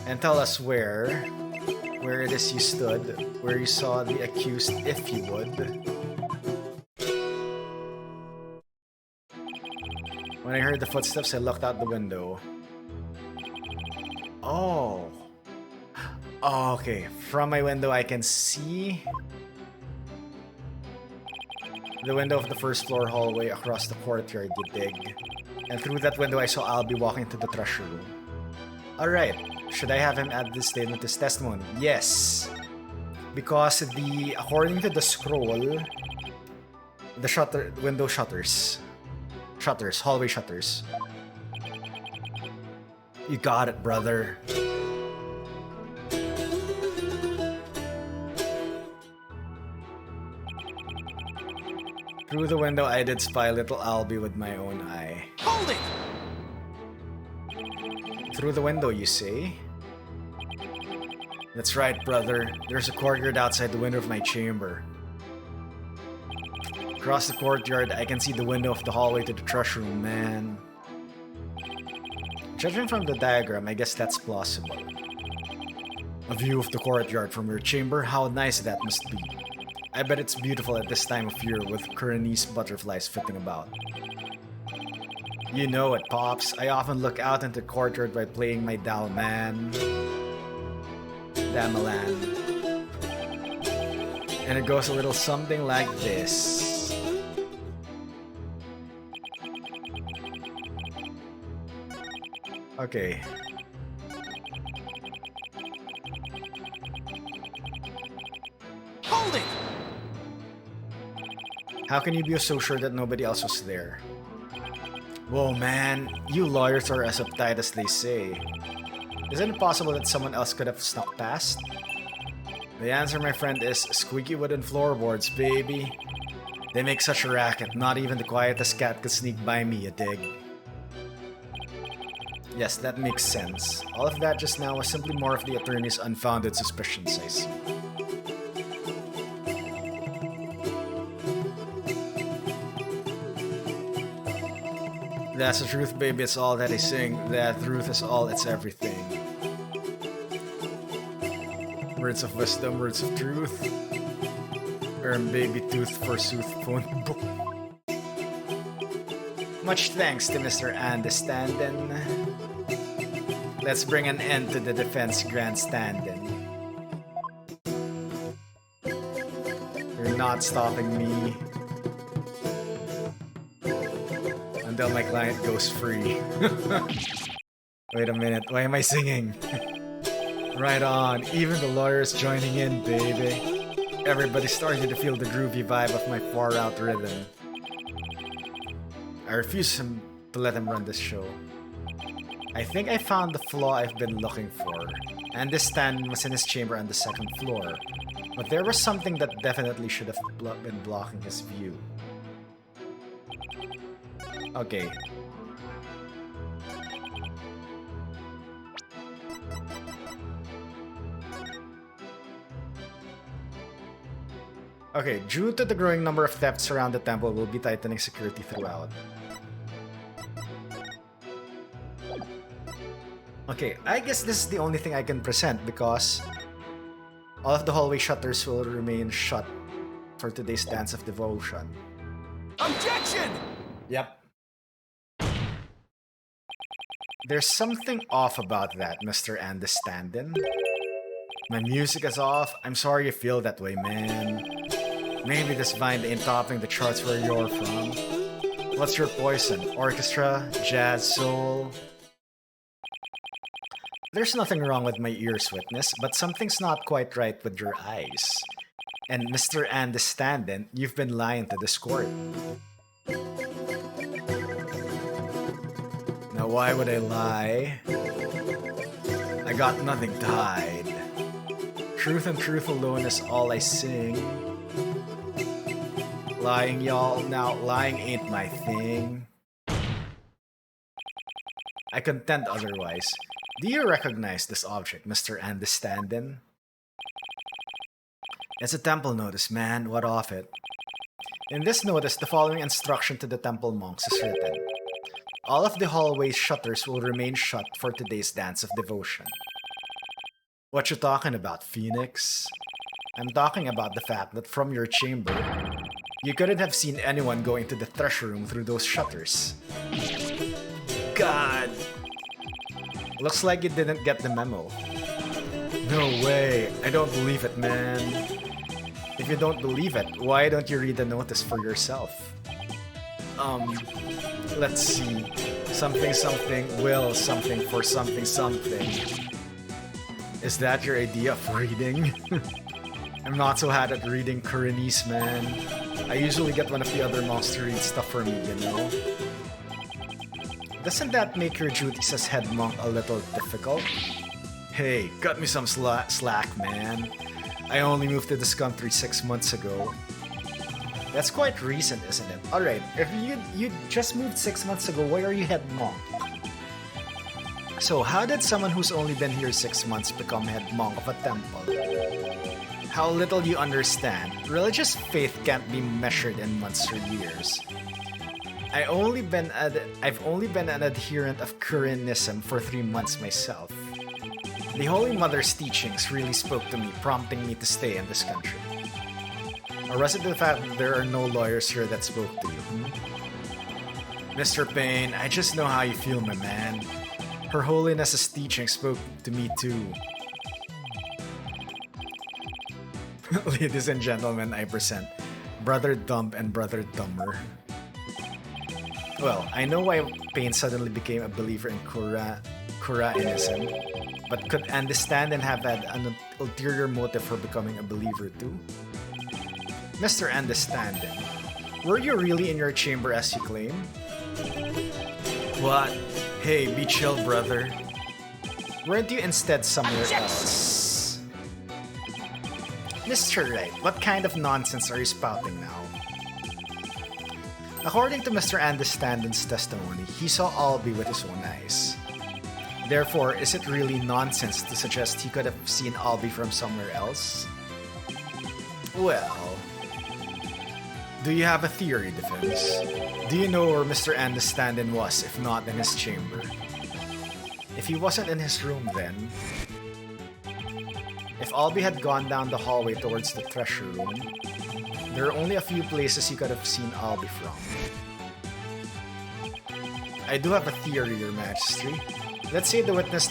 Speaker 1: And tell us where it is you stood, where you saw the accused, if you would. When I heard the footsteps, I looked out the window. Oh. Oh, okay. From my window, I can see the window of the first floor hallway across the courtyard, you dig. And through that window, I saw Albie walking to the treasure room. Alright, should I have him add this statement to his testimony? Yes. Because according to the scroll, the window shutters, hallway shutters. You got it, brother. Through the window, I did spy little Albie with my own eye.
Speaker 2: Hold it!
Speaker 1: Through the window, you say? That's right, brother. There's a courtyard outside the window of my chamber. Across the courtyard, I can see the window of the hallway to the treasure room, man. Judging from the diagram, I guess that's plausible. A view of the courtyard from your chamber, how nice that must be. I bet it's beautiful at this time of year with Kuranese butterflies flitting about. You know it, Pops. I often look out into the courtyard while playing my Dalman. Damelan. And it goes a little something like this. Okay.
Speaker 2: Hold it!
Speaker 1: How can you be so sure that nobody else was there? Whoa, man. You lawyers are as uptight as they say. Isn't it possible that someone else could have snuck past? The answer, my friend, is squeaky wooden floorboards, baby. They make such a racket, not even the quietest cat could sneak by me, you dig? Yes, that makes sense. All of that just now was simply more of the attorney's unfounded suspicions, I see. That's the truth, baby, it's all that I sing. That truth is all, it's everything. Words of wisdom, words of truth. Earn baby tooth forsooth phone book. Much thanks to Mr. Understandin'. Let's bring an end to the defense grandstanding. You're not stopping me until my client goes free. Wait a minute, why am I singing? Right on, even the lawyer's joining in, baby. Everybody's starting to feel the groovy vibe of my far out rhythm. I refuse to let him run this show. I think I found the flaw I've been looking for. And this stand was in his chamber on the second floor. But there was something that definitely should have been blocking his view. Okay. Okay, due to the growing number of thefts around the temple, we'll be tightening security throughout. Okay, I guess this is the only thing I can present because all of the hallway shutters will remain shut for today's Dance of Devotion.
Speaker 2: Objection!
Speaker 1: Yep. There's something off about that, Mr. Understandin'. My music is off. I'm sorry you feel that way, man. Maybe this vine ain't topping the charts where you're from. What's your poison? Orchestra? Jazz? Soul? There's nothing wrong with my ears, witness, but something's not quite right with your eyes. And Mr. Understandin', you've been lying to this court. Now why would I lie? I got nothing to hide. Truth and truth alone is all I sing. Lying, y'all. Now, lying ain't my thing. I contend otherwise. Do you recognize this object, Mr. Understandin'? It's a temple notice, man. What of it? In this notice, the following instruction to the temple monks is written. All of the hallway shutters will remain shut for today's Dance of Devotion. What you talking about, Phoenix? I'm talking about the fact that from your chamber, you couldn't have seen anyone going to the treasure room through those shutters. God! Looks like you didn't get the memo. No way, I don't believe it, man. If you don't believe it, why don't you read the notice for yourself? Let's see. Something something will something for something something. Is that your idea of reading? I'm not so hot at reading Kuranese, man. I usually get one of the other monks to read stuff for me, you know? Doesn't that make your duties as head monk a little difficult? Hey, cut me some slack, man. I only moved to this country 6 months ago. That's quite recent, isn't it? Alright, if you just moved 6 months ago, why are you head monk? So, how did someone who's only been here 6 months become head monk of a temple? How little you understand. Religious faith can't be measured in months or years. I've only been an adherent of Kurinism for 3 months myself. The Holy Mother's teachings really spoke to me, prompting me to stay in this country. Or was it the fact that there are no lawyers here that spoke to you? Mr. Payne, I just know how you feel, my man. Her Holiness's teaching spoke to me too. Ladies and gentlemen, I present Brother Dumb and Brother Dumber. Well, I know why Payne suddenly became a believer in Qur'anism, but could understand and have had an ulterior motive for becoming a believer too? Mr. Understanding, were you really in your chamber as you claim? What? Hey, be chill, brother. Weren't you instead somewhere else? Mr. Wright, what kind of nonsense are you spouting now? According to Mr. Understanding's testimony, he saw Albie with his own eyes. Therefore, is it really nonsense to suggest he could have seen Albie from somewhere else? Well, do you have a theory, Defense? Do you know where Mr. Understanding was, if not in his chamber? If he wasn't in his room then... If Albie had gone down the hallway towards the treasure room, there are only a few places he could have seen Albie from. I do have a theory, Your Majesty. Let's say the witness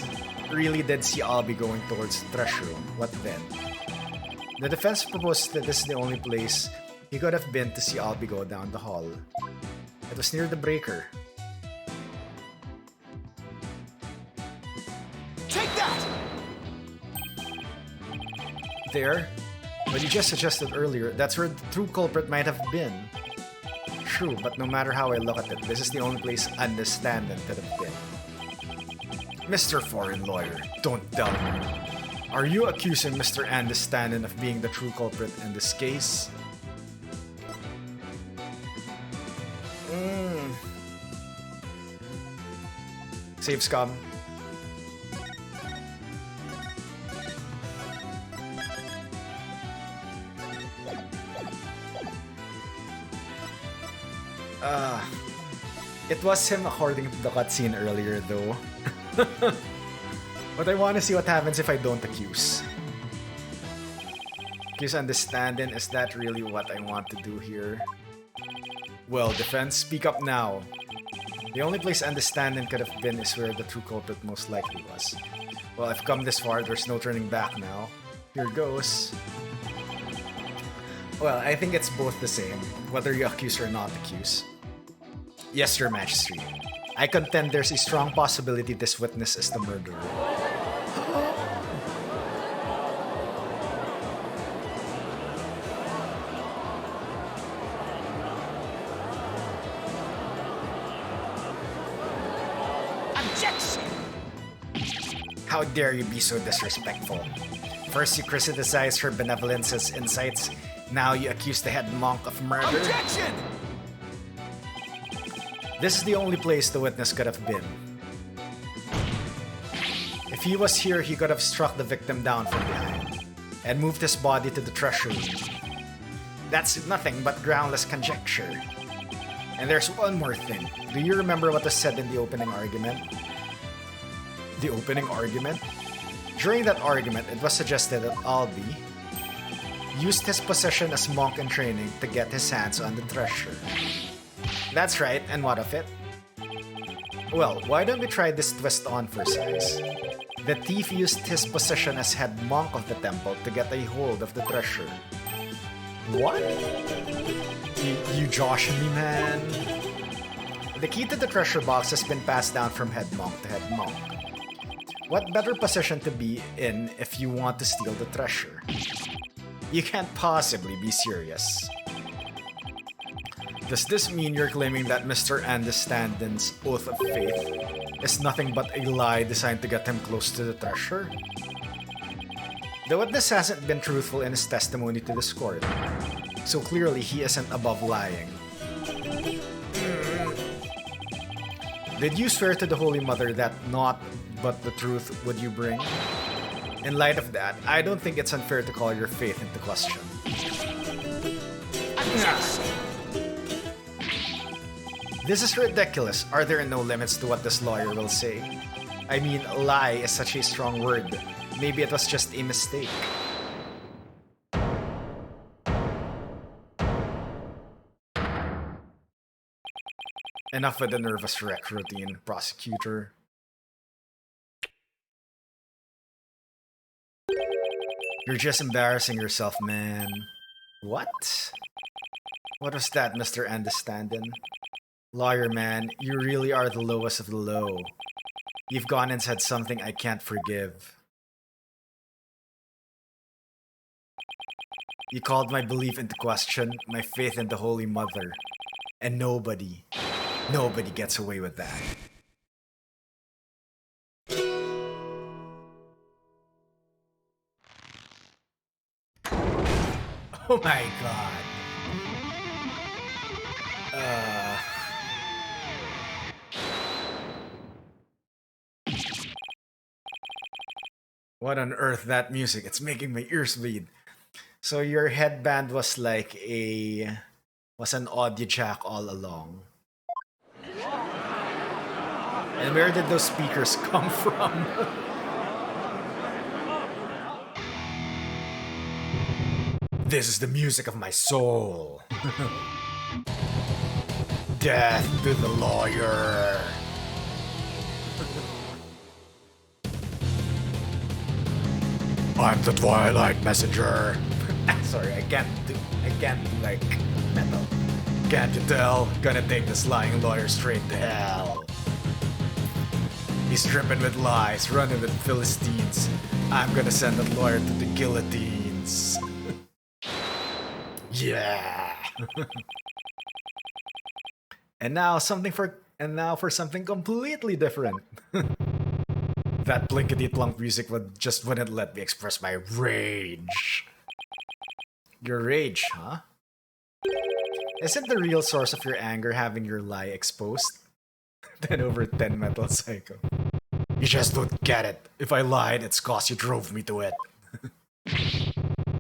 Speaker 1: really did see Albie going towards the treasure room. What then? The defense proposed that this is the only place he could have been to see Albie go down the hall. It was near the breaker.
Speaker 2: Take that!
Speaker 1: There? But you just suggested earlier, that's where the true culprit might have been. True, but no matter how I look at it, this is the only place Understanding could have been. Mr. Foreign Lawyer, don't doubt me. Are you accusing Mr. Understanding of being the true culprit in this case? Save scum. It was him according to the cutscene earlier though. But I want to see what happens if I don't accuse. Accuse Understanding, is that really what I want to do here? Well, defense, speak up now. The only place Understanding could have been is where the true culprit most likely was. Well, I've come this far, there's no turning back now. Here goes. Well, I think it's both the same, whether you accuse or not accuse. Yes, Your Majesty. I contend there's a strong possibility this witness is the murderer.
Speaker 3: Objection!
Speaker 1: How dare you be so disrespectful? First you criticize her benevolence's insights, now you accuse the head monk of murder?
Speaker 2: Objection!
Speaker 1: This is the only place the witness could have been. If he was here, he could have struck the victim down from behind and moved his body to the treasure room. That's nothing but groundless conjecture. And there's one more thing. Do you remember what was said in the opening argument? The opening argument? During that argument, it was suggested that Albie used his position as monk in training to get his hands on the treasure. That's right, and what of it? Well, why don't we try this twist on for size? The thief used his position as head monk of the temple to get a hold of the treasure. What? You joshing me, man? The key to the treasure box has been passed down from head monk to head monk. What better position to be in if you want to steal the treasure? You can't possibly be serious. Does this mean you're claiming that Mr. Understanding's oath of faith is nothing but a lie designed to get him close to the treasure? The witness hasn't been truthful in his testimony to this court, so clearly he isn't above lying. Did you swear to the Holy Mother that naught but the truth would you bring? In light of that, I don't think it's unfair to call your faith into question.
Speaker 3: Objection.
Speaker 1: This is ridiculous. Are there no limits to what this lawyer will say? I mean, lie is such a strong word. Maybe it was just a mistake. Enough with the nervous wreck routine, prosecutor. You're just embarrassing yourself, man. What? What was that, Mr. Understandin? Lawyer man, you really are the lowest of the low. You've gone and said something I can't forgive. You called my belief into question, my faith in the Holy Mother. And nobody gets away with that. Oh my god. What on earth, that music? It's making my ears bleed. So your headband was like was an audio jack all along. And where did those speakers come from? This is the music of my soul. Death to the lawyer. I'm the Twilight Messenger. Sorry, I can't like metal. Can't you tell? Gonna take this lying lawyer straight to hell. He's dripping with lies, running with Philistines. I'm gonna send that lawyer to the guillotines. Yeah. And now for something completely different. That blinkety plunk music wouldn't let me express my rage. Your rage, huh? Isn't the real source of your anger having your lie exposed? 10 over 10 Metal Psycho. You just don't get it. If I lied, it's cause you drove me to it.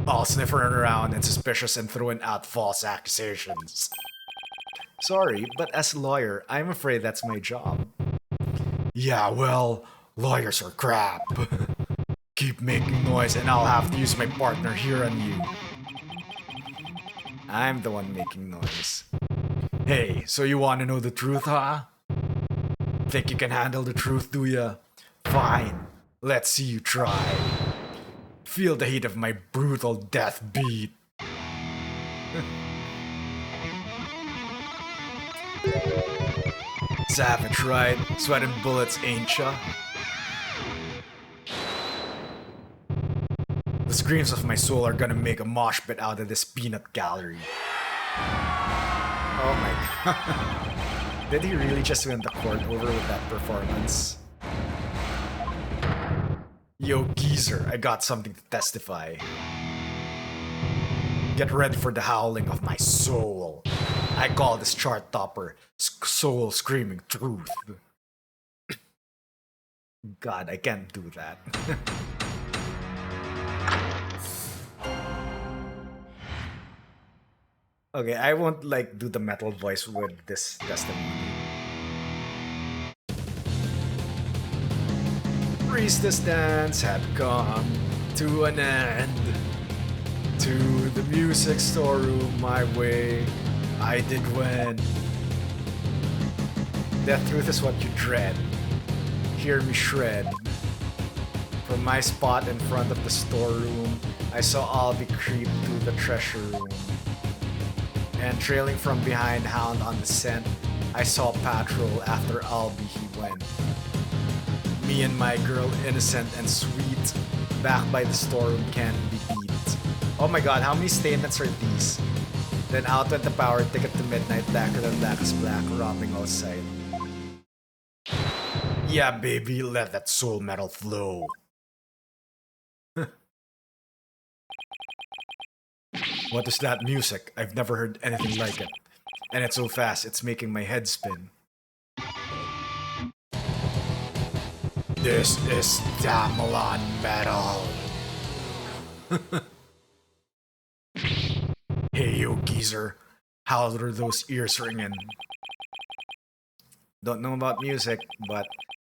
Speaker 1: All sniffing around and suspicious and throwing out false accusations. Sorry, but as a lawyer, I'm afraid that's my job. Yeah, well, lawyers are crap. Keep making noise and I'll have to use my partner here on you. I'm the one making noise. Hey, so you want to know the truth, huh? Think you can handle the truth, do ya? Fine, let's see you try. Feel the heat of my brutal death beat. Savage, right? Sweating bullets, ain't ya? The screams of my soul are gonna make a mosh pit out of this peanut gallery. Oh my god. Did he really just win the court over with that performance? Yo, geezer, I got something to testify. Get ready for the howling of my soul. I call this chart topper soul screaming truth. God, I can't do that. Okay, I won't like do the metal voice with this testimony. Priestess dance had come to an end. To the music storeroom my way, I did win. Death truth is what you dread. Hear me shred. From my spot in front of the storeroom, I saw Albie creep to the treasure room. And trailing from behind, hound on the scent, I saw Patrol after Albie he went. Me and my girl, innocent and sweet, back by the storeroom can't be beat. Oh my god, how many statements are these? Then out went the power, ticket to midnight, blacker than black is black, robbing outside. Yeah, baby, let that soul metal flow. What is that music? I've never heard anything like it. And it's so fast, it's making my head spin. This is Damelon Metal. Hey, you geezer. How are those ears ringing? Don't know about music, but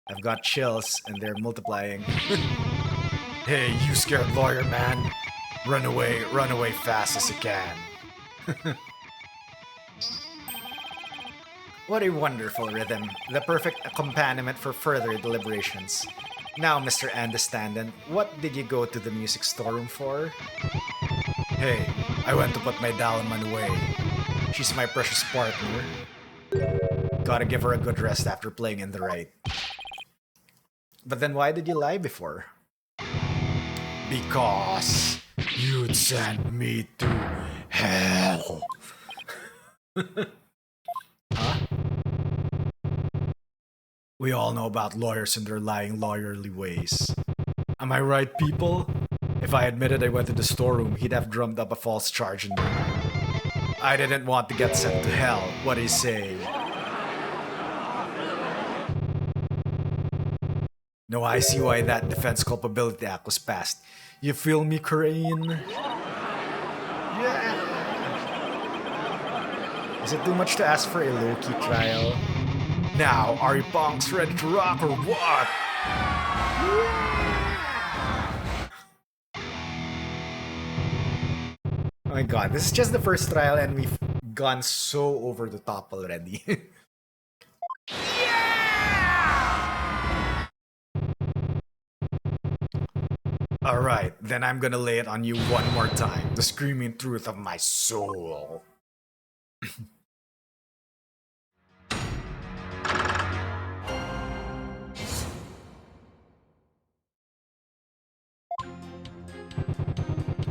Speaker 1: I've got chills and they're multiplying. Hey, you scared lawyer man. Run away fast as you can. What a wonderful rhythm. The perfect accompaniment for further deliberations. Now, Mr. Understandant, what did you go to the music storeroom for? Hey, I went to put my Dalaman away. She's my precious partner. Gotta give her a good rest after playing in the Wright. But then why did you lie before? Because you'd send me to hell. Huh? We all know about lawyers and their lying lawyerly ways. Am I right, people? If I admitted I went to the storeroom, he'd have drummed up a false charge in me. I didn't want to get sent to hell. What do you say? No, I see why that Defense Culpability Act was passed. You feel me, Crane? Yeah. Is it too much to ask for a low-key trial? Now, are you punks ready to rock or what? Oh my god, this is just the first trial and we've gone so over the top already. Alright, then I'm gonna lay it on you one more time. The screaming truth of my soul.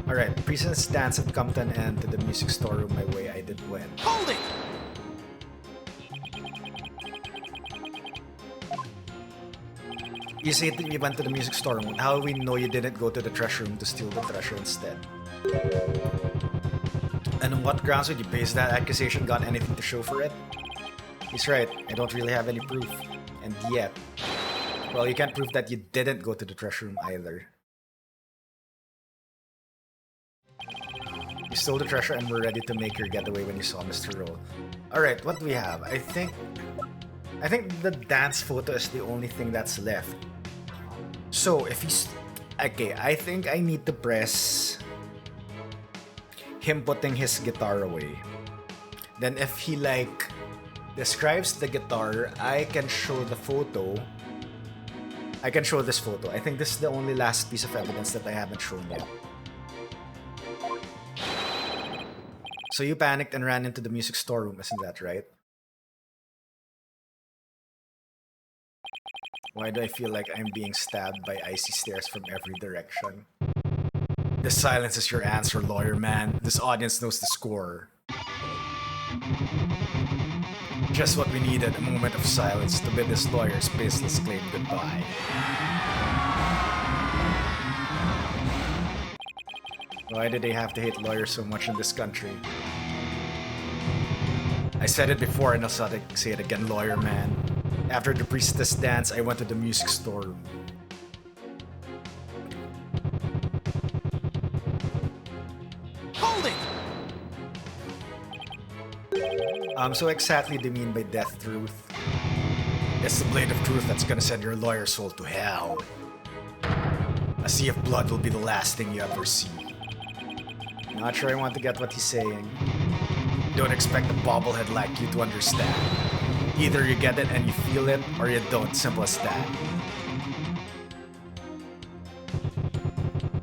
Speaker 1: Alright, Priestess dance had come to an end. To the music storeroom my way I did win.
Speaker 3: Hold it!
Speaker 1: You say that you went to the music storeroom. How do we know you didn't go to the treasure room to steal the treasure instead? And on what grounds would you base that accusation? Got anything to show for it? He's right, I don't really have any proof. And yet, well, you can't prove that you didn't go to the treasure room either. You stole the treasure and were ready to make your getaway when you saw Mr. Roll. Alright, what do we have? I think the dance photo is the only thing that's left. So, if he's... Okay, I think I need to press him putting his guitar away. Then if he, like, describes the guitar, I can show the photo. I can show this photo. I think this is the only last piece of evidence that I haven't shown yet. So you panicked and ran into the music storeroom, isn't that right? Why do I feel like I'm being stabbed by icy stares from every direction? The silence is your answer, lawyer man. This audience knows the score. Just what we needed, a moment of silence to bid this lawyer's baseless claim goodbye. Why do they have to hate lawyers so much in this country? I said it before and I'll say it again, lawyer man. After the priestess dance, I went to the music storeroom.
Speaker 3: Hold it!
Speaker 1: So exactly do you mean by death truth? It's the blade of truth that's gonna send your lawyer soul to hell. A sea of blood will be the last thing you ever see. Not sure I want to get what he's saying. Don't expect a bobblehead like you to understand. Either you get it and you feel it, or you don't. Simple as that.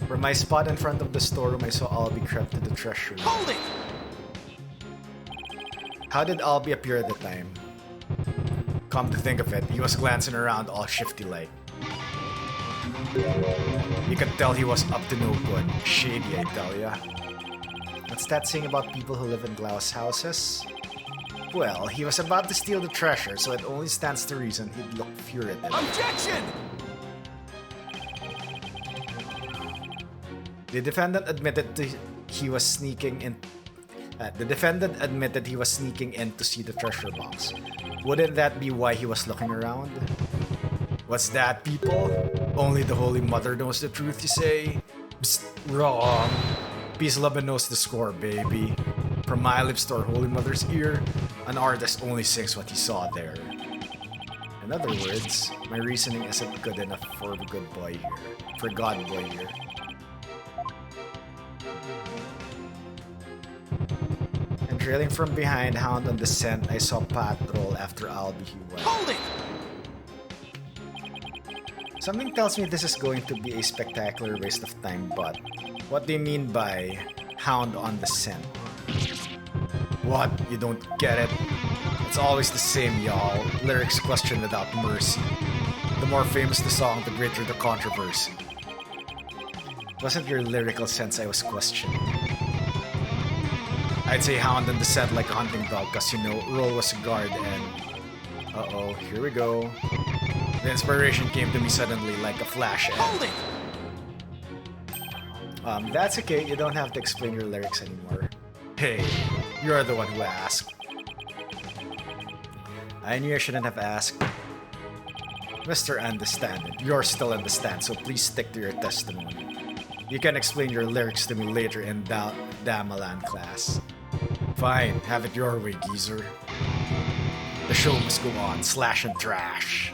Speaker 1: From my spot in front of the storeroom, I saw Albie crept to the treasure room.
Speaker 3: Hold it!
Speaker 1: How did Albie appear at the time? Come to think of it, he was glancing around all shifty-like. You could tell he was up to no good. Shady, I tell ya. What's that saying about people who live in glass houses? Well, he was about to steal the treasure, so it only stands to reason he'd look furious.
Speaker 3: Objection!
Speaker 1: The defendant admitted he was sneaking in. The defendant admitted he was sneaking in to see the treasure box. Wouldn't that be why he was looking around? What's that, people? Only the Holy Mother knows the truth, you say? Psst, wrong. Peace Love knows the score, baby. From my lips to our Holy Mother's ear, an artist only sings what he saw there. In other words, my reasoning isn't good enough for the good boy here. For God boy here. And trailing from behind, Hound on the scent, I saw Patrol after Albie he went.
Speaker 3: Hold it!
Speaker 1: Something tells me this is going to be a spectacular waste of time, but what do you mean by Hound on the scent? What? You don't get it? It's always the same, y'all. Lyrics questioned without mercy. The more famous the song, the greater the controversy. It wasn't your lyrical sense I was questioning. I'd say Hound on the scent like a hunting dog, cause you know, Roll was a guard and... Uh-oh, here we go. The inspiration came to me suddenly like a flash.
Speaker 3: Hold it!
Speaker 1: That's okay, you don't have to explain your lyrics anymore. Hey, you're the one who asked. I knew I shouldn't have asked. Mr. Understand it, you're still in the stand, so please stick to your testimony. You can explain your lyrics to me later in Damalan class. Fine, have it your way, geezer. The show must go on, slash and trash.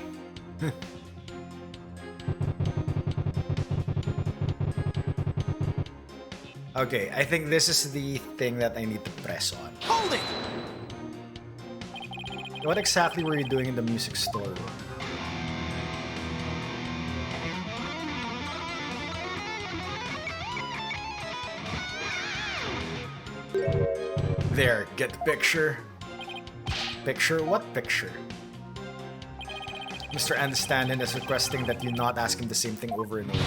Speaker 1: Okay, I think this is the thing that I need to press on.
Speaker 3: Hold it!
Speaker 1: What exactly were you doing in the music store? There, get the picture. Picture? What picture? Mr. Understandin is requesting that you not ask him the same thing over and over.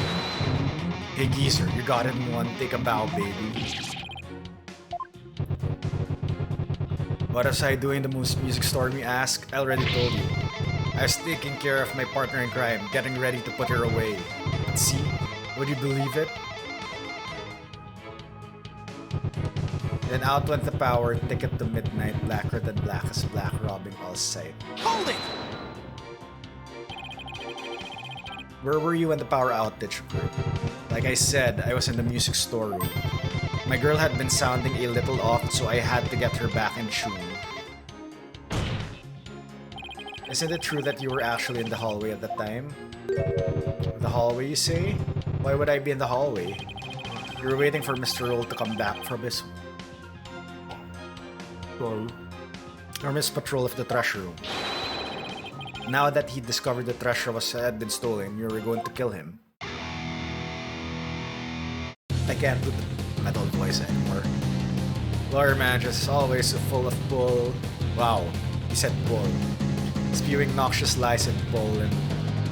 Speaker 1: Hey geezer, you got it in one, take a bow, baby. What was I doing in the music store, you ask? I already told you. I was taking care of my partner in crime, getting ready to put her away. But see? Would you believe it? Then out went the power, ticket to midnight, blacker than blackest black, robbing all sight.
Speaker 3: Hold it!
Speaker 1: Where were you when the power outage occurred? Like I said, I was in the music store room. My girl had been sounding a little off, so I had to get her back in tune. Isn't it true that you were actually in the hallway at the time? The hallway, you say? Why would I be in the hallway? You were waiting for Mr. Roll to come back from his... or Miss Patrol of the treasure room. Now that he discovered the treasure had been stolen, you were going to kill him. I can't do the metal voice anymore. Lawyer manager is always so full of bull. Wow, he said bull. Spewing noxious lies and bull in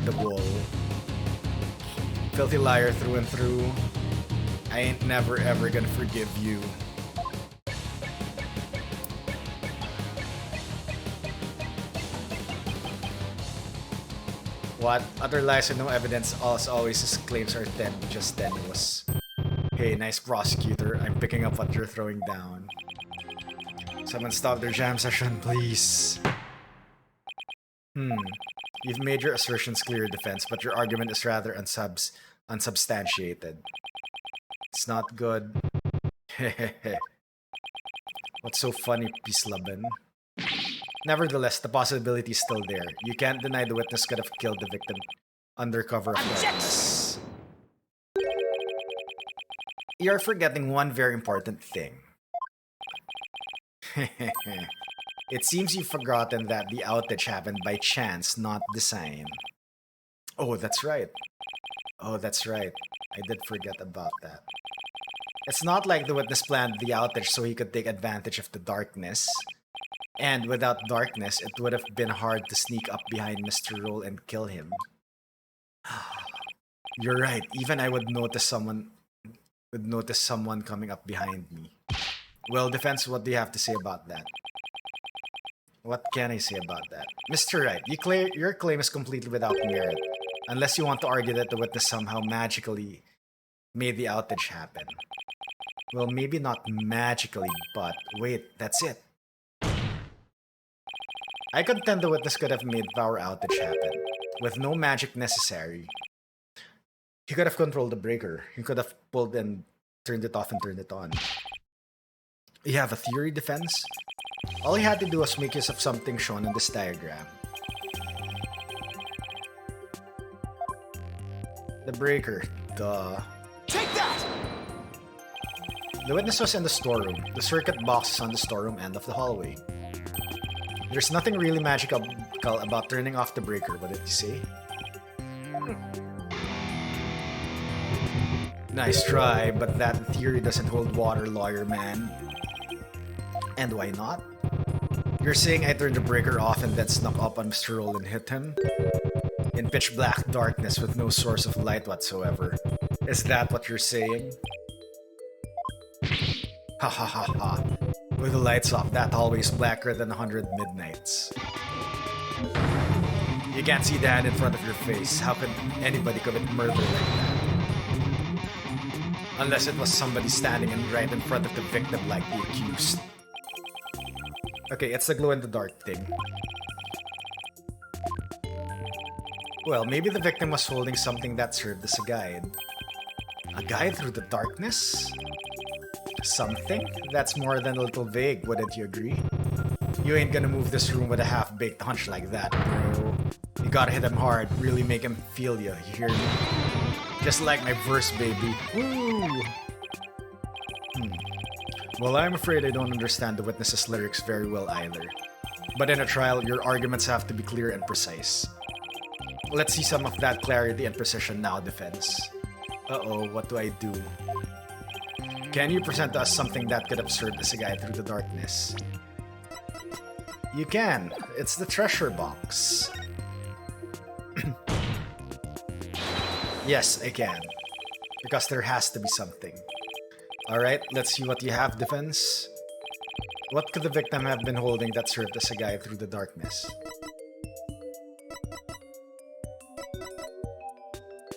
Speaker 1: the bull. Filthy liar through and through. I ain't never ever gonna forgive you. What? Utter lies and no evidence, as always his claims are just tenuous. Hey, nice prosecutor, I'm picking up what you're throwing down. Someone stop their jam session, please. You've made your assertions clear, defense, but your argument is rather unsubstantiated. It's not good. Hehehe. What's so funny, Pislaban? Nevertheless, the possibility is still there. You can't deny the witness could have killed the victim under cover of darkness. You're forgetting one very important thing. It seems you've forgotten that the outage happened by chance, not design. Oh, that's right. Oh, that's right. I did forget about that. It's not like the witness planned the outage so he could take advantage of the darkness. And without darkness, it would have been hard to sneak up behind Mr. Roll and kill him. You're right. Even I would notice someone coming up behind me. Well, defense, what do you have to say about that? What can I say about that? Mr. Wright, your claim is completely without merit, unless you want to argue that the witness somehow magically made the outage happen. Well, maybe not magically, but wait, that's it. I contend the witness could have made power outage happen. with no magic necessary. He could have controlled the breaker. He could have pulled and turned it off and turned it on. You have a theory, Defense? All he had to do was make use of something shown in this diagram. The breaker. Duh.
Speaker 3: Take that!
Speaker 1: The witness was in the storeroom. The circuit box is on the storeroom end of the hallway. There's nothing really magical about turning off the breaker, what did you say? Nice try, but that theory doesn't hold water, lawyer man. And why not? You're saying I turned the breaker off and then snuck up on Mr. Roll and hit him? In pitch black darkness with no source of light whatsoever. Is that what you're saying? Ha ha ha ha. With the lights off, that hallway is blacker than 100 midnights. You can't see the hand in front of your face. How could anybody commit murder like that? Unless it was somebody standing right in front of the victim like the accused. Okay, it's the glow-in-the-dark thing. Well, maybe the victim was holding something that served as a guide. A guide through the darkness? Something? That's more than a little vague, wouldn't you agree? You ain't gonna move this room with a half-baked hunch like that, bro. You gotta hit him hard, really make him feel you hear me? Just like my verse, baby. Woo! Well, I'm afraid I don't understand the witness's lyrics very well either. But in a trial, your arguments have to be clear and precise. Let's see some of that clarity and precision now, Defense. Uh-oh, what do I do? Can you present to us something that could have served as a guide through the darkness? You can. It's the treasure box. Yes, I can. Because there has to be something. Alright, let's see what you have, Defense. What could the victim have been holding that served as a guide through the darkness?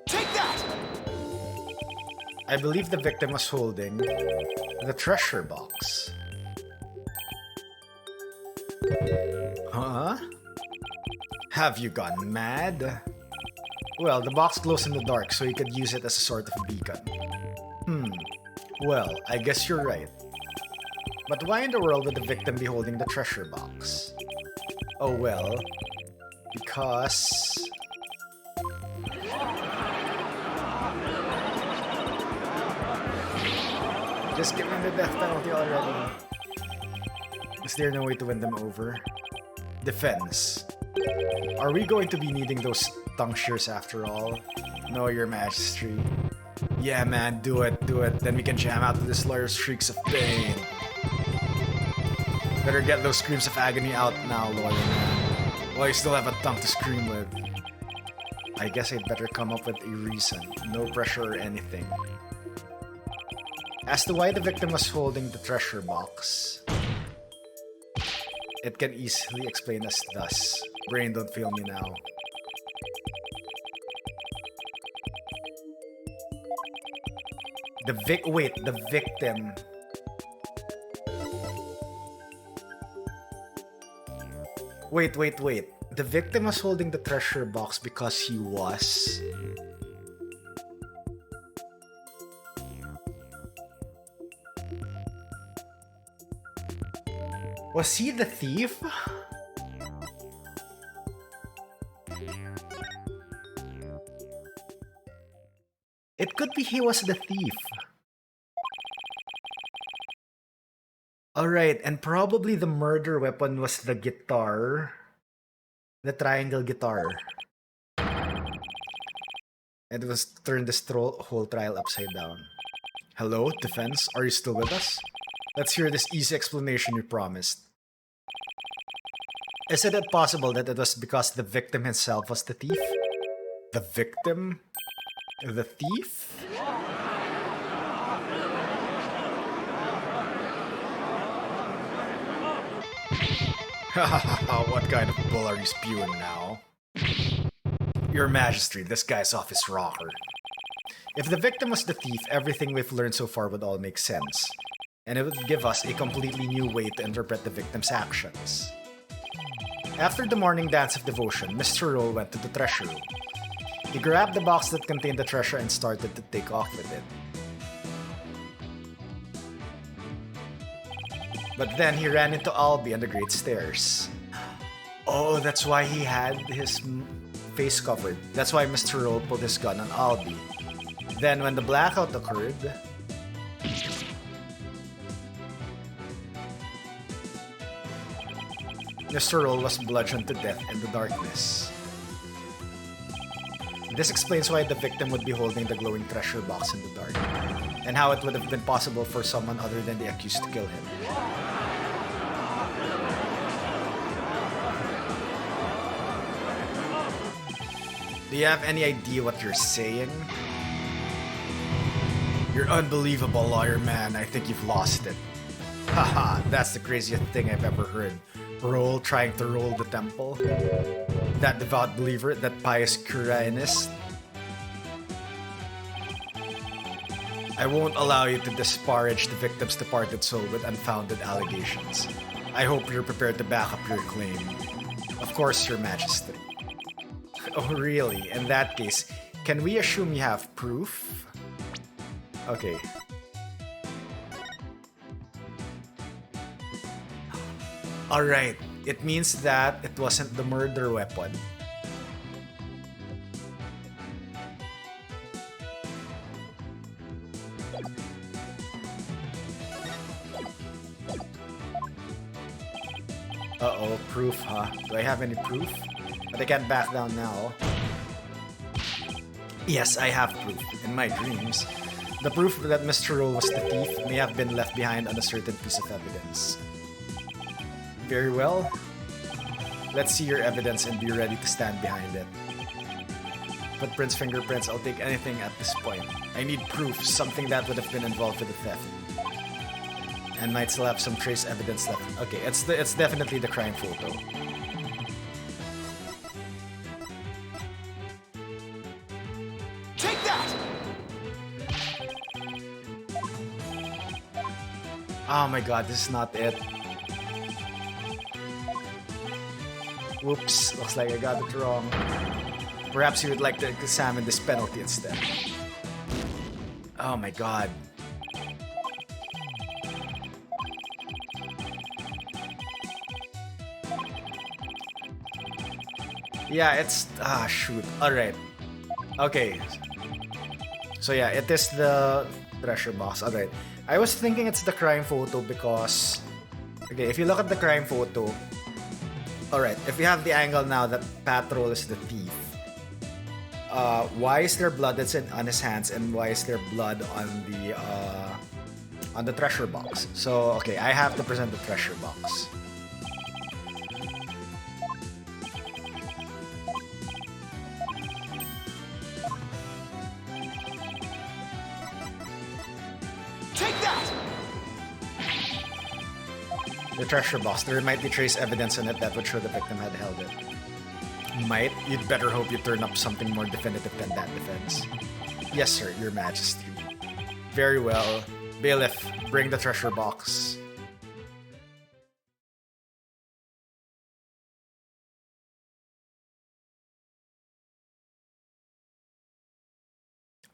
Speaker 3: Take that!
Speaker 1: I believe the victim was holding the treasure box. Huh? Have you gone mad? Well, the box glows in the dark, so you could use it as a sort of beacon. Well, I guess you're right. But why in the world would the victim be holding the treasure box? Oh well, because... Just give him the death penalty already. Is there no way to win them over? Defense. Are we going to be needing those tongue shears after all? No, your majesty. Yeah, man, do it. Then we can jam out to this lawyer's shrieks of pain. Better get those screams of agony out now, lawyer man. While you still have a tongue to scream with. I guess I'd better come up with a reason. No pressure or anything. As to why the victim was holding the treasure box, it can easily explain as thus. Brain, don't fail me now. The victim. Wait. The victim was holding the treasure box because he was... Was he the thief? It could be he was the thief. Alright, and probably the murder weapon was the guitar. The triangle guitar. And it was turned this whole trial upside down. Hello, Defense? Are you still with us? Let's hear this easy explanation you promised. Isn't it possible that it was because the victim himself was the thief? The victim? The thief? What kind of bull are you spewing now? Your Majesty, this guy's off his rocker. If the victim was the thief, everything we've learned so far would all make sense. And it would give us a completely new way to interpret the victim's actions. After the morning dance of devotion, Mr. Roll went to the treasure room. He grabbed the box that contained the treasure and started to take off with it. But then he ran into Albie on the Great Stairs. Oh, that's why he had his face covered. That's why Mr. Roll pulled his gun on Albie. Then when the blackout occurred, Mr. Roll was bludgeoned to death in the darkness. This explains why the victim would be holding the glowing treasure box in the dark, and how it would have been possible for someone other than the accused to kill him. Do you have any idea what you're saying? You're unbelievable, lawyer man. I think you've lost it. Haha, that's the craziest thing I've ever heard. Roll trying to roll the temple? That devout believer, that pious Curainist? I won't allow you to disparage the victim's departed soul with unfounded allegations. I hope you're prepared to back up your claim. Of course, Your Majesty. Oh, really? In that case, can we assume you have proof? Okay. Alright, it means that it wasn't the murder weapon. Uh-oh, proof, huh? Do I have any proof? But I can't back down now. Yes, I have proof. In my dreams. The proof that Mr. Roll was the thief may have been left behind on a certain piece of evidence. Very well. Let's see your evidence and be ready to stand behind it. Footprints, fingerprints, I'll take anything at this point. I need proof, something that would have been involved with the theft. And might still have some trace evidence left. Okay, it's definitely the crime photo.
Speaker 3: Take that!
Speaker 1: Oh my god, this is not it. Whoops, looks like I got it wrong. Perhaps you would like to examine this penalty instead. Oh my god. Yeah, it's... Ah, shoot. Alright. Okay. So yeah, it is the treasure box. Alright. I was thinking it's the crime photo because... Okay, if you look at the crime photo... Alright, if we have the angle now that Patrol is the thief, why is there blood that's on his hands and why is there blood on the treasure box? So, okay, I have to present the treasure box. The treasure box. There might be trace evidence on it that would show the victim had held it. Might? You'd better hope you turn up something more definitive than that defense. Yes, sir, Your Majesty. Very well. Bailiff, bring the treasure box.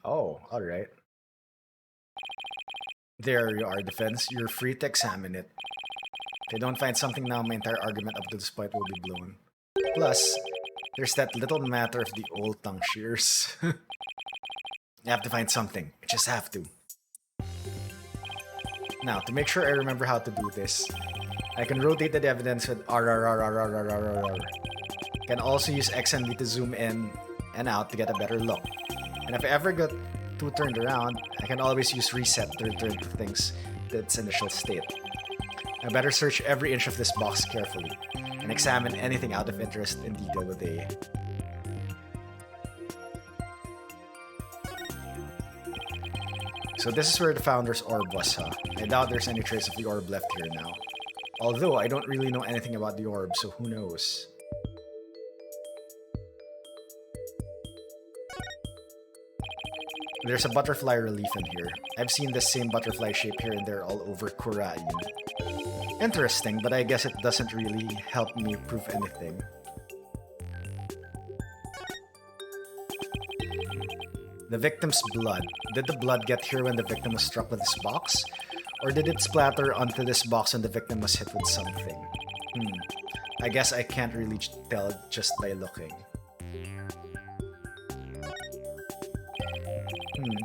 Speaker 1: Oh, alright. There you are, defense. You're free to examine it. If I don't find something now, my entire argument up to this point will be blown. Plus, there's that little matter of the old tongue shears. I have to find something. I just have to. Now, to make sure I remember how to do this, I can rotate the evidence with RRRRRRRR. I can also use X and V to zoom in and out to get a better look. And if I ever get too turned around, I can always use reset to return to things to its initial state. I better search every inch of this box carefully and examine anything out of interest in detail with A. So this is where the Founder's orb was, huh? I doubt there's any trace of the orb left here now. Although I don't really know anything about the orb, so who knows? There's a butterfly relief in here. I've seen this same butterfly shape here and there all over Kurain. Interesting, but I guess it doesn't really help me prove anything. The victim's blood. Did the blood get here when the victim was struck with this box? Or did it splatter onto this box when the victim was hit with something? I guess I can't really tell just by looking.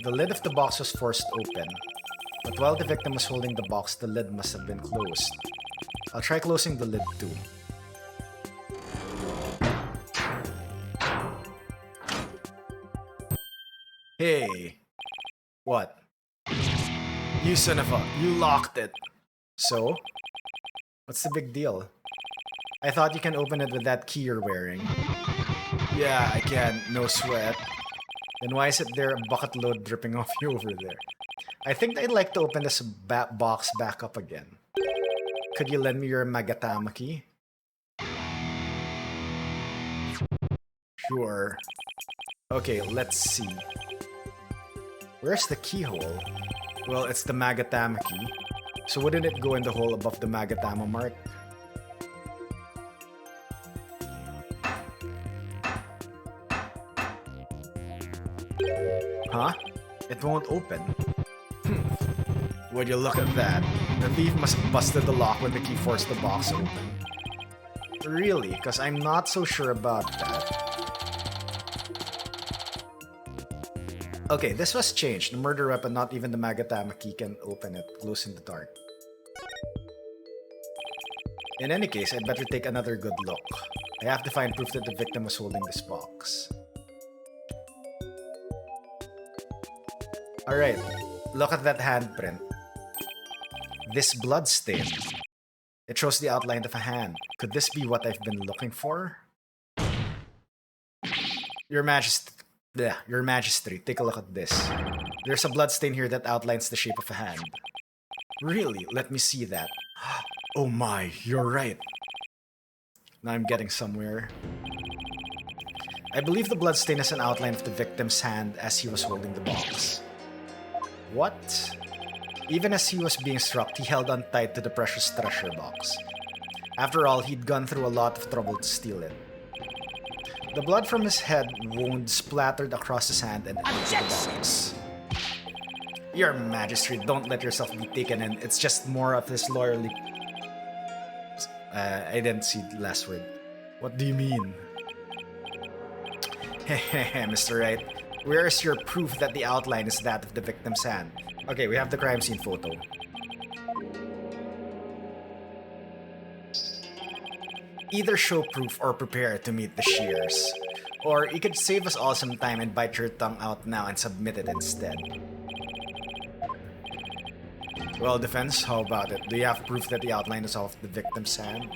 Speaker 1: The lid of the box was forced open. But while the victim was holding the box, the lid must have been closed. I'll try closing the lid too. Hey! What? You son of a... You locked it! So? What's the big deal? I thought you can open it with that key you're wearing. Yeah, I can. No sweat. Then why is it there a bucket load dripping off you over there? I think I'd like to open this box back up again. Could you lend me your Magatama key? Sure. Okay, let's see. Where's the keyhole? Well, it's the Magatama key. So wouldn't it go in the hole above the Magatama mark? Huh? It won't open. Would you look at that? The thief must have busted the lock when the key forced the box open. Really? Because I'm not so sure about that. Okay, this was changed. The murder weapon, not even the Magatama key can open it. Glows in the dark. In any case, I'd better take another good look. I have to find proof that the victim was holding this box. Alright, look at that handprint. This blood stain. It shows the outline of a hand. Could this be what I've been looking for? Your Majesty, take a look at this. There's a blood stain here that outlines the shape of a hand. Really? Let me see that. Oh my, you're right. Now I'm getting somewhere. I believe the blood stain is an outline of the victim's hand as he was holding the box. What? Even as he was being struck, he held on tight to the precious treasure box. After all, he'd gone through a lot of trouble to steal it. The blood from his head wound splattered across his hand and into the box. Your Majesty, don't let yourself be taken in. It's just more of his loyalty. I didn't see the last word. What do you mean? Hehehe, Mr. Wright. Where is your proof that the outline is that of the victim's hand? Okay, we have the crime scene photo. Either show proof or prepare to meet the shears. Or you could save us all some time and bite your tongue out now and submit it instead. Well, defense, how about it? Do you have proof that the outline is of the victim's hand?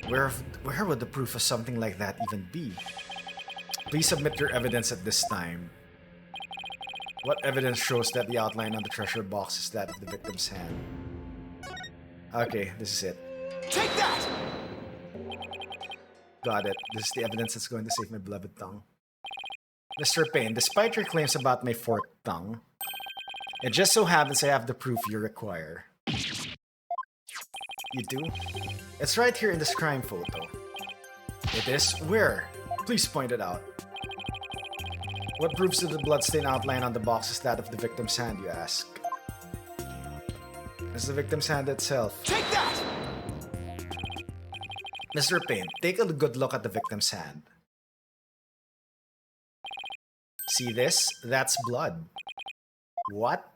Speaker 1: Where would the proof of something like that even be? Please submit your evidence at this time. What evidence shows that the outline on the treasure box is that of the victim's hand? Okay, this is it.
Speaker 3: Take that!
Speaker 1: Got it. This is the evidence that's going to save my beloved tongue. Mr. Payne, despite your claims about my forked tongue, it just so happens I have the proof you require. You do? It's right here in this crime photo. It is? Where? Please point it out. What proves that the bloodstain outline on the box is that of the victim's hand, you ask? It's the victim's hand itself.
Speaker 3: Take that!
Speaker 1: Mr. Payne, take a good look at the victim's hand. See this? That's blood. What?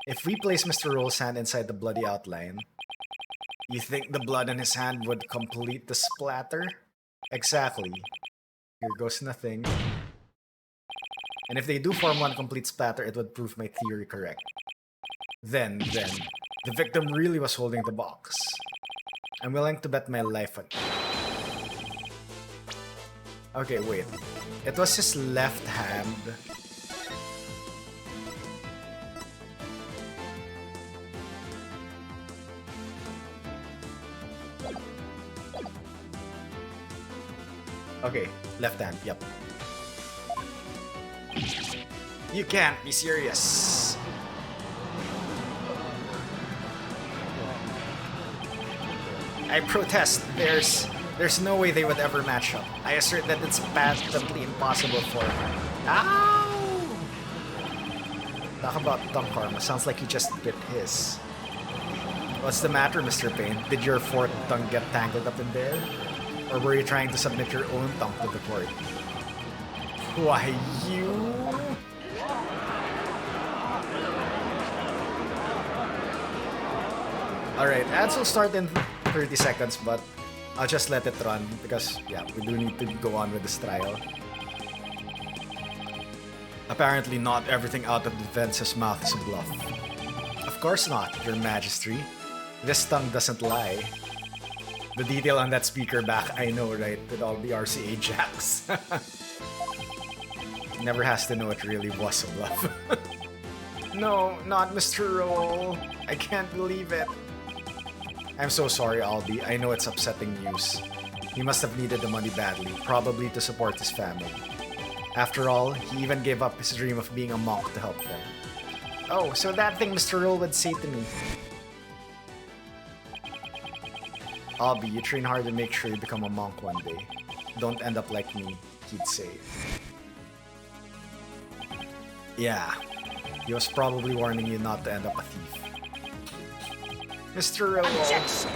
Speaker 1: If we place Mr. Roll's hand inside the bloody outline, you think the blood on his hand would complete the splatter? Exactly. Here goes nothing. And if they do form one complete splatter, it would prove my theory correct. Then, the victim really was holding the box. I'm willing to bet my life on it. Okay, wait. It was his left hand. Okay, left hand, yep. You can't be serious. I protest. There's no way they would ever match up. I assert that it's patently impossible for... Ow! Talk about tongue karma. Sounds like you just bit his. What's the matter, Mr. Payne? Did your fourth tongue get tangled up in there? Or were you trying to submit your own tongue to the court? Why, you... Alright, ads will start in 30 seconds, but I'll just let it run because, yeah, we do need to go on with this trial. Apparently not everything out of the defense's mouth is a bluff. Of course not, Your Majesty. This tongue doesn't lie. The detail on that speaker back, I know, right? With all the RCA jacks. Never has to know it really was a bluff. No, not Mr. Roll. I can't believe it. I'm so sorry, Albie. I know it's upsetting news. He must have needed the money badly, probably to support his family. After all, he even gave up his dream of being a monk to help them. Oh, so that thing Mr. Roll would say to me. Albie, you train hard to make sure you become a monk one day. Don't end up like me, he'd say. Yeah, he was probably warning you not to end up a thief. Mr. Roll.
Speaker 3: Objection!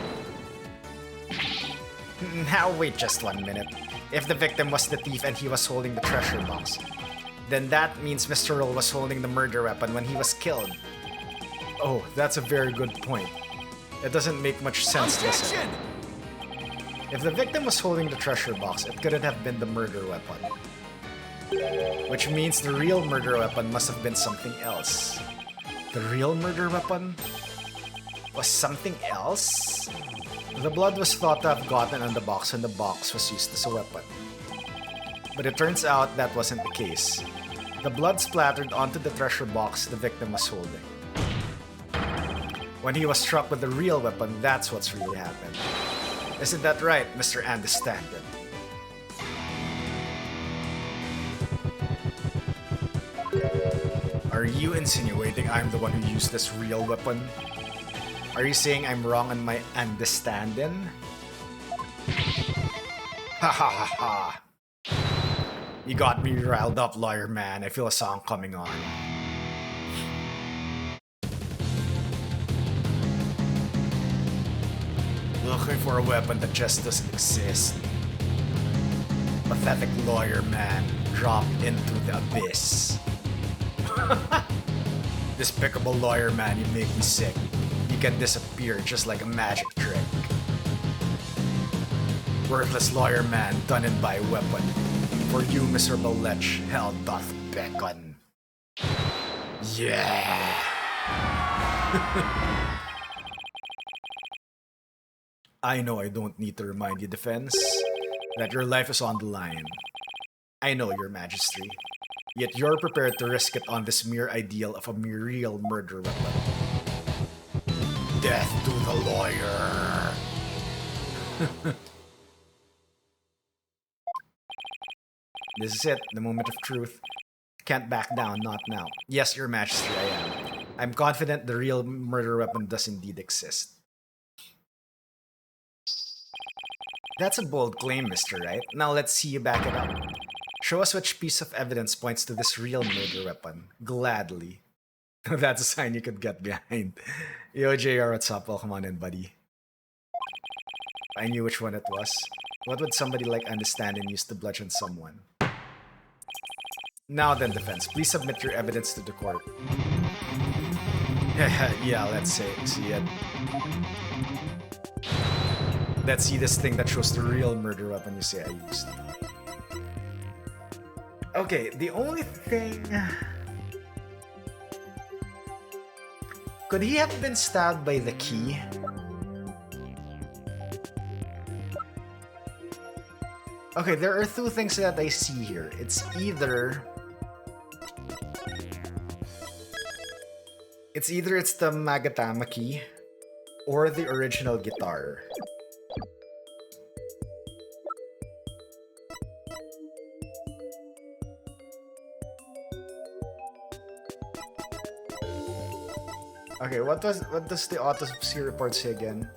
Speaker 1: Now wait just 1 minute. If the victim was the thief and he was holding the treasure box, then that means Mr. Roll was holding the murder weapon when he was killed. Oh, that's a very good point. It doesn't make much sense, does it? If the victim was holding the treasure box, it couldn't have been the murder weapon. Which means the real murder weapon must have been something else. The real murder weapon was something else? The blood was thought to have gotten on the box and the box was used as a weapon. But it turns out that wasn't the case. The blood splattered onto the treasure box the victim was holding. When he was struck with the real weapon, that's what's really happened. Isn't that right, Mr. Understanding? Are you insinuating I'm the one who used this real weapon? Are you saying I'm wrong on my understanding? Ha ha ha ha. You got me riled up, lawyer man. I feel a song coming on. Looking for a weapon that just doesn't exist. Pathetic lawyer man dropped into the abyss. Despicable lawyer man, you make me sick. You can disappear just like a magic trick. Worthless lawyer man, done in by weapon. For you, miserable lech, hell doth beckon. Yeah! I know I don't need to remind you, defense, that your life is on the line. I know, Your Majesty. Yet you're prepared to risk it on this mere ideal of a mere real murder weapon. Death to the lawyer! This is it, the moment of truth. Can't back down, not now. Yes, Your Majesty, I am. I'm confident the real murder weapon does indeed exist. That's a bold claim, Mr. Wright. Now let's see you back it up. Show us which piece of evidence points to this real murder weapon. Gladly. That's a sign you could get behind. Yo, JR, what's up? Welcome on in, buddy. I knew which one it was. What would somebody like understand and use to bludgeon someone? Now then, defense, please submit your evidence to the court. Yeah, let's see it. Let's see this thing that shows the real murder weapon you say I used. Okay, the only thing... Could he have been stabbed by the key? Okay, there are two things that I see here. It's either it's the Magatama key or the original guitar. Okay, what does the autopsy report say again?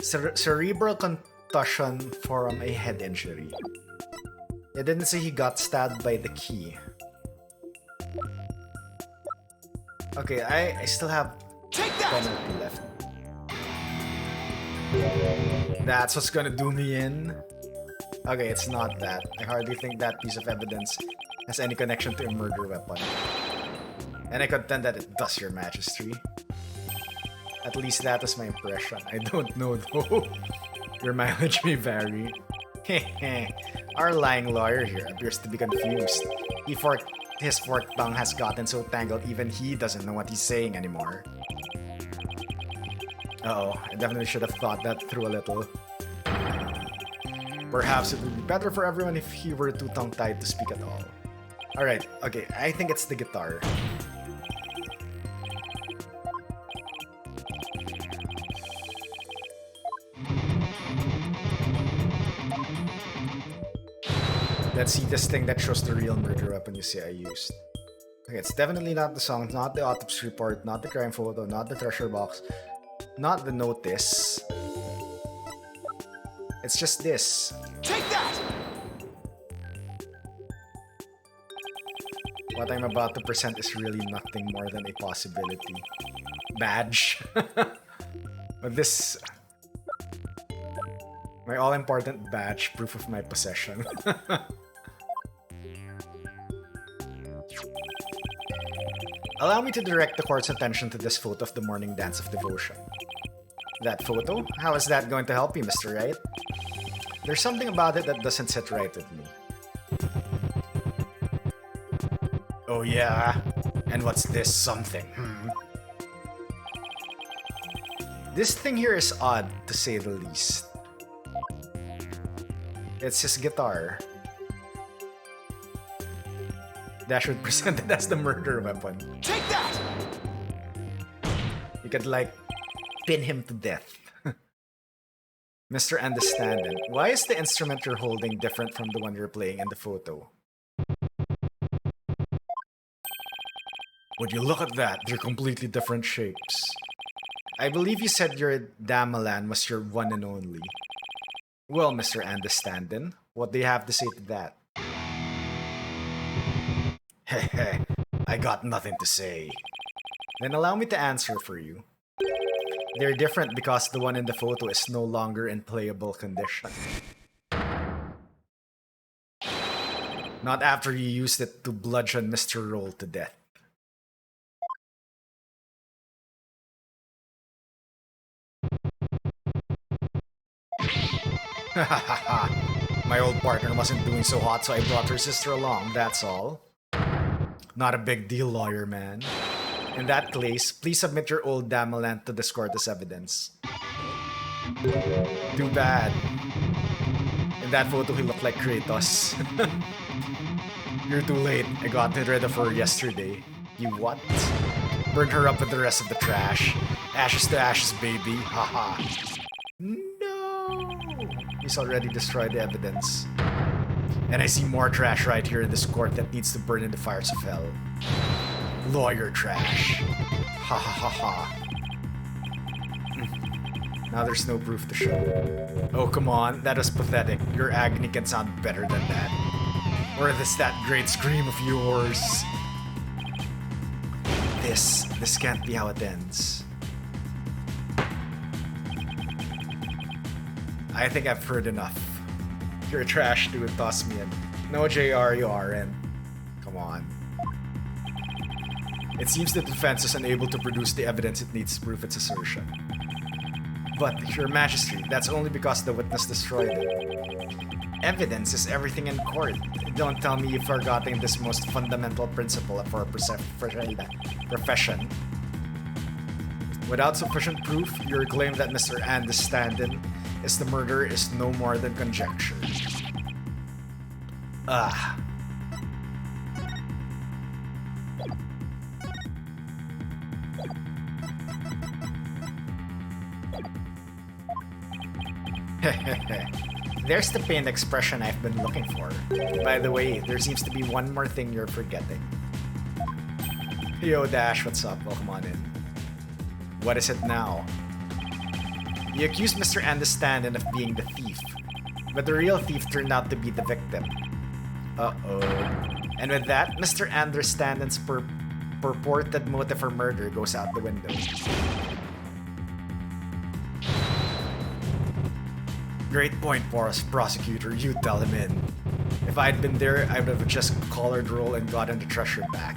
Speaker 1: Cerebral contusion from a head injury. It didn't say he got stabbed by the key. Okay, I still have penalty left. That's what's gonna do me in. Okay, it's not that. I hardly think that piece of evidence has any connection to a murder weapon. And I contend that it does, Your Majesty. At least that was my impression. I don't know though. Your mileage may vary. Our lying lawyer here appears to be confused. His forked tongue has gotten so tangled even he doesn't know what he's saying anymore. Uh-oh, I definitely should have thought that through a little. Perhaps it would be better for everyone if he were too tongue-tied to speak at all. Alright, okay, I think it's the guitar. Let's see this thing that shows the real murder weapon you say I used. Okay, it's definitely not the song, not the autopsy report, not the crime photo, not the treasure box, not the notice. It's just this.
Speaker 3: Take that!
Speaker 1: What I'm about to present is really nothing more than a possibility. Badge. But this... my all-important badge, proof of my possession. Allow me to direct the court's attention to this photo of the morning dance of devotion. That photo? How is that going to help you, Mr. Wright? There's something about it that doesn't sit right with me. Oh yeah? And what's this something? This thing here is odd, to say the least. It's his guitar. That should present it as the murder weapon.
Speaker 3: Take that!
Speaker 1: You could, like, pin him to death. Mr. Understanding, why is the instrument you're holding different from the one you're playing in the photo? Would you look at that? They're completely different shapes. I believe you said your gamelan was your one and only. Well, Mr. Understanding, what do you have to say to that? Heh, I got nothing to say. Then allow me to answer for you. They're different because the one in the photo is no longer in playable condition. Not after you used it to bludgeon Mr. Roll to death. My old partner wasn't doing so hot, so I brought her sister along, that's all. Not a big deal, lawyer man. In that case, please submit your old gamelan to this court as evidence. Too bad. In that photo, he looked like Kratos. You're too late. I got rid of her yesterday. You what? Burned her up with the rest of the trash. Ashes to ashes, baby. Haha. No! He's already destroyed the evidence. And I see more trash right here in this court that needs to burn in the fires of hell. Lawyer trash. Ha ha ha ha. Now there's no proof to show. Oh, come on. That is pathetic. Your agony can sound better than that. Or is that great scream of yours? This can't be how it ends. I think I've heard enough. You're trash, dude. Toss me in. No, JR, you aren't. Come on. It seems the defense is unable to produce the evidence it needs to prove its assertion. But, Your Majesty, that's only because the witness destroyed it. Evidence is everything in court. Don't tell me you've forgotten this most fundamental principle of our profession. Without sufficient proof, your claim that Mr. Understanding is the murderer is no more than conjecture. Ah. There's the pained expression I've been looking for. By the way, there seems to be one more thing you're forgetting. Yo, Dash, what's up? Welcome on in. What is it now? You accused Mr. Understanding of being the thief, but the real thief turned out to be the victim. Uh-oh. And with that, Mr. Understanding's purported motive for murder goes out the window. Great point, prosecutor. You tell him in. If I'd been there, I would have just collared Roll and gotten the treasure back.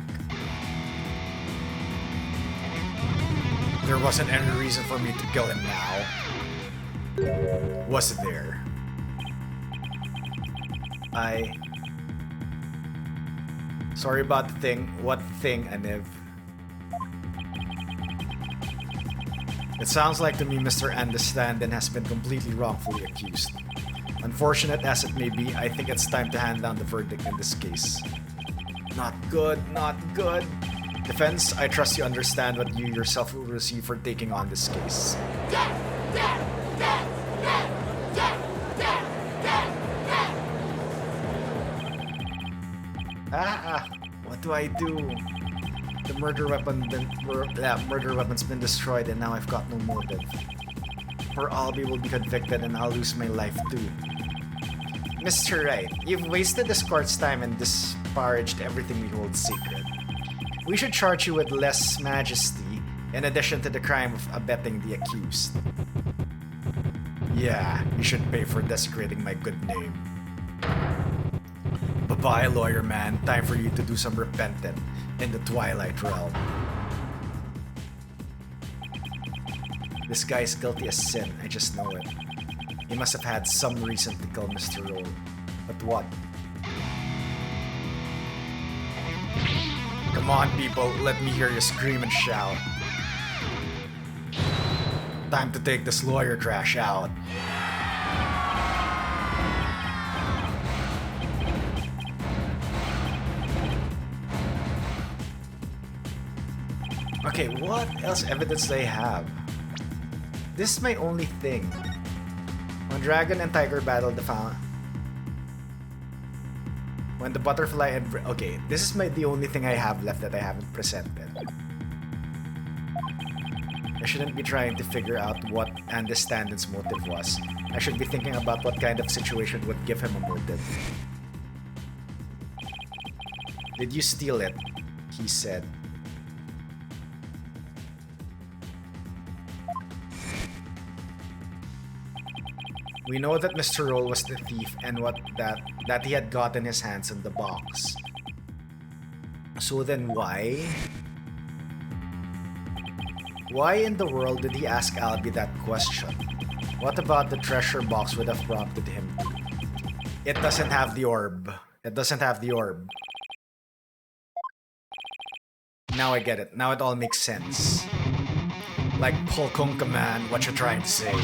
Speaker 1: There wasn't any reason for me to kill him now. Was there? Sorry about the thing. What thing, Aniv? It sounds like to me Mr. Understanding has been completely wrongfully accused. Unfortunate as it may be, I think it's time to hand down the verdict in this case. Not good, not good. Defense, I trust you understand what you yourself will receive for taking on this case. What do I do? The murder weapon's been destroyed and now I've got no motive. Poor Albie will be convicted and I'll lose my life too. Mr. Wright, you've wasted this court's time and disparaged everything we hold sacred. We should charge you with lèse majesty in addition to the crime of abetting the accused. Yeah, you should pay for desecrating my good name. Bye-bye, lawyer man. Time for you to do some repenting in the Twilight Realm. This guy's guilty as sin, I just know it. He must have had some reason to kill Mr. Roll. But what? Come on, people, let me hear you scream and shout. Time to take this lawyer trash out. Okay, what else evidence do I have? This is my only thing. When Dragon and Tiger battled the fountain. When the butterfly and... Okay, this is the only thing I have left that I haven't presented. I shouldn't be trying to figure out what Understanding's motive was. I should be thinking about what kind of situation would give him a motive. Did you steal it? He said. We know that Mr. Roll was the thief and that he had gotten his hands on the box. So then why? Why in the world did he ask Albie that question? What about the treasure box would have prompted him to? It doesn't have the orb. It doesn't have the orb. Now I get it. Now it all makes sense. Like Polkunka man, what you trying to say?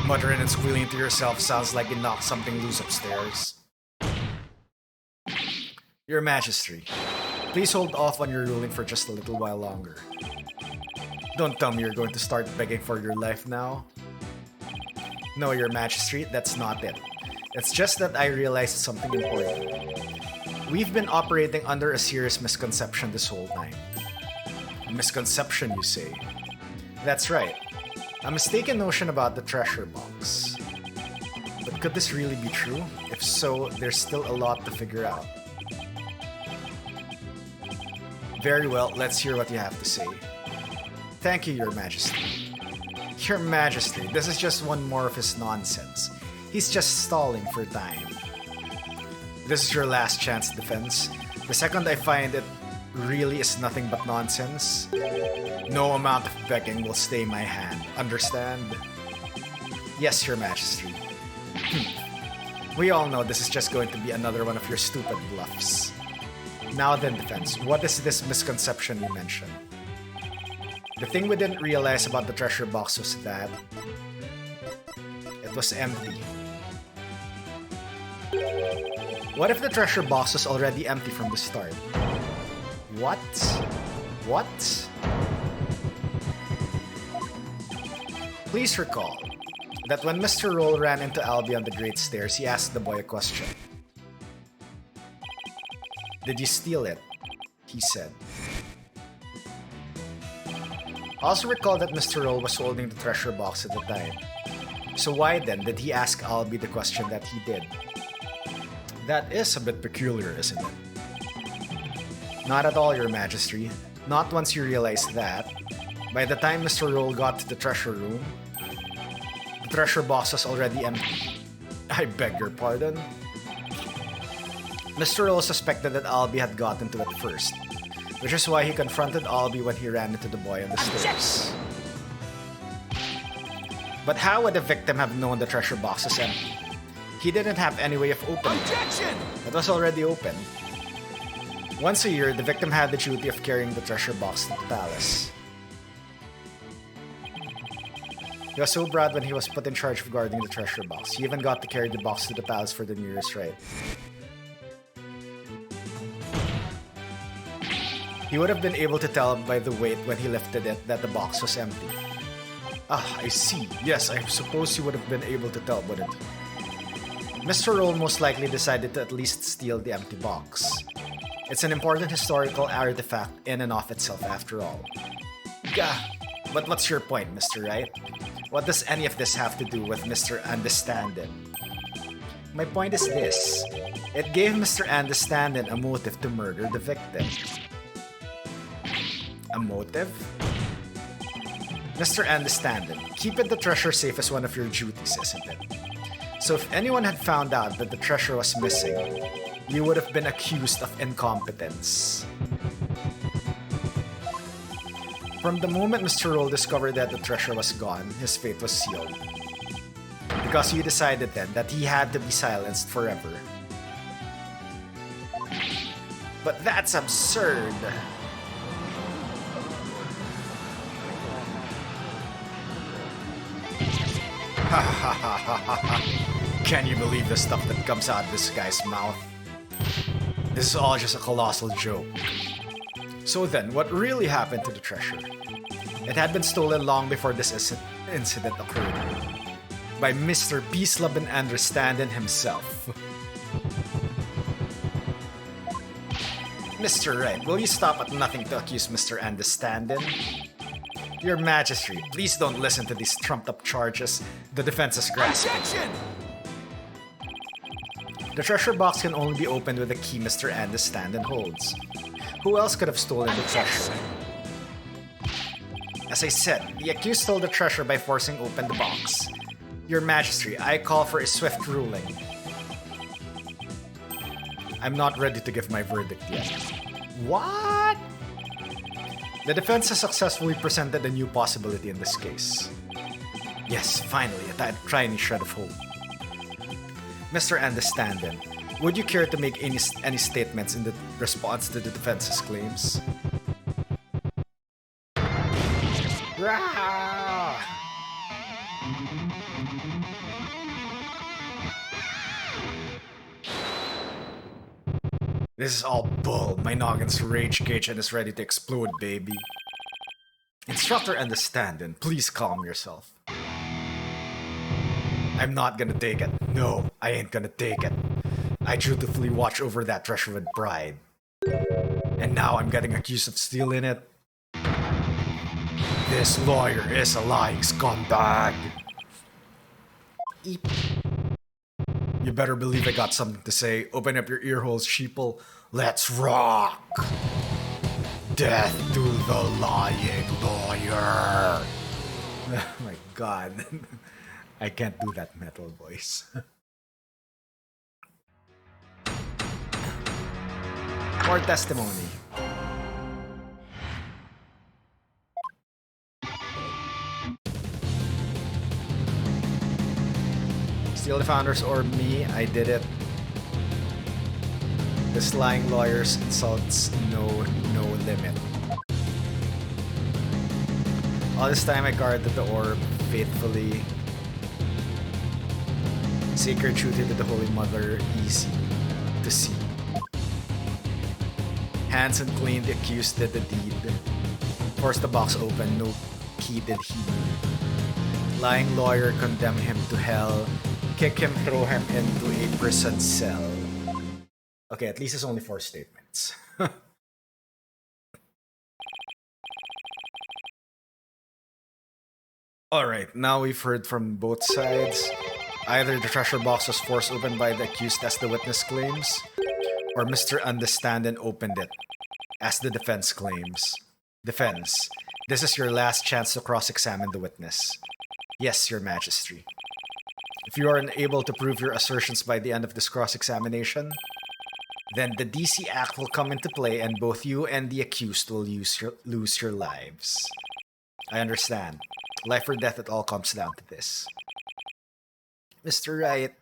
Speaker 1: Muttering and squealing to yourself sounds like you knocked something loose upstairs. Your Majesty, please hold off on your ruling for just a little while longer. Don't tell me you're going to start begging for your life now. No, Your Majesty, that's not it. It's just that I realized something important. We've been operating under a serious misconception this whole time. A misconception, you say? That's right. A mistaken notion about the treasure box. But could this really be true? If so, there's still a lot to figure out. Very well, let's hear what you have to say. Thank you, Your Majesty. Your Majesty, this is just one more of his nonsense. He's just stalling for time. This is your last chance, defense. The second I find it really is nothing but nonsense, no amount of begging will stay my hand. Understand? Yes, Your Majesty. We all know this is just going to be another one of your stupid bluffs. Now then, defense, what is this misconception you mentioned? The thing we didn't realize about the treasure box was that it was empty. What if the treasure box was already empty from the start? What? What? Please recall that when Mr. Roll ran into Albie on the Great Stairs, he asked the boy a question. Did you steal it? He said. Also recall that Mr. Roll was holding the treasure box at the time. So why then did he ask Albie the question that he did? That is a bit peculiar, isn't it? Not at all, Your Majesty. Not once you realize that. By the time Mr. Roll got to the treasure room, the treasure box was already empty. I beg your pardon? Mr. Roll suspected that Albie had gotten to it first, which is why he confronted Albie when he ran into the boy on the stairs. But how would the victim have known the treasure box is empty? He didn't have any way of opening it. It was already open. Once a year, the victim had the duty of carrying the treasure box to the palace. He was so proud when he was put in charge of guarding the treasure box. He even got to carry the box to the palace for the New Year's rite. He would have been able to tell by the weight when he lifted it that the box was empty. Ah, I see. Yes, I suppose he would have been able to tell, wouldn't he? Mr. Roll most likely decided to at least steal the empty box. It's an important historical artifact in and of itself, after all. Gah, but what's your point, Mr. Wright? What does any of this have to do with Mr. Understandin? My point is this. It gave Mr. Understandin a motive to murder the victim. A motive? Mr. Understandin, keeping the treasure safe is one of your duties, isn't it? So if anyone had found out that the treasure was missing, you would have been accused of incompetence. From the moment Mr. Roll discovered that the treasure was gone, his fate was sealed. Because you decided then that he had to be silenced forever. But that's absurd! Ha ha ha ha ha ha. Can you believe the stuff that comes out of this guy's mouth? This is all just a colossal joke. So then, what really happened to the treasure? It had been stolen long before this incident occurred. By Mr. Peacelab and Understandin himself. Mr. Wright, will you stop at nothing to accuse Mr. Understandin? Your Majesty, please don't listen to these trumped-up charges the defense is grasping.
Speaker 3: Objection!
Speaker 1: The treasure box can only be opened with the key Mr. Understandin holds. Who else could have stolen the treasure? As I said, the accused stole the treasure by forcing open the box. Your Majesty, I call for a swift ruling. I'm not ready to give my verdict yet. What? The defense has successfully presented a new possibility in this case. Yes, finally, a tiny shred of hope. Mr. Understandin, would you care to make any statements in the response to the defense's claims? Rah! This is all bull. My noggin's rage cage and is ready to explode, baby. Instructor Understandin, please calm yourself. I'm not gonna take it. No, I ain't gonna take it. I dutifully watch over that treasure with pride. And now I'm getting accused of stealing it. This lawyer is a lying scumbag. Eep. You better believe I got something to say. Open up your ear holes, sheeple. Let's rock! Death to the lying lawyer! Oh my god. I can't do that metal voice. More testimony. Steal the Founders or me, I did it. This lying lawyer's insults no limit. All this time I guarded the orb faithfully. Sacred duty to the Holy Mother, easy to see. Hands unclean, the accused did the deed. Forced the box open, no key did he need. Lying lawyer, condemn him to hell. Kick him, throw him into a prison cell. Okay, at least it's only 4 statements. Alright, now we've heard from both sides. Either the treasure box was forced open by the accused as the witness claims, or Mr. Understanding opened it, as the defense claims. Defense, this is your last chance to cross-examine the witness. Yes, Your Majesty. If you are unable to prove your assertions by the end of this cross-examination, then the DC Act will come into play and both you and the accused will lose your lives. I understand. Life or death, it all comes down to this. Mr. Wright,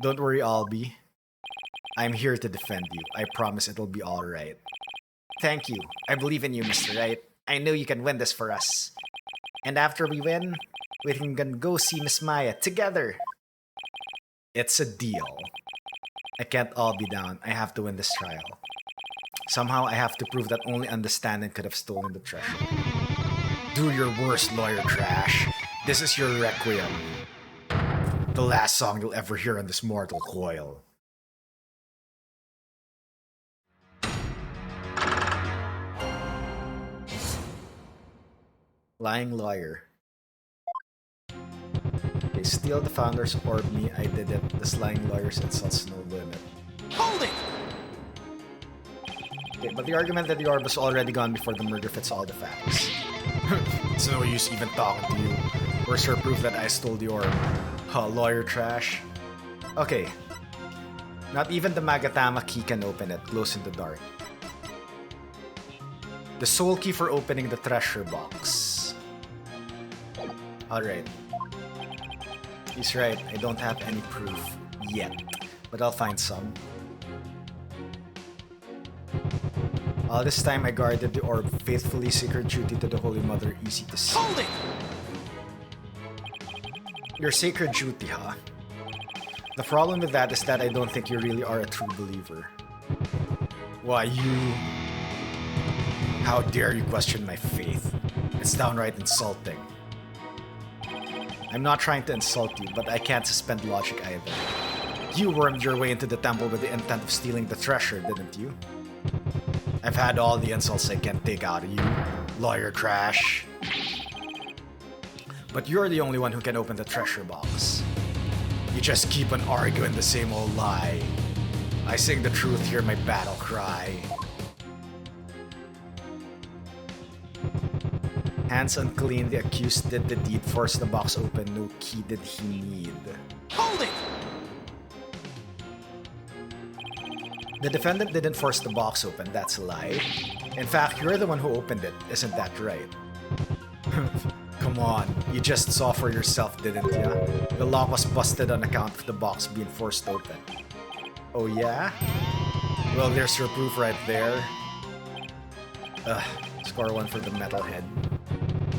Speaker 1: don't worry, Albie. I'm here to defend you. I promise it'll be alright. Thank you. I believe in you, Mr. Wright. I know you can win this for us. And after we win, we can go see Miss Maya together. It's a deal. I can't all be down. I have to win this trial. Somehow I have to prove that only Understanding could have stolen the treasure. Do your worst, lawyer trash. This is your requiem. The last song you'll ever hear on this mortal coil. Lying lawyer. Okay, steal the founder's orb, me, I did it. This lying lawyer's insults no limit.
Speaker 3: Hold it!
Speaker 1: Okay, but the argument that the orb was already gone before the murder fits all the facts. It's no use even talking to you. Where's your proof that I stole the orb? Huh, lawyer trash. Okay. Not even the Magatama key can open it, glows in the dark. The soul key for opening the treasure box. Alright. He's right, I don't have any proof yet, but I'll find some. All this time I guarded the orb, faithfully sacred duty to the Holy Mother, easy to see.
Speaker 3: Hold it!
Speaker 1: Your sacred duty, huh? The problem with that is that I don't think you really are a true believer. Why, you... How dare you question my faith? It's downright insulting. I'm not trying to insult you, but I can't suspend logic either. You wormed your way into the temple with the intent of stealing the treasure, didn't you? I've had all the insults I can take out of you, lawyer trash. But you're the only one who can open the treasure box. You just keep on arguing the same old lie. I sing the truth, hear my battle cry. Hands unclean, the accused did the deed, forced the box open, no key did he need.
Speaker 3: Hold it!
Speaker 1: The defendant didn't force the box open, that's a lie. In fact, you're the one who opened it, isn't that right? Come on, you just saw for yourself, didn't ya? The lock was busted on account of the box being forced open. Oh yeah? Well, there's your proof right there. Score 1 for the metalhead.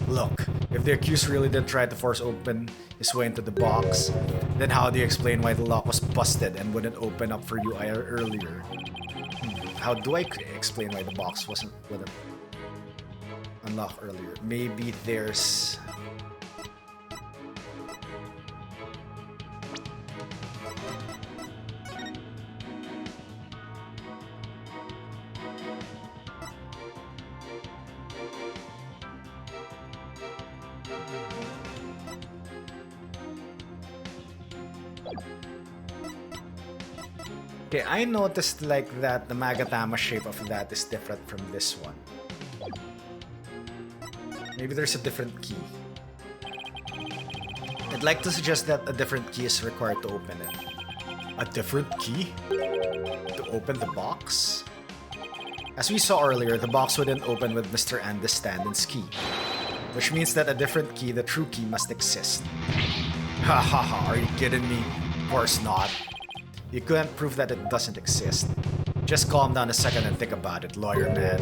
Speaker 1: Look, if the accused really did try to force open his way into the box, then how do you explain why the lock was busted and wouldn't open up for you earlier? How do I explain why the box wouldn't unlock earlier? Maybe there's... Okay, I noticed like that the Magatama shape of that is different from this one. Maybe there's a different key. I'd like to suggest that a different key is required to open it. A different key? To open the box? As we saw earlier, the box wouldn't open with Mr. Understanding's key. Which means that a different key, the true key, must exist. Ha ha ha, are you kidding me? Of course not. You couldn't prove that it doesn't exist. Just calm down a second and think about it, lawyer man.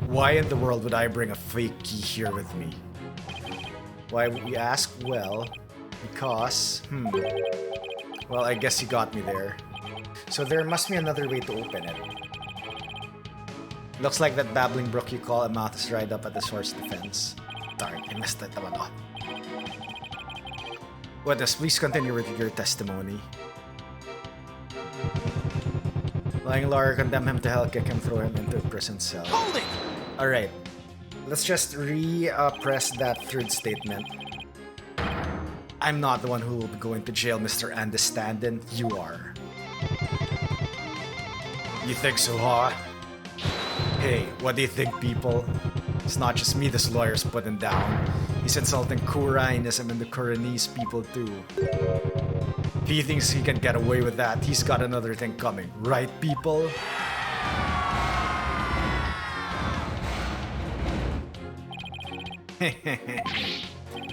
Speaker 1: Why in the world would I bring a fake key here with me? Why would you ask? Well, because... Well, I guess you got me there. So there must be another way to open it. Looks like that babbling brook you call a mouth is right up at the source defense. Darn, I messed that one up. Witness, please continue with your testimony. Lying lawyer, condemn him to hell, kick him, throw him into a prison cell.
Speaker 3: Hold it!
Speaker 1: Alright. let's just press that third statement. I'm not the one who will be going to jail, Mr. Understanding. You are. You think so, huh? Hey, what do you think, people? It's not just me this lawyer's putting down. He's insulting Kurainism and the Kuranese people too. If he thinks he can get away with that, he's got another thing coming. Right, people?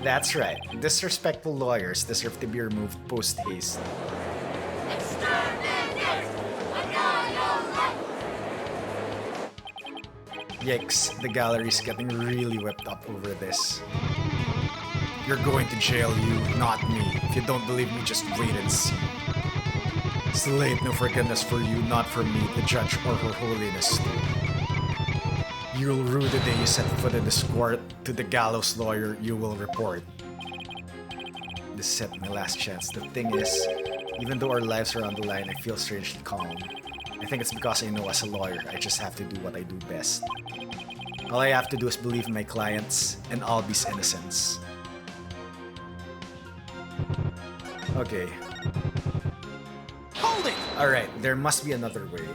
Speaker 1: That's right. Disrespectful lawyers deserve to be removed post-haste. Yikes, the gallery's getting really whipped up over this. You're going to jail, you, not me. If you don't believe me, just wait and see. It's late, no forgiveness for you, not for me, the judge or her holiness too. You'll rue the day you set foot in this court. To the gallows lawyer, you will report. This set my last chance. The thing is, even though our lives are on the line, I feel strangely calm. I think it's because I know as a lawyer, I just have to do what I do best. All I have to do is believe in my clients and Albie's innocence. Okay.
Speaker 3: Hold it!
Speaker 1: Alright, there must be another way.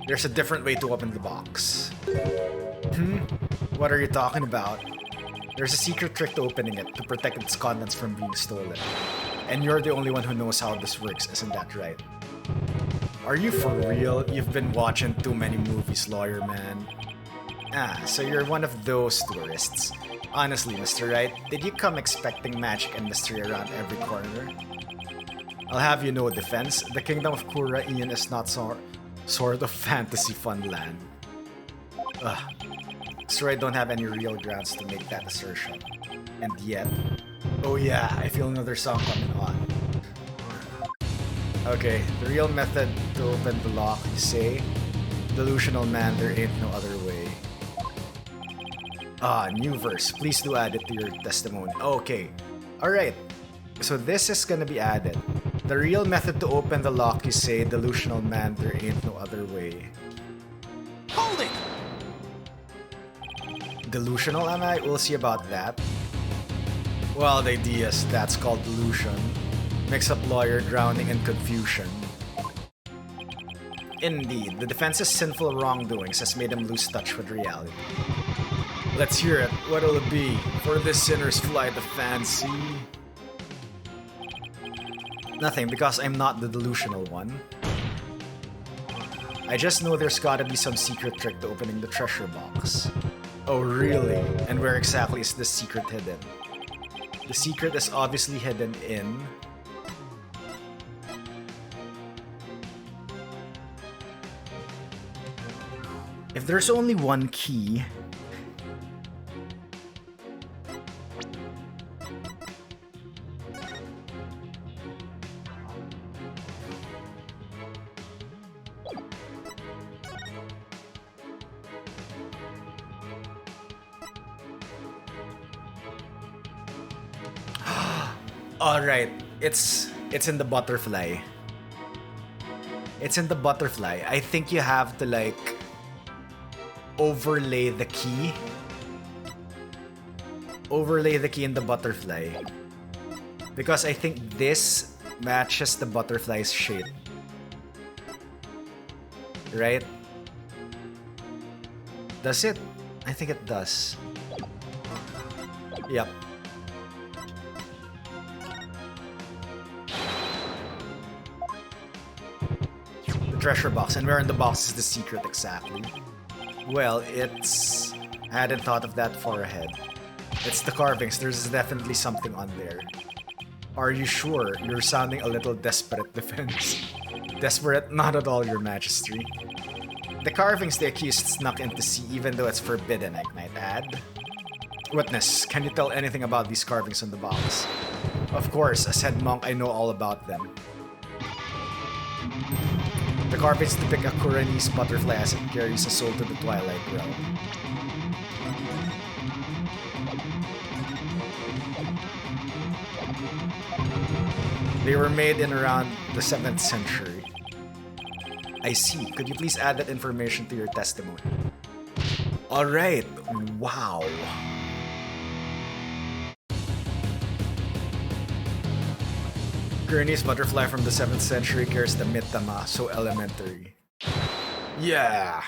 Speaker 1: There's a different way to open the box. What are you talking about? There's a secret trick to opening it to protect its contents from being stolen. And you're the only one who knows how this works, isn't that right? Are you for real? You've been watching too many movies, lawyer man. Ah, so you're one of those tourists. Honestly, Mr. Wright, did you come expecting magic and mystery around every corner? I'll have you know, defense, the kingdom of Kura Ian is not sort of fantasy fun land. Ugh. So I don't have any real grounds to make that assertion. And yet... Oh yeah, I feel another song coming on. Okay, the real method to open the lock, you say? Delusional man, there ain't no other way. Ah, new verse. Please do add it to your testimony. Okay. Alright. So this is gonna be added. The real method to open the lock, you say? Delusional man, there ain't no other way.
Speaker 3: Hold it!
Speaker 1: Delusional, am I? We'll see about that. Well, the idea is that's called delusion. Mix up lawyer, drowning, and confusion. Indeed, the defense's sinful wrongdoings has made him lose touch with reality. Let's hear it. What'll it be? For this sinner's flight of fancy? Nothing, because I'm not the delusional one. I just know there's gotta be some secret trick to opening the treasure box. Oh really? And where exactly is the secret hidden? The secret is obviously hidden in... If there's only one key... Alright, it's in the butterfly. It's in the butterfly. I think you have to like overlay the key. Overlay the key in the butterfly. Because I think this matches the butterfly's shape. Right? Does it? I think it does. Yep. Treasure box, and where in the box is the secret exactly? Well, it's... I hadn't thought of that far ahead. It's the carvings, there's definitely something on there. Are you sure? You're sounding a little desperate, defense. Desperate? Not at all, your majesty. The carvings the accused snuck in to see, even though it's forbidden, I might add. Witness, can you tell anything about these carvings on the box? Of course, as head monk, I know all about them. The carpets depict a Kuranese butterfly as it carries a soul to the Twilight Realm. They were made in around the 7th century. I see. Could you please add that information to your testimony? Alright. Wow. Gurney's butterfly from the 7th century carries the mitama, so elementary. Yeah.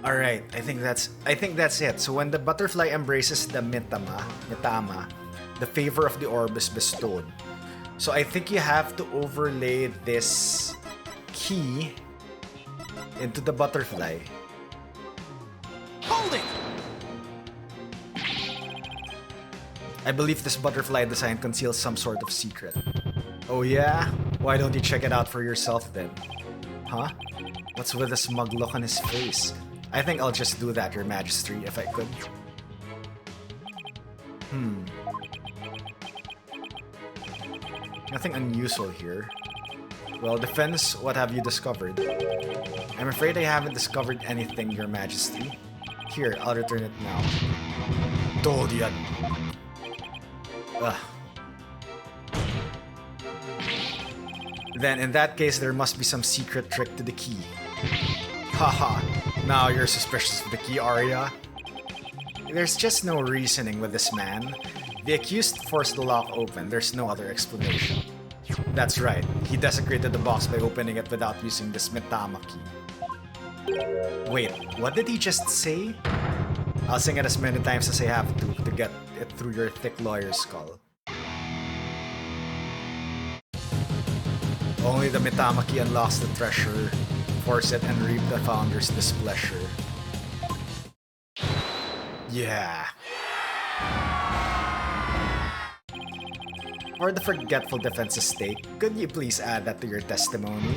Speaker 1: Alright, I think that's it. So when the butterfly embraces the mitama, the favor of the orb is bestowed. So I think you have to overlay this key into the butterfly.
Speaker 3: Hold it!
Speaker 1: I believe this butterfly design conceals some sort of secret. Oh yeah? Why don't you check it out for yourself then? Huh? What's with the smug look on his face? I think I'll just do that, Your Majesty, if I could. Nothing unusual here. Well, defense, what have you discovered? I'm afraid I haven't discovered anything, Your Majesty. Here, I'll return it now. Told ya. Ugh. Then, in that case, there must be some secret trick to the key. Haha, now you're suspicious of the key, Arya? There's just no reasoning with this man. The accused forced the lock open, there's no other explanation. That's right, he desecrated the box by opening it without using this mitama key. Wait, what did he just say? I'll sing it as many times as I have to get it through your thick lawyer's skull. Only the mitama key unlocks the treasure. Force it and reap the founder's displeasure. Yeah. For the forgetful defense's sake, could you please add that to your testimony?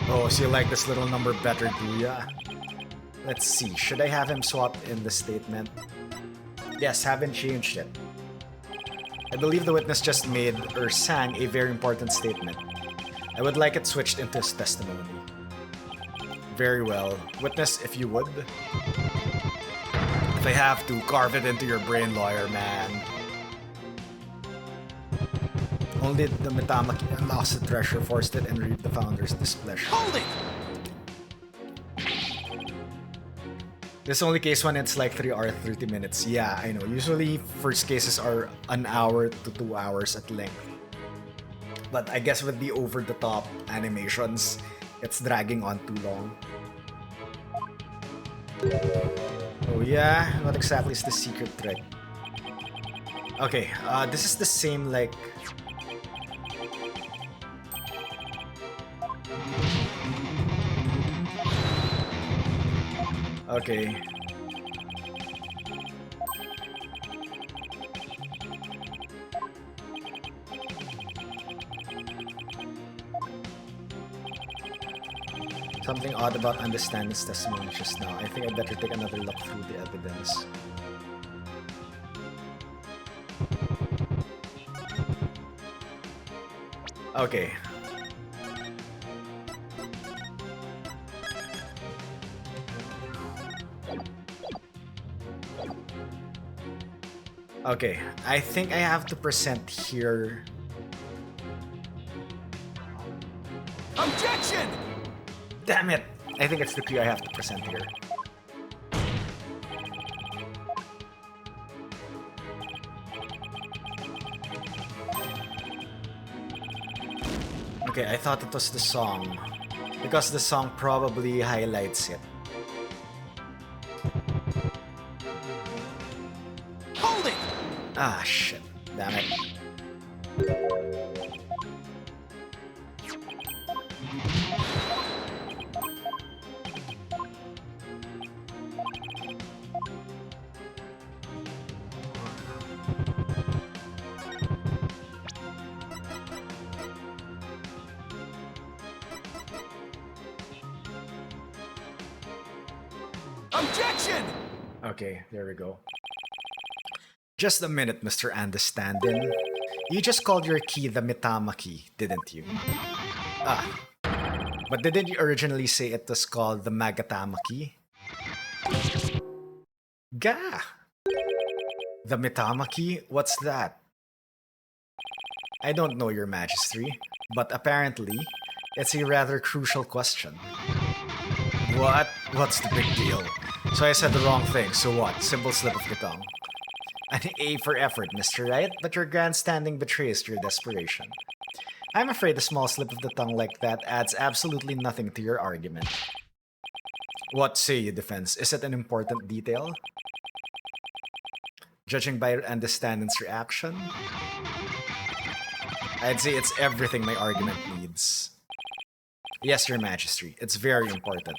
Speaker 1: Oh, so you like this little number better, do ya? Let's see, should I have him swap in the statement? Yes, haven't changed it. I believe the witness just made or sang a very important statement. I would like it switched into his testimony. Very well. Witness, if you would. If I have to, carve it into your brain, lawyer, man. Only the mitama key unlocks the treasure, forced it, and reap the founder's displeasure.
Speaker 3: Hold it!
Speaker 1: This only case when it's like 3 or 30 minutes. Yeah, I know. Usually, first cases are an hour to 2 hours at length. But I guess with the over-the-top animations, it's dragging on too long. Oh yeah? What exactly is the secret trick? Okay, this is the same like... Okay. Something odd about understanding's testimony just now. I think I'd better take another look through the evidence. Okay. Okay, I think I have to present here.
Speaker 3: Objection!
Speaker 1: Damn it! I think it's the key I have to present here. Okay, I thought it was the song. Because the song probably highlights it.
Speaker 3: Hold it!
Speaker 1: Ah, shit. Damn it.
Speaker 3: Objection!
Speaker 1: Okay, there we go. Just a minute, Mr. Understanding. You just called your key the Mitama key, didn't you? Ah. But didn't you originally say it was called the Magatama key? Gah! The Mitama key? What's that? I don't know, Your Majesty, but apparently, it's a rather crucial question. What? What's the big deal? So I said the wrong thing, so what? Simple slip of the tongue. An A for effort, Mr. Wright, but your grandstanding betrays your desperation. I'm afraid a small slip of the tongue like that adds absolutely nothing to your argument. What say you, defense? Is it an important detail? Judging by your understanding's reaction, I'd say it's everything my argument needs. Yes, Your Majesty, it's very important.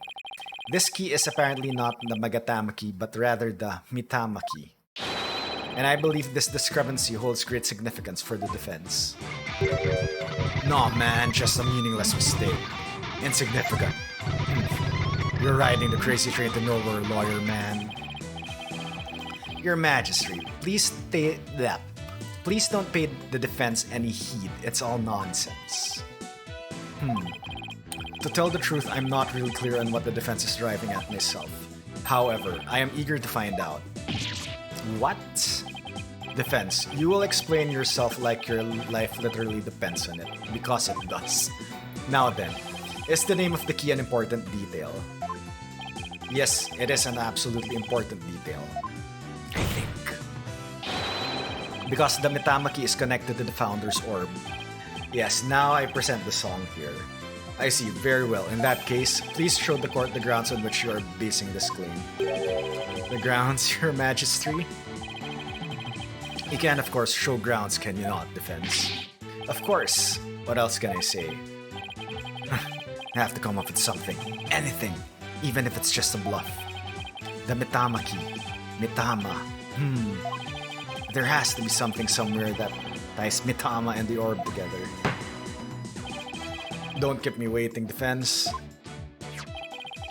Speaker 1: This key is apparently not the Magatama key, but rather the Mitama key. And I believe this discrepancy holds great significance for the defense. No, man, just a meaningless mistake. Insignificant. You're riding the crazy train to nowhere, lawyer man. Your Majesty, please don't pay the defense any heed. It's all nonsense. To tell the truth, I'm not really clear on what the defense is driving at myself. However, I am eager to find out. What? Defense, you will explain yourself like your life literally depends on it, because it does. Now then, is the name of the key an important detail? Yes, it is an absolutely important detail. I think. Because the Mitama key is connected to the Founder's Orb. Yes, now I present the song here. I see, very well. In that case, please show the court the grounds on which you are basing this claim. The grounds, Your Majesty? You can, of course, show grounds, can you not, defense? Of course. What else can I say? I have to come up with something. Anything. Even if it's just a bluff. The Mitama key. Mitama. There has to be something somewhere that ties Mitama and the orb together. Don't keep me waiting, defense.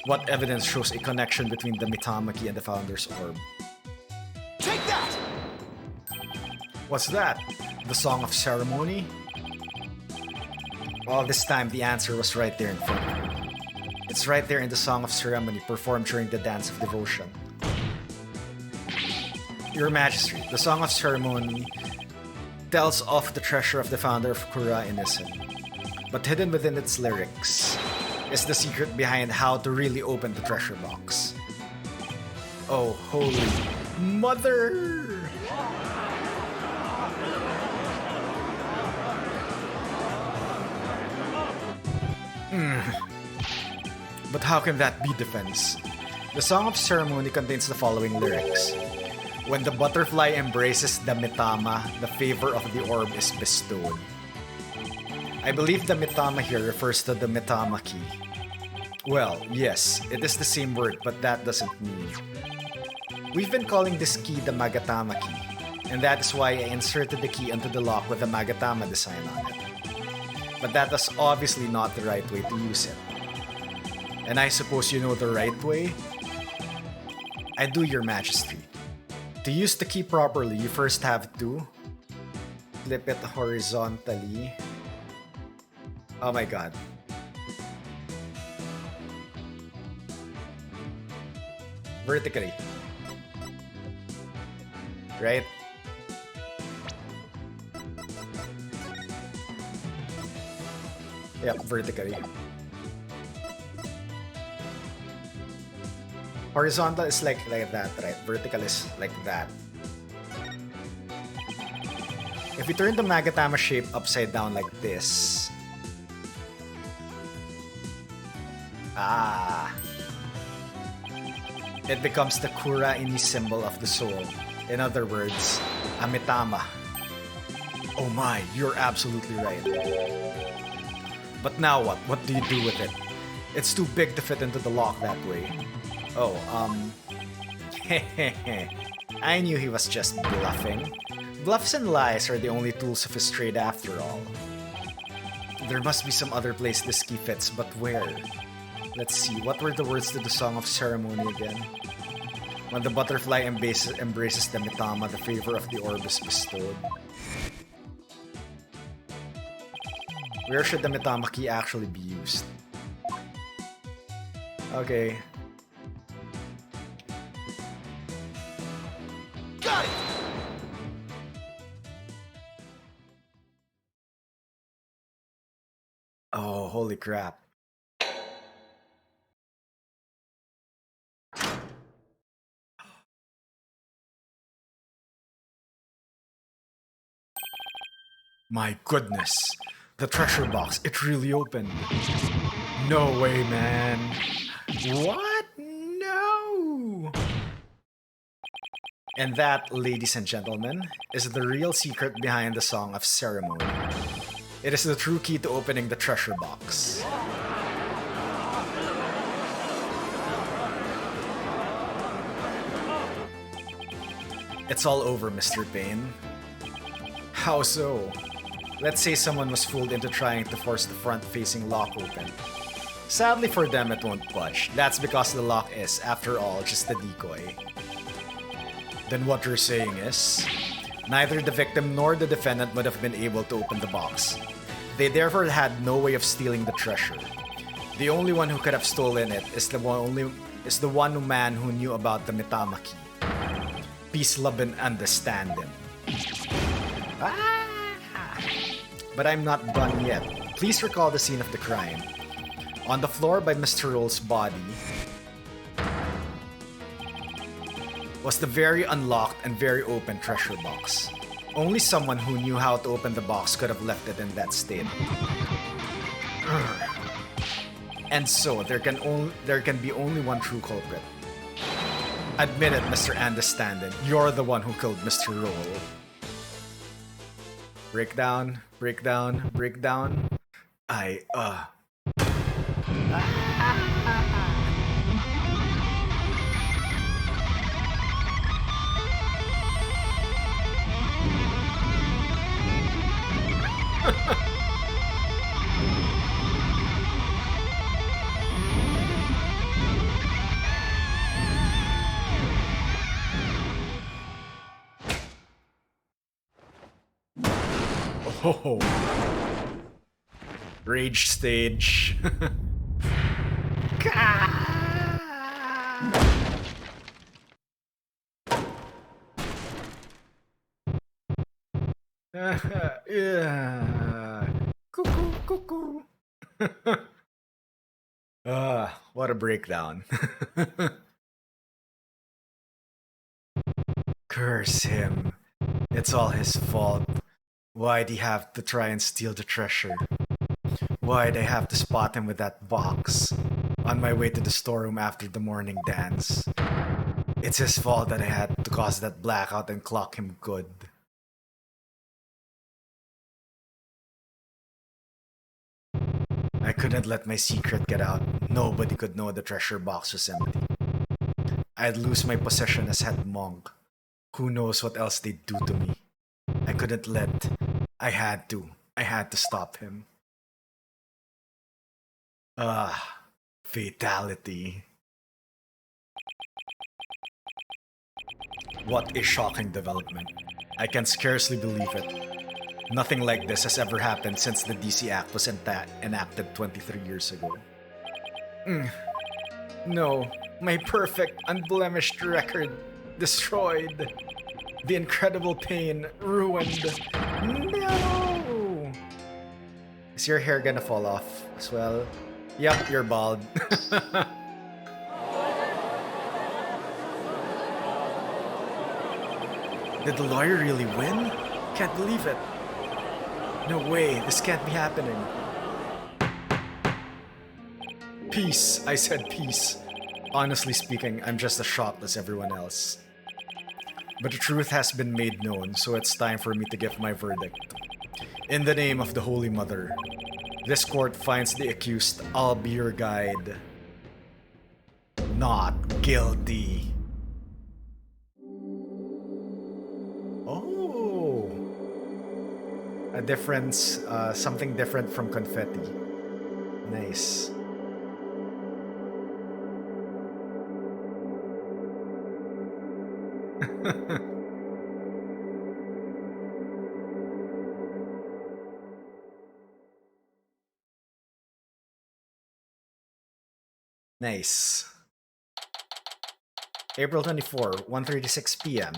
Speaker 1: What evidence shows a connection between the Mitama key and the Founder's Orb?
Speaker 3: Take that!
Speaker 1: What's that? The Song of Ceremony? All this time, the answer was right there in front of me. It's right there in the Song of Ceremony performed during the Dance of Devotion. Your Majesty, the Song of Ceremony tells of the treasure of the founder of Kura Inisin. But hidden within its lyrics is the secret behind how to really open the treasure box. Oh, holy mother! But how can that be, defense? The Song of Ceremony contains the following lyrics. When the butterfly embraces the Mitama, the favor of the orb is bestowed. I believe the Mitama here refers to the Mitama key. Well, yes, it is the same word, but that doesn't mean. We've been calling this key the Magatama key, and that is why I inserted the key into the lock with the Magatama design on it. But that is obviously not the right way to use it. And I suppose you know the right way? I do, Your Majesty. To use the key properly, you first have to flip it horizontally. Oh my god. Vertically. Right? Yep, vertically. Horizontal is like that, right? Vertical is like that. If we turn the Magatama shape upside down like this... it becomes the Kura Ini symbol of the soul. In other words, a Mitama. Oh my, you're absolutely right. But now what? What do you do with it? It's too big to fit into the lock that way. Oh, I knew he was just bluffing. Bluffs and lies are the only tools of his trade after all. There must be some other place this key fits, but where? Let's see, what were the words to the Song of Ceremony again? When the butterfly embraces the Mitama, the favor of the orb is bestowed. Where should the Mitama key actually be used? Okay.
Speaker 3: Got it!
Speaker 1: Oh, holy crap. My goodness. The treasure box, it really opened. No way, man. What? No! And that, ladies and gentlemen, is the real secret behind the Song of Ceremony. It is the true key to opening the treasure box. It's all over, Mr. Payne. How so? Let's say someone was fooled into trying to force the front-facing lock open. Sadly for them, it won't budge. That's because the lock is, after all, just a decoy. Then what you're saying is, neither the victim nor the defendant would have been able to open the box. They therefore had no way of stealing the treasure. The only one who could have stolen it is the one man who knew about the Mitama key. Peace, love, and understanding. But I'm not done yet. Please recall the scene of the crime. On the floor by Mr. Roll's body was the very unlocked and very open treasure box. Only someone who knew how to open the box could have left it in that state. And so, there can be only one true culprit. Admit it, Mr. Understanding, you're the one who killed Mr. Roll. Breakdown, breakdown, breakdown. Oh. Rage stage. Yeah. Cuckoo, cuckoo. What a breakdown. Curse him. It's all his fault. Why'd he have to try and steal the treasure? Why'd I have to spot him with that box on my way to the storeroom after the morning dance? It's his fault that I had to cause that blackout and clock him good. I couldn't let my secret get out. Nobody could know the treasure box was empty. I'd lose my position as head monk. Who knows what else they'd do to me. I couldn't let. I had to. I had to stop him. Fatality. What a shocking development. I can scarcely believe it. Nothing like this has ever happened since the DC Act was enacted 23 years ago. No, my perfect, unblemished record destroyed. The incredible pain ruined. No! Is your hair gonna fall off as well? Yep, you're bald. Did the lawyer really win? Can't believe it. No way, this can't be happening. Peace, I said peace. Honestly speaking, I'm just as shocked as everyone else. But the truth has been made known, so it's time for me to give my verdict. In the name of the Holy Mother, this court finds the accused, I'll be your guide, not guilty. Oh! A difference, something different from confetti. Nice. Nice. April 24, 1:36 p.m.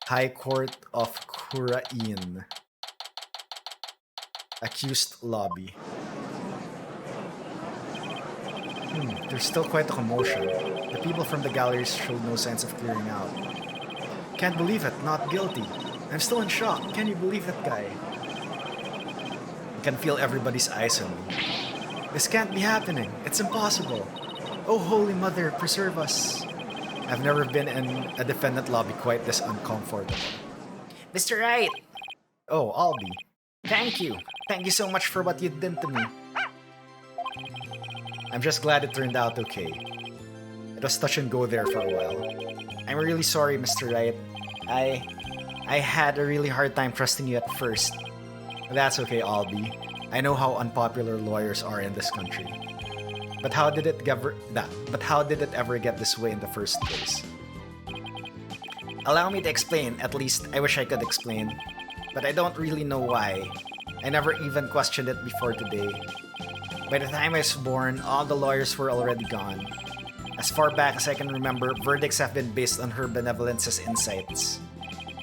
Speaker 1: High Court of Kurain. Accused lobby. There's still quite a commotion. The people from the galleries showed no signs of clearing out. Can't believe it, not guilty. I'm still in shock. Can you believe that guy? I can feel everybody's eyes on me. This can't be happening. It's impossible. Oh, Holy Mother, preserve us. I've never been in a defendant lobby quite this uncomfortable. Mr. Wright! Oh, Albie. Thank you. Thank you so much for what you did to me. I'm just glad it turned out okay. It was touch and go there for a while. I'm really sorry, Mr. Wright. I had a really hard time trusting you at first. That's okay, Albie. I know how unpopular lawyers are in this country. But how did it ever get this way in the first place? Allow me to explain. At least I wish I could explain. But I don't really know why. I never even questioned it before today. By the time I was born, all the lawyers were already gone. As far back as I can remember, verdicts have been based on her benevolence's insights.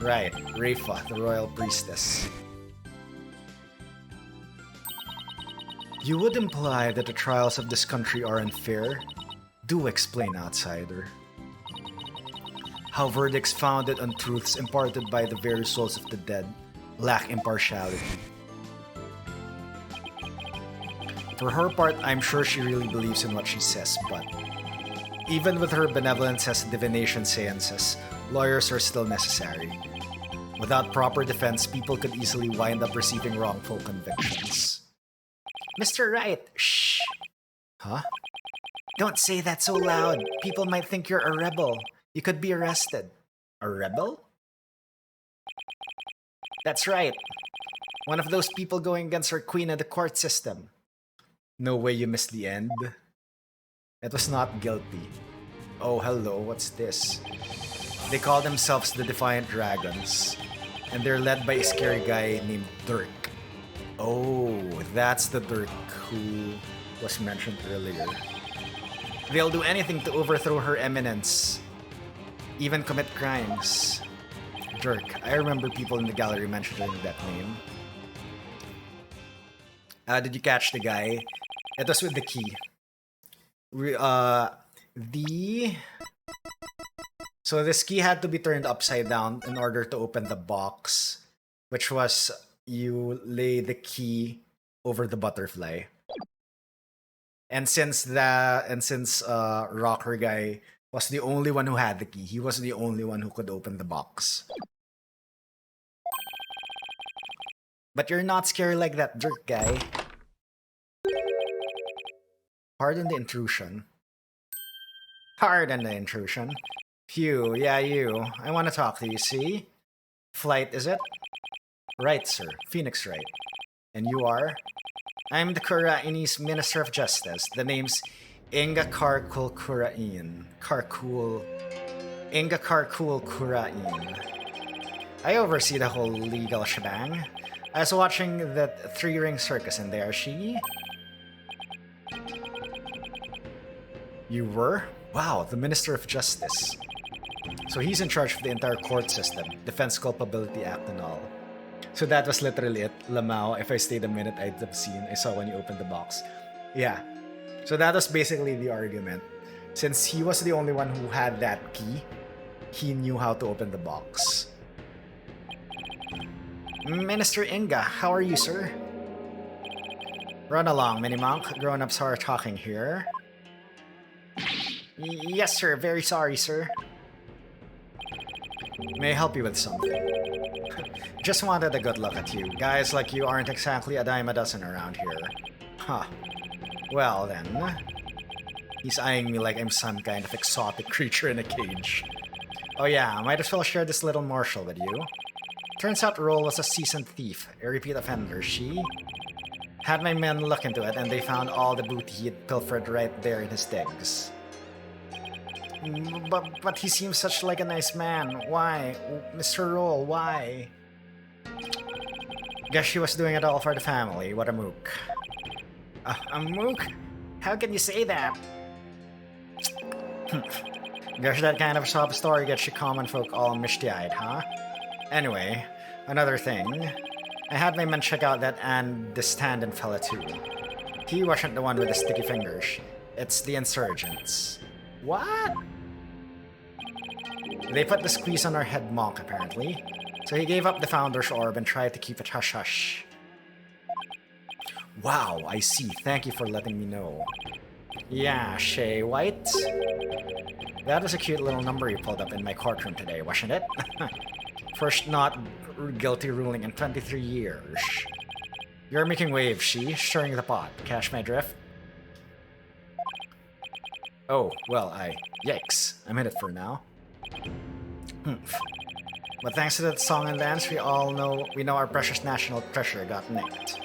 Speaker 1: Right, Rafa, the royal priestess. You would imply that the trials of this country are unfair? Do explain, outsider. How verdicts founded on truths imparted by the very souls of the dead lack impartiality. For her part, I'm sure she really believes in what she says, but even with her benevolence as divination seances, lawyers are still necessary. Without proper defense, people could easily wind up receiving wrongful convictions. Mr. Wright, shh! Huh? Don't say that so loud. People might think you're a rebel. You could be arrested. A rebel? That's right. One of those people going against our queen and the court system. No way you missed the end. It was not guilty. Oh, hello, what's this? They call themselves the Defiant Dragons, and they're led by a scary guy named Dirk. Oh, that's the Dirk who was mentioned earlier. They'll do anything to overthrow her eminence, even commit crimes. Dirk, I remember people in the gallery mentioning that name. Did you catch the guy? It was with the key. So this key had to be turned upside down in order to open the box, which was you lay the key over the butterfly. And since Rocker guy was the only one who had the key, he was the only one who could open the box. But you're not scary like that Dirk guy. Pardon the intrusion. Pardon the intrusion. Phew, yeah, you. I want to talk to you, see? Flight, is it? Right, sir. Phoenix Wright. And you are? I'm the Kurainese Minister of Justice. The name's Inga Karkul Kurain. Inga Karkul Kurain. I oversee the whole legal shebang. I was watching that three-ring circus and there she... You were? Wow, the Minister of Justice. So he's in charge of the entire court system, Defense Culpability Act and all. So that was literally it, Lamau. If I stayed a minute, I'd have seen. I saw when you opened the box. Yeah. So that was basically the argument. Since he was the only one who had that key, he knew how to open the box. Minister Inga, how are you, sir? Run along, Mini-Monk. Grown-ups are talking here. Yes, sir. Very sorry, sir. May I help you with something? Just wanted a good look at you. Guys like you aren't exactly a dime a dozen around here. Huh. Well then. He's eyeing me like I'm some kind of exotic creature in a cage. Oh yeah, might as well share this little morsel with you. Turns out Roll was a seasoned thief, a repeat offender. She had my men look into it and they found all the booty he'd pilfered right there in his digs. But he seems such like a nice man. Why? Mr. Roll, why? Guess she was doing it all for the family. What a mook. A mook? How can you say that? Guess that kind of sob story gets you common folk all misty-eyed, huh? Anyway, another thing. I had my men check out that and the stand-in fella too. He wasn't the one with the sticky fingers. It's the insurgents. What? They put the squeeze on our head monk, apparently. So he gave up the Founder's Orb and tried to keep it hush-hush. Wow, I see. Thank you for letting me know. Yeah, Shay White. That was a cute little number you pulled up in my courtroom today, wasn't it? First not guilty ruling in 23 years. You're making waves, she, stirring the pot. Catch my drift? Oh, well, yikes. I'm in it for now. But thanks to that song and dance, we know our precious national treasure got nicked.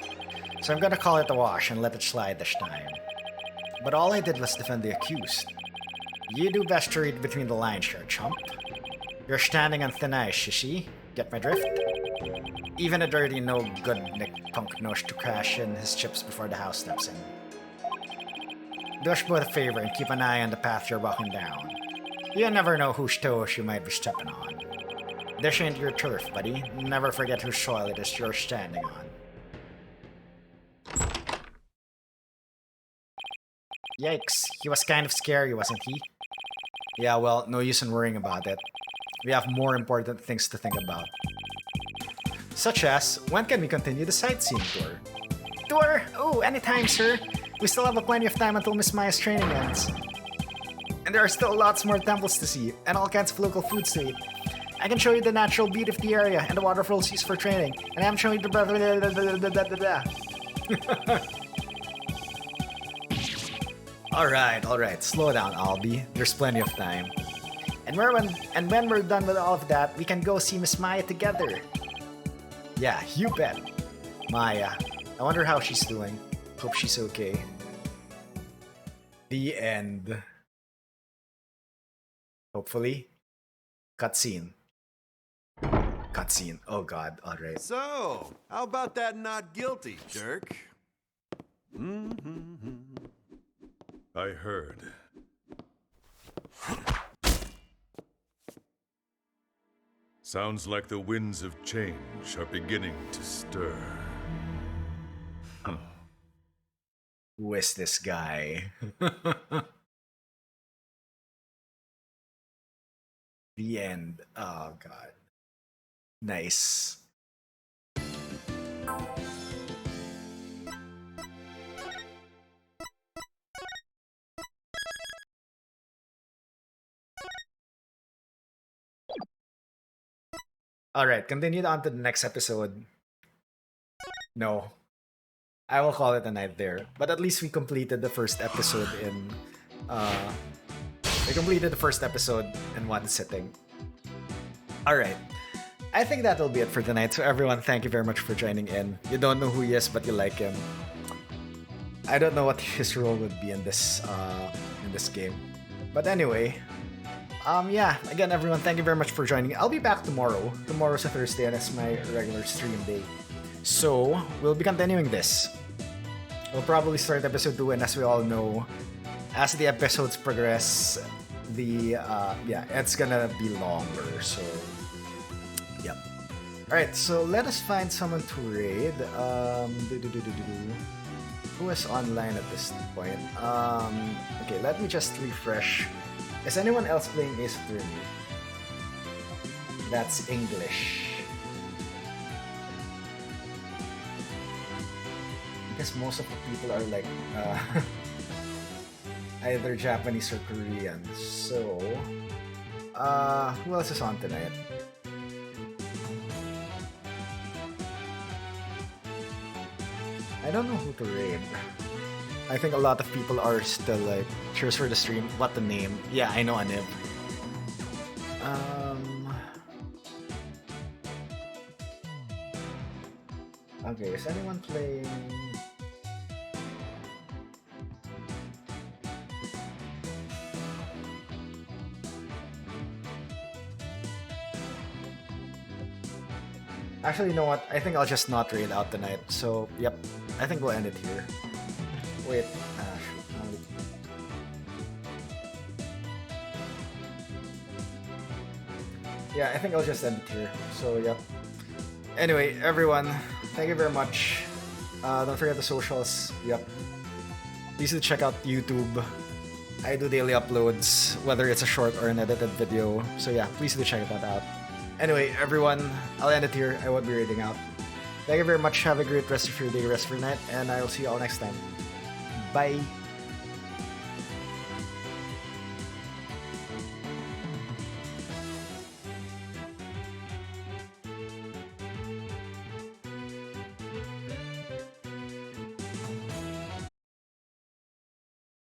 Speaker 1: So I'm gonna call it a wash and let it slide this time. But all I did was defend the accused. You do best to read between the lines here, chump. You're standing on thin ice, shishi. Get my drift? Even a dirty, no-good Nick Punk knows to cash in his chips before the house steps in. Do us both a favor and keep an eye on the path you're walking down. You never know whose toes you might be stepping on. This ain't your turf, buddy. Never forget whose soil it is you're standing on. Yikes, he was kind of scary, wasn't he? Yeah, well, no use in worrying about it. We have more important things to think about. Such as, when can we continue the sightseeing tour? Tour? Oh, anytime, sir. We still have plenty of time until Miss Maya's training ends. And there are still lots more temples to see, and all kinds of local foods to eat. I can show you the natural beauty of the area and the waterfalls used for training, and I'm showing you the Alright, slow down, Albie. There's plenty of time. And when we're done with all of that, we can go see Miss Maya together. Yeah, you bet. Maya. I wonder how she's doing. Hope she's okay. The end. Hopefully. Cutscene. Cutscene. Oh god, alright.
Speaker 3: So, how about that not guilty, Dirk?
Speaker 5: I heard. Sounds like the winds of change are beginning to stir.
Speaker 1: Who is this guy? The end. Oh god. Nice. Alright, continued on to the next episode. No. I will call it a night there. But at least we completed the first episode in one sitting. Alright. I think that'll be it for tonight. So everyone, thank you very much for joining in. You don't know who he is, but you like him. I don't know what his role would be in this game. But anyway. Yeah, again everyone, thank you very much for joining. I'll be back tomorrow. Tomorrow's a Thursday and it's my regular stream day. So, we'll be continuing this. We'll probably start episode 2, and as we all know, as the episodes progress, it's gonna be longer, so yep. Alright, so let us find someone to raid. Who is online at this point? Okay, let me just refresh. Is anyone else playing Ace Attorney? That's English. Because most of the people are like either Japanese or Korean. So, who else is on tonight? I don't know who to raid. I think a lot of people are still like, cheers for the stream. What the name? Yeah, I know Anib. Okay, is anyone playing? Actually, you know what? I think I'll just not raid out tonight. So, yep. I think we'll end it here. Wait. Shoot. yeah, I think I'll just end it here. So, yep. Anyway, everyone, thank you very much. Don't forget the socials. Yep. Please do check out YouTube. I do daily uploads, whether it's a short or an edited video. So yeah, please do check that out. Anyway, everyone, I'll end it here. I won't be reading out. Thank you very much. Have a great rest of your day, rest of your night, and I will see you all next time. Bye.